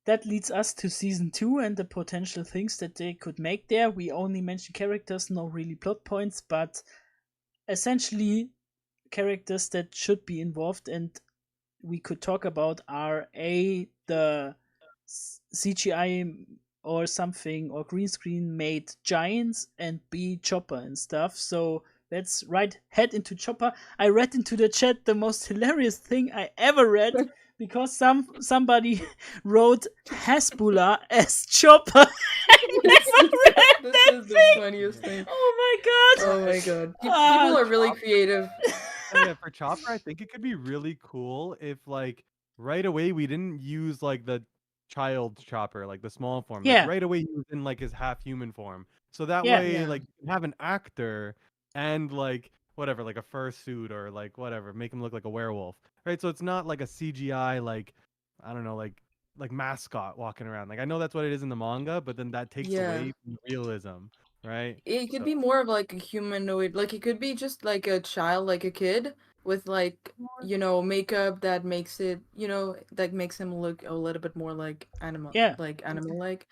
That leads us to season 2 and the potential things that they could make there. We only mentioned characters, no really plot points, but essentially characters that should be involved and we could talk about are A, the CGI or something or green screen made giants, and B, Chopper and stuff. So let's head into Chopper. I read into the chat the most hilarious thing I ever read because somebody wrote Hasbullah as Chopper. I never read This that is the thing. funniest thing. Oh my god. Oh my god. Ah, People are really creative. Yeah, for Chopper, I think it could be really cool if like right away we didn't use like the child Chopper, like the small form. Like Yeah. right away he was in like his half human form. So that Yeah. way Yeah. like you can have an actor and like whatever, like a fursuit or like whatever, make him look like a werewolf. Right? So it's not like a CGI like I don't know, like mascot walking around. Like I know that's what it is in the manga, but then that takes Yeah. away from realism, right? It could So be more of like a humanoid, like it could be just like a child, like a kid with like, makeup that makes it, that makes him look a little bit more like Yeah. animal-like.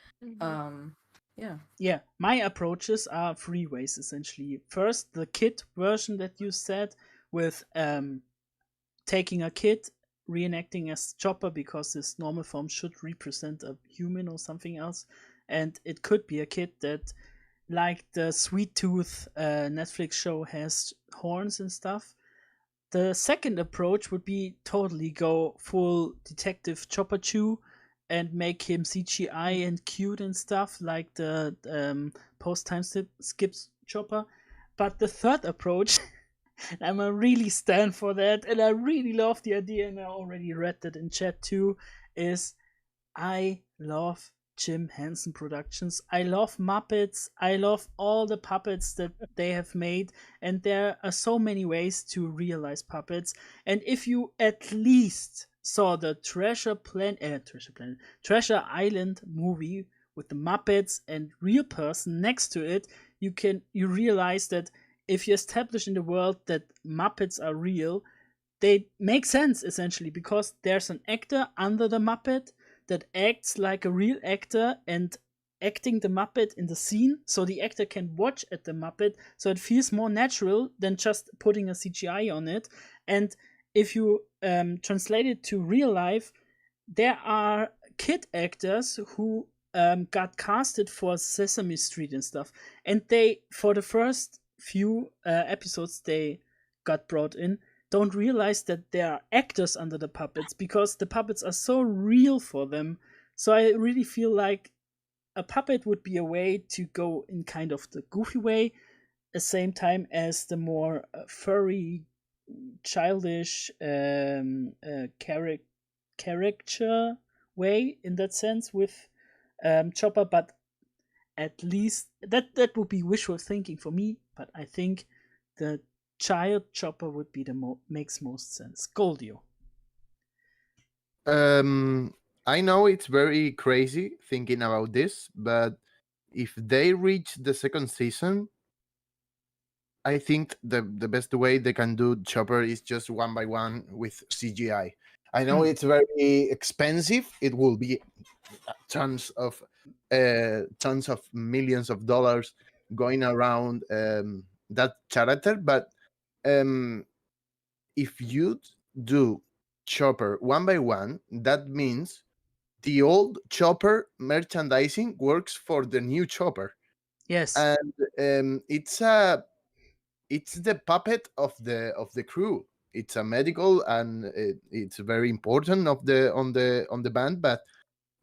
Yeah. Yeah, my approaches are three ways essentially. First, the kid version that you said with taking a kid, reenacting as Chopper because his normal form should represent a human or something else, and it could be a kid that, like the Sweet Tooth Netflix show, has horns and stuff. The second approach would be totally go full detective Chopper Chew and make him CGI and cute and stuff like the post time skips Chopper. But the third approach, I'm a really stand for that, and I really love the idea, and I already read that in chat too, is I love Jim Henson Productions. I love Muppets. I love all the puppets that they have made, and there are so many ways to realize puppets. And if you at least saw the Treasure Island movie with the Muppets and real person next to it, you realize that if you establish in the world that Muppets are real, they make sense essentially because there's an actor under the Muppet that acts like a real actor and acting the Muppet in the scene, so the actor can watch at the Muppet, so it feels more natural than just putting a CGI on it. And if you translate it to real life, there are kid actors who got casted for Sesame Street and stuff, and they, for the first few episodes they got brought in don't realize that there are actors under the puppets because the puppets are so real for them. So I really feel like a puppet would be a way to go in kind of the goofy way, at the same time as the more furry, childish character way in that sense with Chopper. But at least that would be wishful thinking for me. But I think the child Chopper would be the makes most sense. Goldio. I know it's very crazy thinking about this, but if they reach the second season, I think the best way they can do Chopper is just one by one with CGI. I know it's very expensive. It will be tons of millions of dollars going around that character, but if you do Chopper one by one, that means the old Chopper merchandising works for the new Chopper. Yes. And it's the puppet of the crew. It's a medical, and it's very important of the on the band, but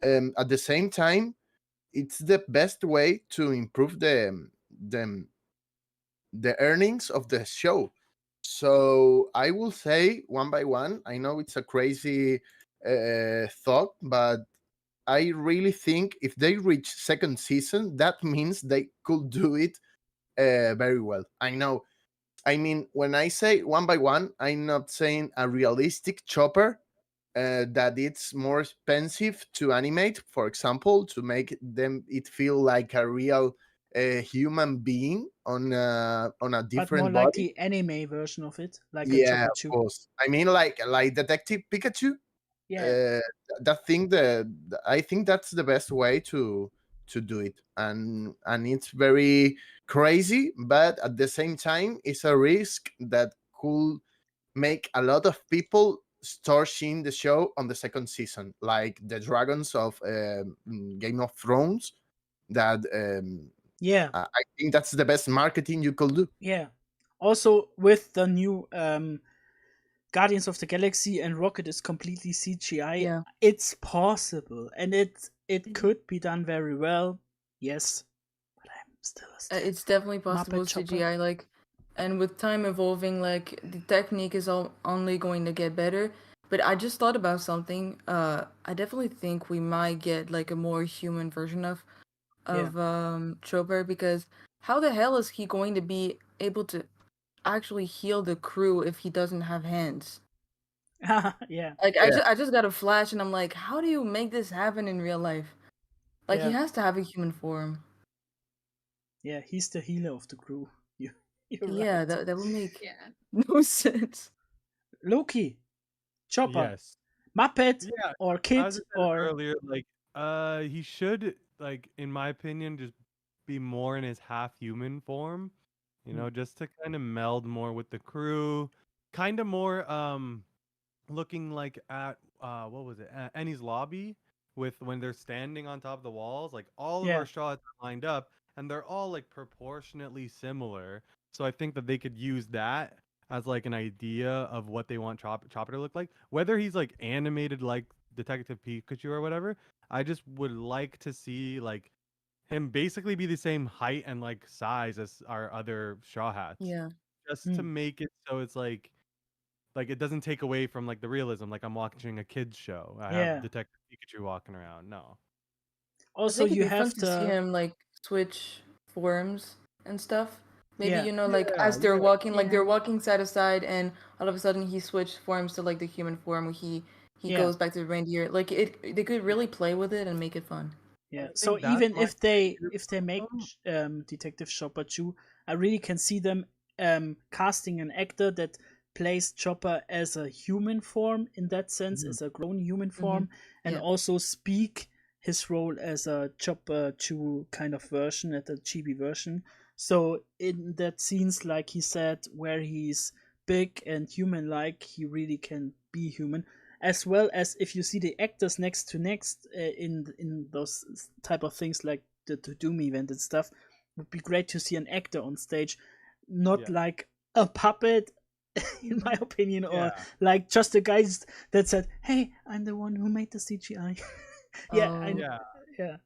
at the same time, it's the best way to improve the earnings of the show. So I will say one by one. I know it's a crazy thought, but I really think if they reach second season, that means they could do it very well. I know. I mean, when I say one by one, I'm not saying a realistic Chopper that it's more expensive to animate, for example, to make them it feel like a real human being on a But different more like body. the anime version of it, like a Yeah, Chopper of 2. course. I mean, like Detective Pikachu. Yeah. That thing, I think that's the best way to do it, and it's very crazy, but at the same time, it's a risk that could make a lot of people start seeing the show on the second season, like the dragons of Game of Thrones. That Yeah. I think that's the best marketing you could do. Yeah. Also, with the new Guardians of the Galaxy and Rocket is completely CGI, Yeah. it's possible, and it could be done very well. Yes, but I'm still It's definitely possible Muppet Chopper. CGI, like, and with time evolving, like, the technique is only going to get better. But I just thought about something. I definitely think we might get like a more human version of Chopper, because how the hell is he going to be able to actually heal the crew if he doesn't have hands? Yeah. Like, Yeah. I just got a flash, and I'm like, how do you make this happen in real life? Like, he Yeah. has to have a human form. Yeah, he's the healer of the crew. You're Yeah, right. that would make Yeah. no sense. Loki, Chopper, Yes. Muppet Yeah. or As I kid said or earlier, like he should, like, in my opinion, just be more in his half human form. You know, just to kind of meld more with the crew, kind of more looking like at what was it? Annie's lobby, with when they're standing on top of the walls, like all of Yeah. our shots are lined up and they're all like proportionately similar. So I think that they could use that as like an idea of what they want Chopper to look like. Whether he's like animated like Detective Pikachu or whatever, I just would like to see like him basically be the same height and like size as our other Straw Hats. Yeah. Just to make it so it's like it doesn't take away from like the realism. Like I'm watching a kids show. I Yeah. have Detective Pikachu walking around. No. I also think it'd you be fun have to see the him like switch forms and stuff. Maybe, Yeah. you know, like Yeah, as they're yeah. walking, like Yeah. they're walking side to side, and all of a sudden he switched forms to like the human form where he Yeah. goes back to the reindeer. Like they could really play with it and make it fun. Yeah. I So think that's even my if they make Detective Chopper 2, I really can see them casting an actor that plays Chopper as a human form in that sense, as a grown human form, and Yeah. also speak his role as a Chopper 2 kind of version, at the chibi version. So in that scenes, like he said, where he's big and human like, he really can be human. As well as if you see the actors next to next in those type of things like the Doom event and stuff, would be great to see an actor on stage. not Yeah. like a puppet, in my opinion, or Yeah. like just the guys that said, "Hey, I'm the one who made the CGI." Yeah, Oh. Yeah. yeah,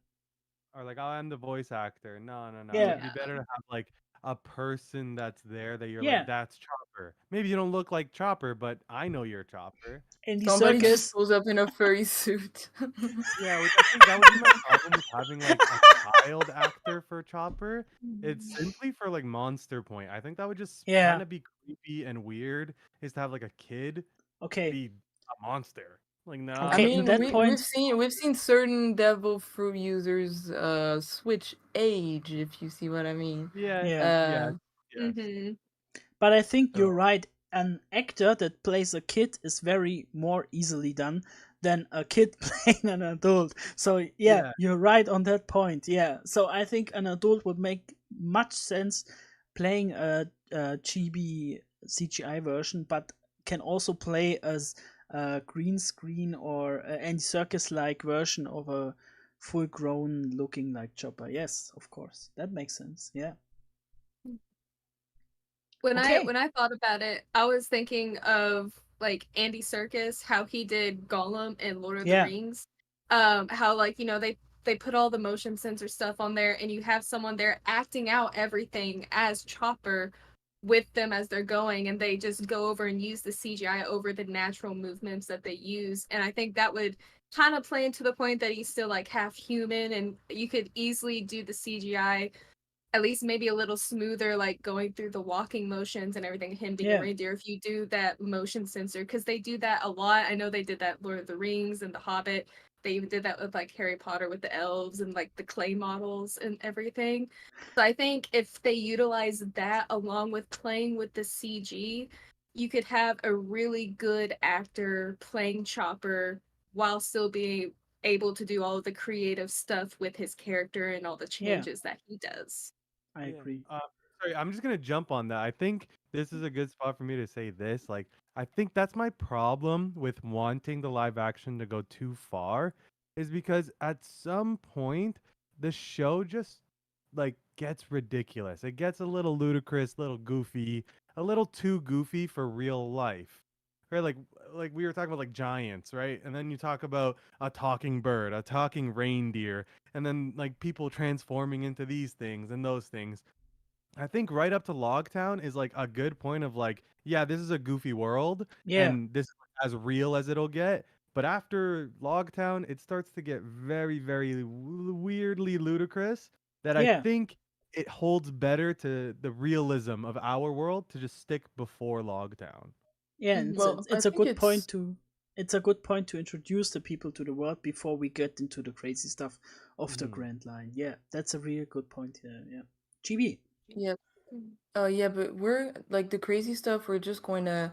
Or like, oh, I'm the voice actor. No, no, no. It yeah, would be better to have like a person that's there that you're yeah. like, that's Chopper. Maybe you don't look like Chopper, but I know you're Chopper. Andy Somebody just Circus. pulls up in a furry suit. Yeah, which I think that would be my problem with having like a child actor for Chopper. It's simply for like Monster Point. I think that would just Yeah. kind of be creepy and weird, is to have like a kid Okay. be a monster. Like, no, I Okay, that in mean, doesn't. that we point, we've seen certain devil fruit users switch age, if you see what I mean. Yeah, yeah. yeah, Uh yes. Mm-hmm. But I think So you're right. An actor that plays a kid is very more easily done than a kid playing an adult. So yeah, yeah, you're right on that point. Yeah. So I think an adult would make much sense playing a chibi CGI version, but can also play as a green screen or any circus like version of a full grown looking like Chopper. Yes, of course. That makes sense. Yeah. Okay. When I thought about it, I was thinking of like Andy Serkis, how he did Gollum in Lord of the Yeah. Rings. How like, you know, they put all the motion sensor stuff on there and you have someone there acting out everything as Chopper with them as they're going, and they just go over and use the CGI over the natural movements that they use. And I think that would kind of play into the point that he's still like half human, and you could easily do the CGI at least maybe a little smoother, like going through the walking motions and everything, him being a Yeah. reindeer, if you do that motion sensor, because they do that a lot. I know they did that Lord of the Rings and The Hobbit. They even did that with like Harry Potter with the elves and like the clay models and everything. So I think if they utilize that along with playing with the CG, you could have a really good actor playing Chopper while still being able to do all of the creative stuff with his character and all the Yeah. changes that he does. I yeah. agree. Sorry, I'm just gonna jump on that. I think this is a good spot for me to say this. Like, I think that's my problem with wanting the live action to go too far, is because at some point the show just like gets ridiculous. It gets a little ludicrous, little goofy, a little too goofy for real life. Right? Like we were talking about like giants, right? And then you talk about a talking bird, a talking reindeer, and then like people transforming into these things and those things. I think right up to Logtown is like a good point of like, yeah, this is a goofy world Yeah. and this is as real as it'll get. But after Logtown, it starts to get very, very weirdly ludicrous that I Yeah. think it holds better to the realism of our world to just stick before Logtown. Yeah, and Mhm. well, I it's a think good point it's to introduce the people to the world before we get into the crazy stuff of the Mhm. Grand Line. Yeah, that's a real good point here. Yeah. GB. yeah. Mhm. Yeah, but we're like the crazy stuff, we're just going to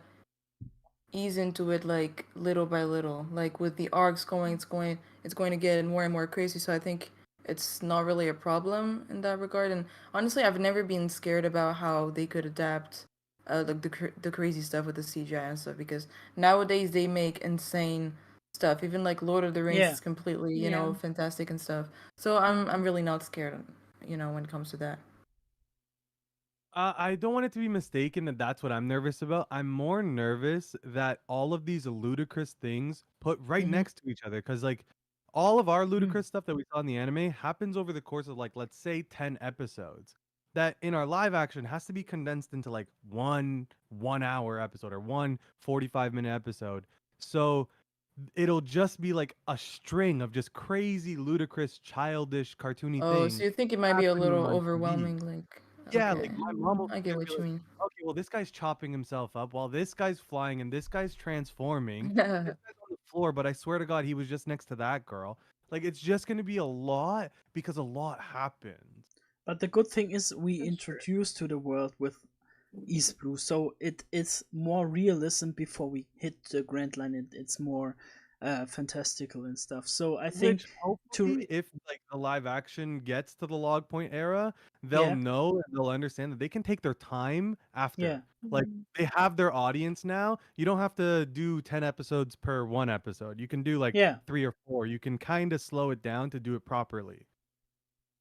ease into it like little by little. Like with the arcs going, it's going to get more and more crazy. So I think it's not really a problem in that regard. And honestly, I've never been scared about how they could adapt like the crazy stuff with the CGI and stuff, because nowadays they make insane stuff. Even like Lord of the Rings Yeah. is completely, Yeah. fantastic and stuff. So I'm really not scared, when it comes to that. I don't want it to be mistaken that that's what I'm nervous about. I'm more nervous that all of these ludicrous things put right Mm-hmm. next to each other. Because, like, all of our Mm. ludicrous stuff that we saw in the anime happens over the course of, like, let's say 10 episodes. That in our live action has to be condensed into, like, one hour episode or one 45-minute episode. So it'll just be like a string of just crazy, ludicrous, childish, cartoony Oh, so things you think it might be a happening little on TV. overwhelming, like, Yeah, okay, like my mom will I sit get there and what be you like, mean. okay, well, this guy's chopping himself up while this guy's flying and this guy's transforming. This guy's on the floor, but I swear to God, he was just next to that girl. Like, it's just going to be a lot because a lot happens. But the good thing is we That's true. introduce to the world with East Blue, so it is more realism before we hit the Grand Line. It's more fantastical and stuff. So I think Which to hopefully, if like the live action gets to the log point era, they'll yeah, know and they'll understand that they can take their time yeah, after. Like Mhm. they have their audience now. You don't have to do 10 episodes per one episode. You can do like yeah. 3 or 4. You can kind of slow it down to do it properly.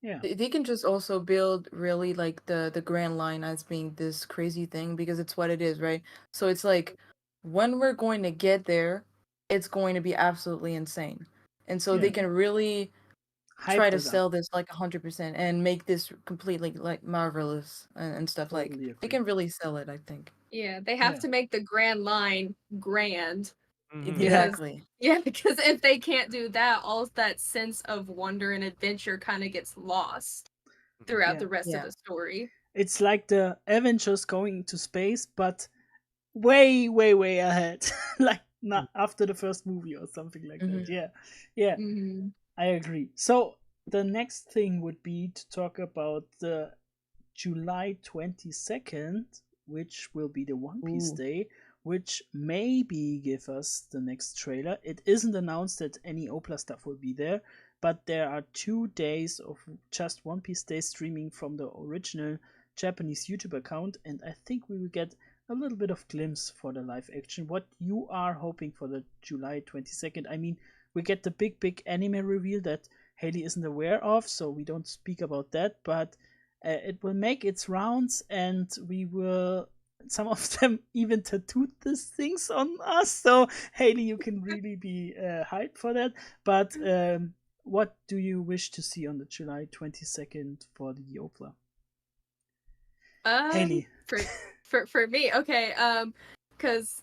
Yeah. They can just also build really like the grand line as being this crazy thing because it's what it is, right? So it's like when we're going to get there, it's going to be absolutely insane. And so Yeah. they can really Hype try to this up. sell this like 100% and make this completely like marvelous and stuff like Totally they agree. can really sell it, I think. Yeah, they have Yeah. to make the grand line grand. Mhm. Yeah. Exactly. Yeah, because if they can't do that, all that sense of wonder and adventure kind of gets lost throughout Yeah. the rest of Yeah. the story. It's like the Avengers going into space, but way, way, way ahead. Like not after the first movie or something like that. Mhm. Yeah. Yeah. Hmm. I agree. So the next thing would be to talk about the July 22nd, which will be the One Piece Ooh. Day, which maybe give us the next trailer. It isn't announced that any OPLA stuff will be there, but there are 2 days of just One Piece Day streaming from the original Japanese YouTube account, and I think we will get a little bit of glimpse for the live action. What you are hoping for the July 22nd? I mean, we get the big anime reveal that Haley isn't aware of, so we don't speak about that, but it will make its rounds, and we will. Some of them even tattooed these things on us. So Haley, you can really be hyped for that. But what do you wish to see on the July 22nd for the OPLA? Haley. For me, okay, because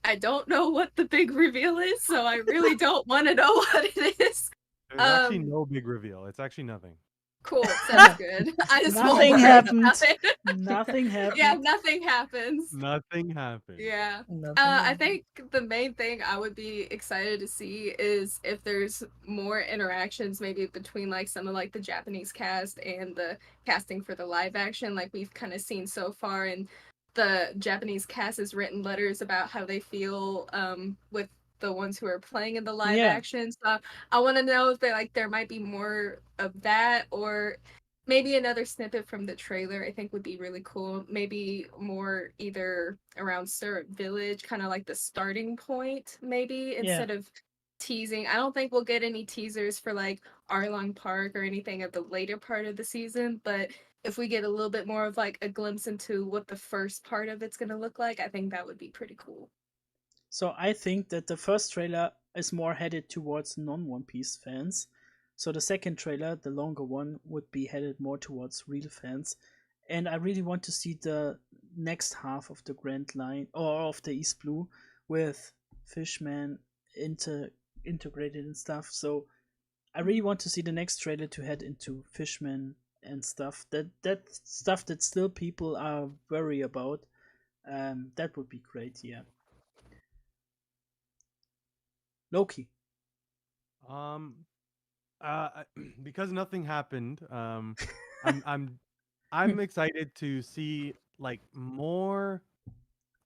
I don't know what the big reveal is, so I really don't want to know what it is. There's actually no big reveal. It's actually nothing. Cool, sounds good. I just won't Nothing worry happened. about it. Nothing happened. Yeah, nothing happens. Nothing happened. Yeah. Nothing I happened. think the main thing I would be excited to see is if there's more interactions maybe between like some of like the Japanese cast and the casting for the live action like we've kind of seen so far, and the Japanese cast has written letters about how they feel with the ones who are playing in the live Yeah. action. So I want to know if there might be more of that, or maybe another snippet from the trailer I think would be really cool. Maybe more either around Syrup Village, kind of like the starting point, maybe, instead of teasing. I don't think we'll get any teasers for like Arlong Park or anything at the later part of the season, but if we get a little bit more of like a glimpse into what the first part of it's going to look like, I think that would be pretty cool. So I think that the first trailer is more headed towards non-One Piece fans. So the second trailer, the longer one, would be headed more towards real fans. And I really want to see the next half of the Grand Line or of the East Blue with Fishman integrated and stuff. So I really want to see the next trailer to head into Fishman and stuff. That stuff that still people are worried about. That would be great. Yeah. Loki. Um, because nothing happened. I'm excited to see like more.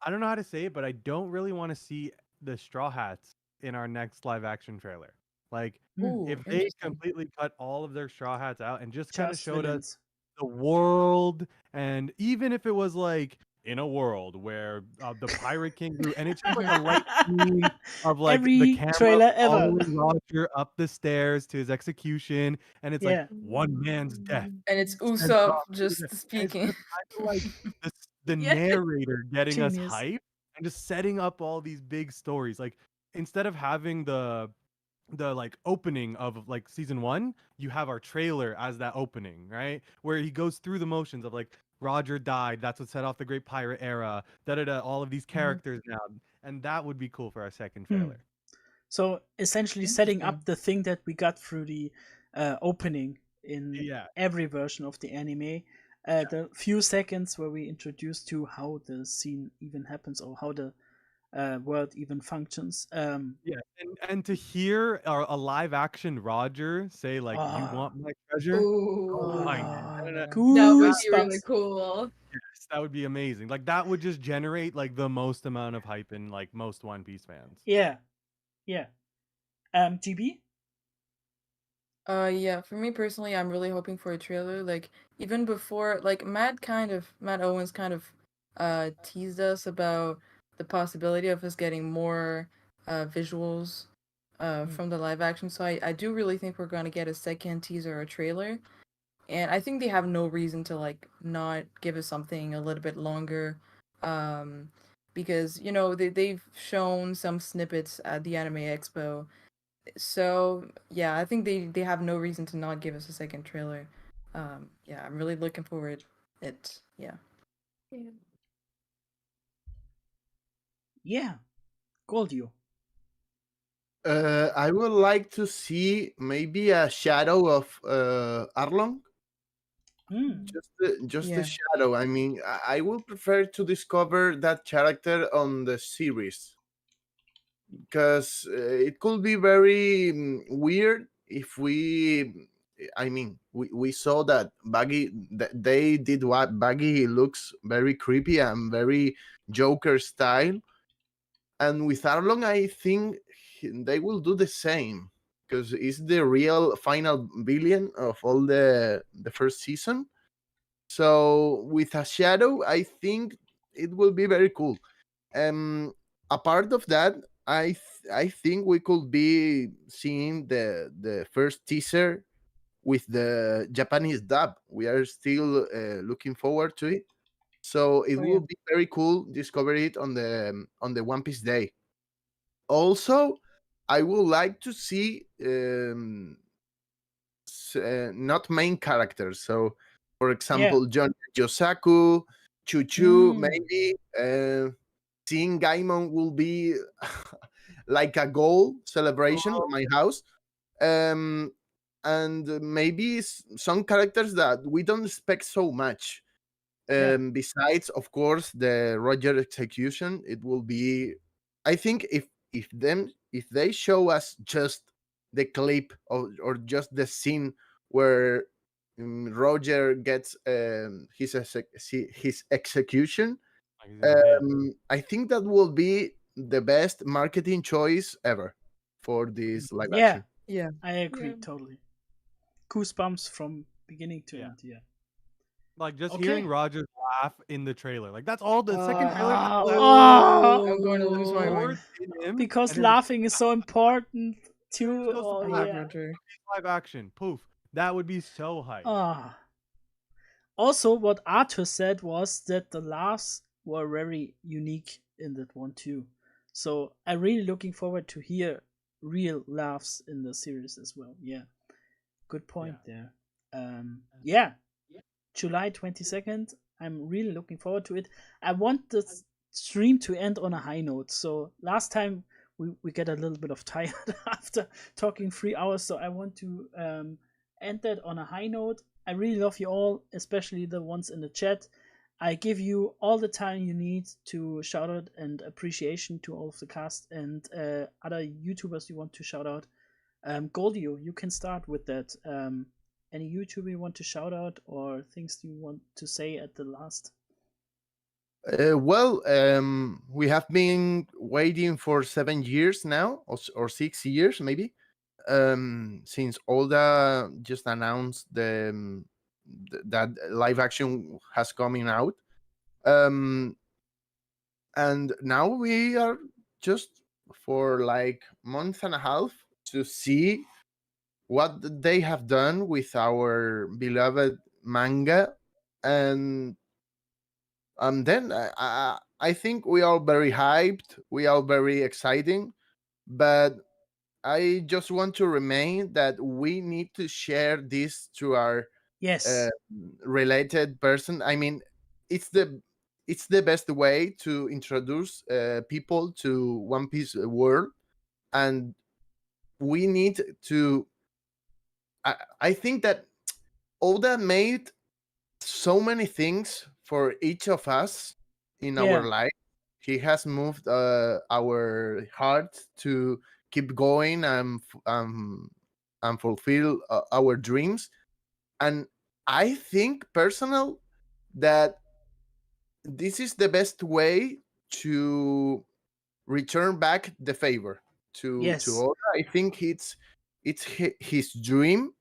I don't know how to say it, but I don't really want to see the Straw Hats in our next live action trailer. Like, Ooh, if they interesting. completely cut all of their Straw Hats out and just kind of Just showed us villains. the world, and even if it was like in a world where the Pirate King grew, and it's just like a light scene of like the Every camera trailer ever. following Roger up the stairs to his execution, and it's like Yeah. one man's death. And it's And Usopp just it's speaking. just kind of like the Yeah. narrator getting us Genius. hype and just setting up all these big stories. Like instead of having the like opening of like season 1, you have our trailer as that opening, right? Where he goes through the motions of like Roger died, that's what set off the Great Pirate Era, da da da, all of these characters now, and that would be cool for our second trailer. So essentially setting Interesting. up the thing that we got through the opening in Yeah. every version of the anime. The few seconds where we introduce to how the scene even happens or how the world even functions. Yeah, and to hear a live action Roger say like, "You Ah. want my treasure?" Oh my Ah, god, That would be really goosebumps. cool. yes, that would be amazing. Like that would just generate like the most amount of hype in like most One Piece fans. Yeah, yeah. GB. Yeah, for me personally, I'm really hoping for a trailer. Like even before, like Matt Owens kind of teased us about the possibility of us getting more visuals from the live action. So I do really think we're gonna get a second teaser or trailer. and I think they have no reason to like not give us something a little bit longer, because you know they've shown some snippets at the Anime Expo. So yeah, I think they have no reason to not give us a second trailer. Yeah, I'm really looking forward. It yeah. Yeah. Yeah, Goldio. I would like to see maybe a shadow of Arlong. Hmm. Just the Yeah. shadow. I mean, I would prefer to discover that character on the series, because it could be very weird if we. I mean, we saw that Baggy that they did what Baggy looks very creepy and very Joker style, and with Arlong, I think they will do the same, because it's the real final villain of all the first season. So with a shadow, I think it will be very cool. Um, Apart of that, I think we could be seeing the first teaser with the Japanese dub. We are still looking forward to it. So it Oh yeah. will be very cool discover it on the One Piece Day. Also, I would like to see not main characters. So, for Yeah. example, John Yosaku, Chuchu, Hmm. maybe. Seeing Gaimon will be like a goal celebration at my house. Um, and maybe some characters that we don't expect so much. Yeah. Besides, of course, the Roger execution, it will be. I think if they show us just the clip or just the scene where Roger gets his execution, Like he's gonna pay. I think that will be the best marketing choice ever for this live Yeah. action. Yeah. I agree Yeah. totally. Goosebumps from beginning to Yeah. end. Yeah. Like just hearing Okay. Rogers laugh in the trailer. Like that's all the second trailer. That's all I'm going to lose my Lord mind. in him. Because And then laughing is so important just too. goes to Oh I black. love yeah. Roger. Live action. Poof. That would be so hype. Ah. Also, what Arthur said was that the laughs were very unique in that one too. So I'm really looking forward to hear real laughs in the series as well. Yeah, good point there. Yeah, July 22nd. I'm really looking forward to it. I want the stream to end on a high note. So last time we get a little bit of tired after talking 3 hours. So I want to end that on a high note. I really love you all, especially the ones in the chat. I give you all the time you need to shout out and appreciation to all of the cast and other YouTubers you want to shout out. Goldio, you can start with that. Any YouTuber you want to shout out or things you want to say at the last? Well, we have been waiting for 7 years now, or 6 years maybe, since Oda just announced that live action has coming out. Um, and now we are just for like month and a half to see what they have done with our beloved manga, and then I think we are very hyped, we are very exciting, but I just want to remain that we need to share this to our uh, Yes. related person. I mean, it's the it's the best way to introduce people to One Piece world, and we need to. I think that Oda made so many things for each of us in our Yeah. life. He has moved our heart to keep going and fulfill our dreams. And I think personal that this is the best way to return back the favor to Yes. Oda. I think it's his dream.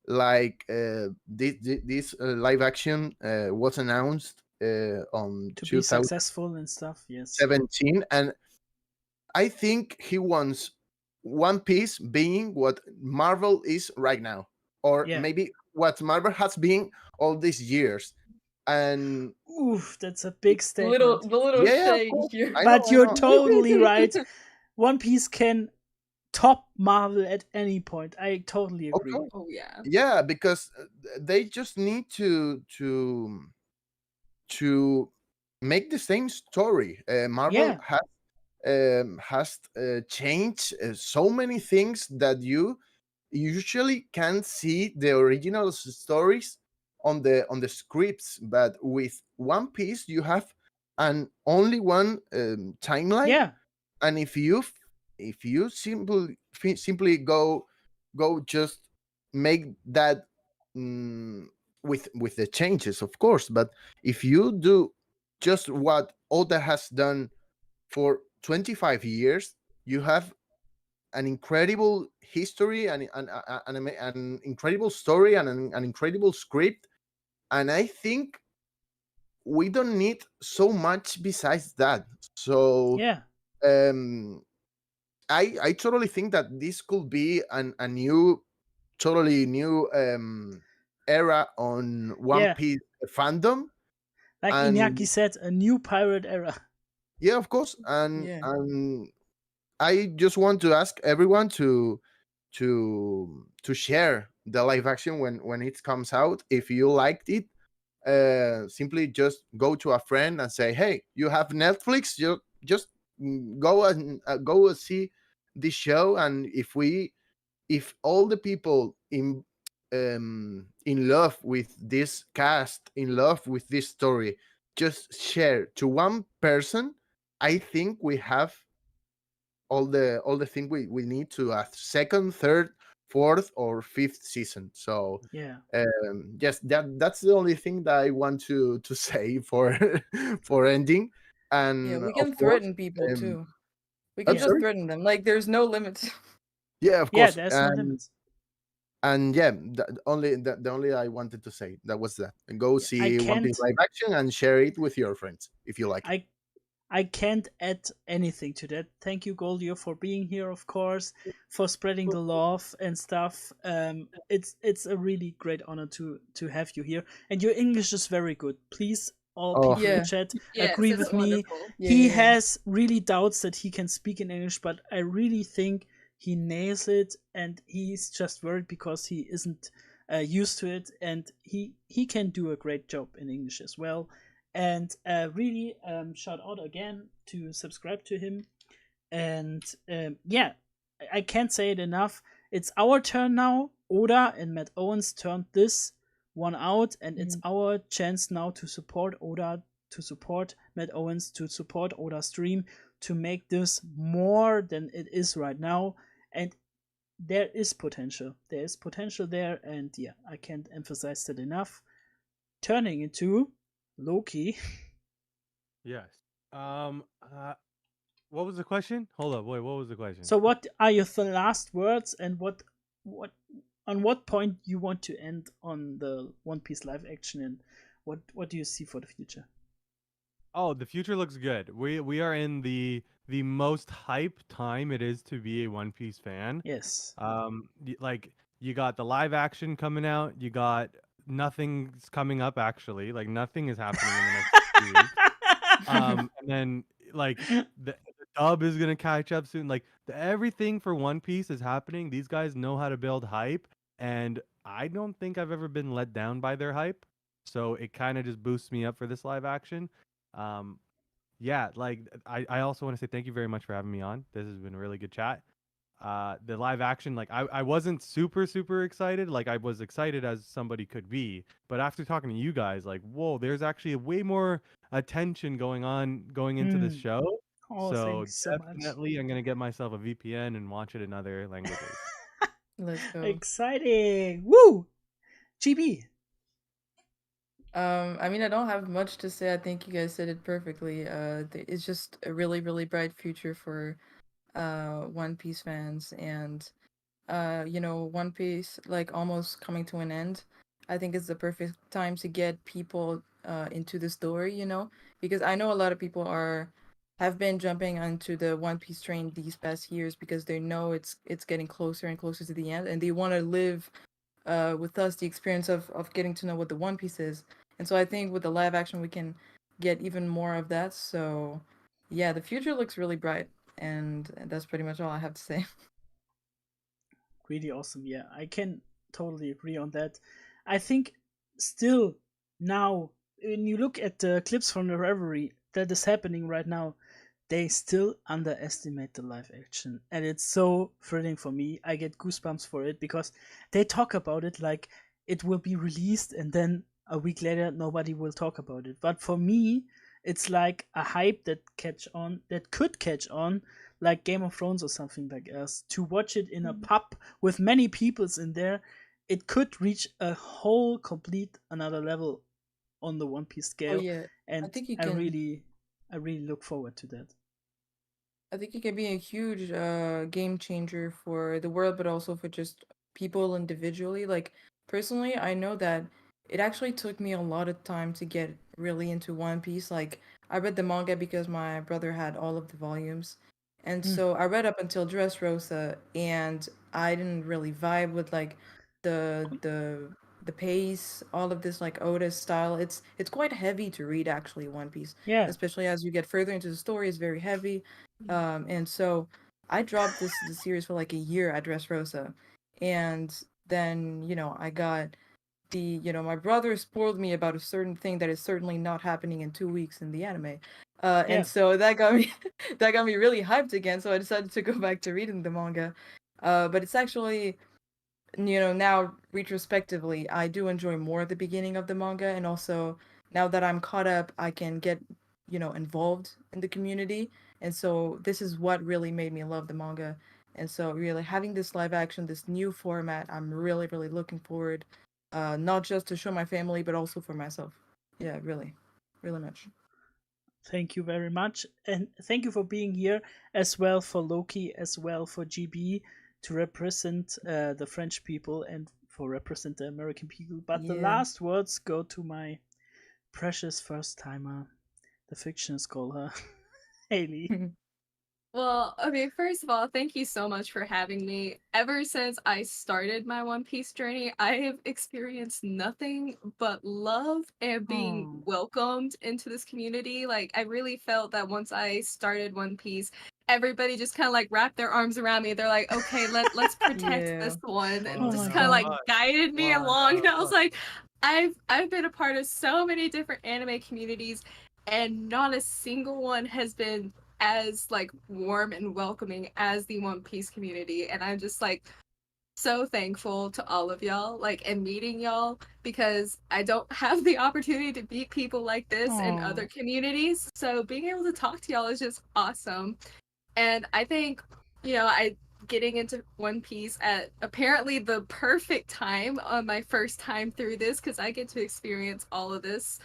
Like this live action was announced on To be 2017, successful and stuff. Yes. and I think he wants One Piece being what Marvel is right now, or Yeah. maybe what Marvel has been all these years. And Oof, that's a big The statement. little yeah, of shade course. here. I But know, I you're know. totally right. One Piece can top Marvel at any point. I totally agree. Okay. Oh yeah. Yeah, because they just need to make the same story. Marvel Yeah, has changed so many things that you usually can't see the original stories on the scripts, but with One Piece you have an only one timeline. yeah, And if you simply go just make that, mm, with the changes, of course, but if you do just what Oda has done for 25 years, you have an incredible history and an incredible story and an incredible script. And I think we don't need so much besides that. So yeah, um I totally think that this could be a new, totally new era on One yeah. Piece fandom. Like And Iñaki said, a new pirate era. yeah, of course. Yeah. And I just want to ask everyone to share the live action when it comes out. If you liked it, simply just go to a friend and say, "Hey, you have Netflix? You just go and see this show." And if all the people in love with this cast, in love with this story, just share to one person, I think we have all the thing we need to a second, third, fourth, or fifth season. So Yeah, yes, that's the only thing that I want to say for for ending. Yeah, And we of can course, threaten people um, too. We can I'm yeah, just sorry. threaten them. Like there's no limits. Yeah, of yeah. course. There's no limits. And yeah, the only I wanted to say that was that. And go Yeah, I see One Piece can't. live action and share it with your friends if you like it. I can't add anything to that. Thank you, Goldio, for being here, of course, for spreading the love and stuff. It's a really great honor to have you here, and your English is very good. Please, all Oh, people in Yeah. chat, Yes, agree it's with me. wonderful. Yeah, He yeah, yeah. has really doubts that he can speak in English, but I really think he nails it, and he's just worried because he isn't used to it, and he can do a great job in English as well. And really shout out again to subscribe to him. And yeah, I can't say it enough. It's our turn now. Oda and Matt Owens turned this one out, and it's our chance now to support Oda, to support Matt Owens, to support Oda's stream, to make this more than it is right now. And there is potential. There is potential there, and yeah, I can't emphasize that enough. Turning into Loki. Yes. What was the question? Hold up, wait. What was the question? So, what are your last words, and what on what point you want to end on the One Piece live action, and what do you see for the future? Oh, the future looks good. We are in the most hype time it is to be a One Piece fan. Yes. Like you got the live action coming out. You got nothing's coming up actually. Like nothing is happening in the next 2 weeks. And then like the dub is gonna catch up soon. Like everything for One Piece is happening. These guys know how to build hype, and I don't think I've ever been let down by their hype. So it kind of just boosts me up for this live action. Um, yeah, like I also want to say thank you very much for having me on. This has been a really good chat. The live action, like I wasn't super excited. Like I was excited as somebody could be, but after talking to you guys, like whoa, there's actually way more attention going into this Hmm. show. Oh, So thanks so much. definitely, I'm gonna get myself a VPN and watch it in other languages. Let's go. Exciting! Woo! GB. I mean, I don't have much to say. I think you guys said it perfectly. It's just a really bright future for One Piece fans, and you know, One Piece like almost coming to an end. I think it's the perfect time to get people into the story, you know, because I know a lot of people have been jumping onto the One Piece train these past years because they know it's getting closer and closer to the end, and they want to live with us the experience of getting to know what the One Piece is. And so I think with the live action we can get even more of that. So yeah, the future looks really bright, and that's pretty much all I have to say. Really awesome. Yeah, I can totally agree on that. I think still now, when you look at the clips from the Reverie that is happening right now, they still underestimate the live action, and it's so thrilling for me. I get goosebumps for it because they talk about it like it will be released, and then a week later nobody will talk about it. But for me, it's like a hype that could catch on, like Game of Thrones or something like us. To watch it in a pub with many peoples in there, it could reach a whole complete another level on the One Piece Oh scale, yeah, I and think you I can. really, I really look forward to that. I think it can be a huge game changer for the world, but also for just people individually. Like personally, I know that it actually took me a lot of time to get really into One Piece. Like I read the manga because my brother had all of the volumes. And Mm. so I read up until Dressrosa, and I didn't really vibe with like the pace, all of this like Oda's style. It's quite heavy to read actually, One Piece, Yeah, especially as you get further into the story. It's very heavy. And so I dropped the series for like a year at Dressrosa, and then I got my brother spoiled me about a certain thing that is certainly not happening in 2 weeks in the anime, yeah. and so that got me that got me really hyped again. So I decided to go back to reading the manga, but it's actually now retrospectively, I do enjoy more at the beginning of the manga, and also now that I'm caught up, I can get, involved in the community. And so this is what really made me love the manga. And so really having this live action, this new format, I'm really, really looking forward, not just to show my family, but also for myself. Yeah, really, really much. Thank you very much, and thank you for being here as well, for Loki, as well for GB, to represent the French people and for represent the American people. But the Yeah. last words go to my precious first timer, the fiction scholar, Haley. Well, okay, first of all, thank you so much for having me. Ever since I started my One Piece journey, I have experienced nothing but love and being Oh, welcomed into this community. Like, I really felt that once I started One Piece, everybody just kind of like wrapped their arms around me. They're like, okay, let's protect Yeah. this one, and oh Oh my just kind of no, like god. what? guided me What? along. And I was What? like, I've been a part of so many different anime communities, and not a single one has been as like warm and welcoming as the One Piece community. And I'm just like so thankful to all of y'all, like, and meeting y'all, because I don't have the opportunity to meet people like this in other Oh, communities. So being able to talk to y'all is just awesome. And I think, I getting into One Piece at apparently the perfect time on my first time through this, because I get to experience all of this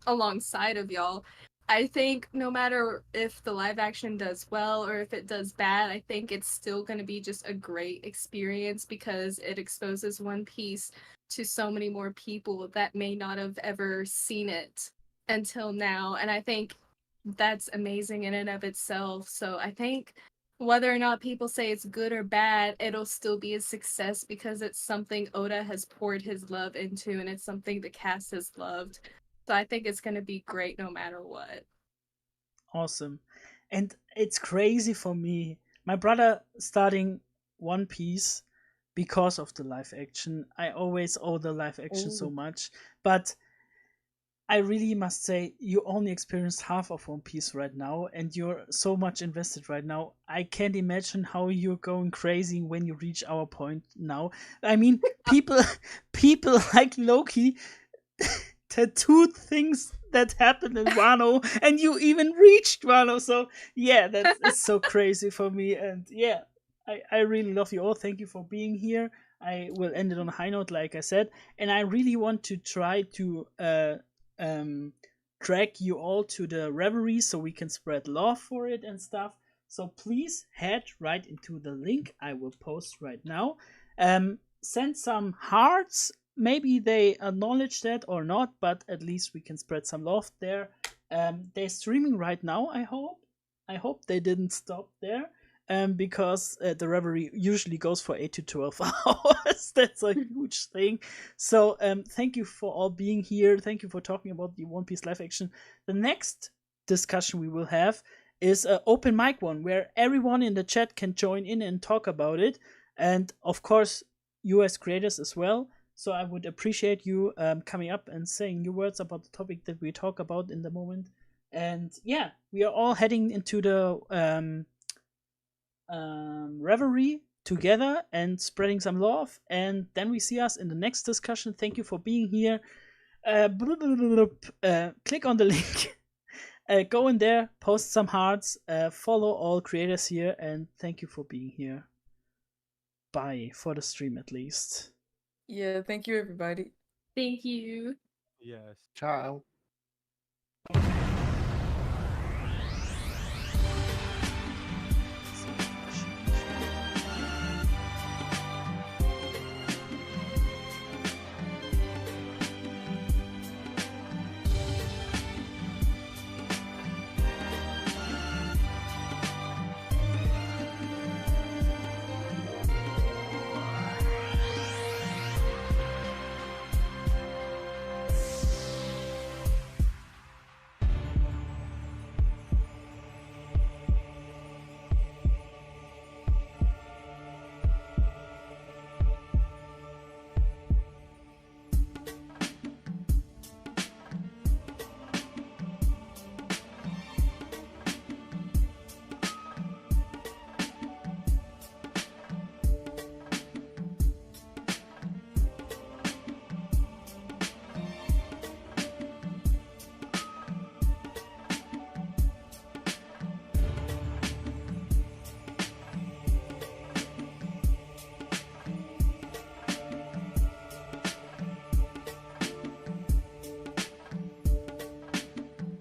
alongside of y'all. I think no matter if the live action does well or if it does bad, I think it's still going to be just a great experience because it exposes One Piece to so many more people that may not have ever seen it until now. And I think that's amazing in and of itself. So I think whether or not people say it's good or bad, it'll still be a success because it's something Oda has poured his love into and it's something the cast has loved. So I think it's going to be great no matter what. awesome. And it's crazy for me. My brother starting One Piece because of the live action. I always owe the live action so Oh. much. But I really must say, you only experienced half of One Piece right now, and you're so much invested right now. I can't imagine how you're going crazy when you reach our point now. I mean, people, people like Loki tattooed things that happened in Wano, and you even reached Wano. So yeah, that is so crazy for me. And yeah, I really love you all. Thank you for being here. I will end it on a high note, like I said, and I really want to try to um, drag you all to the reverie so we can spread love for it and stuff. So please head right into the link I will post right now. Send some hearts. Maybe they acknowledge that or not, but at least we can spread some love there. They're streaming right now. I hope. I hope they didn't stop there. because the Reverie usually goes for 8 to 12 hours. That's a huge thing. So thank you for all being here. Thank you for talking about the One Piece live action. The next discussion we will have is an open mic one where everyone in the chat can join in and talk about it. And of course, you as creators as well. So I would appreciate you coming up and saying your words about the topic that we talk about in the moment. And yeah, we are all heading into the Reverie together and spreading some love. And then we see us in the next discussion. Thank you for being here. Click on the link. Go in there, post some hearts, follow all creators here, and thank you for being here. Bye, for the stream at least. Yeah, thank you, everybody. Thank you. Yes. Ciao.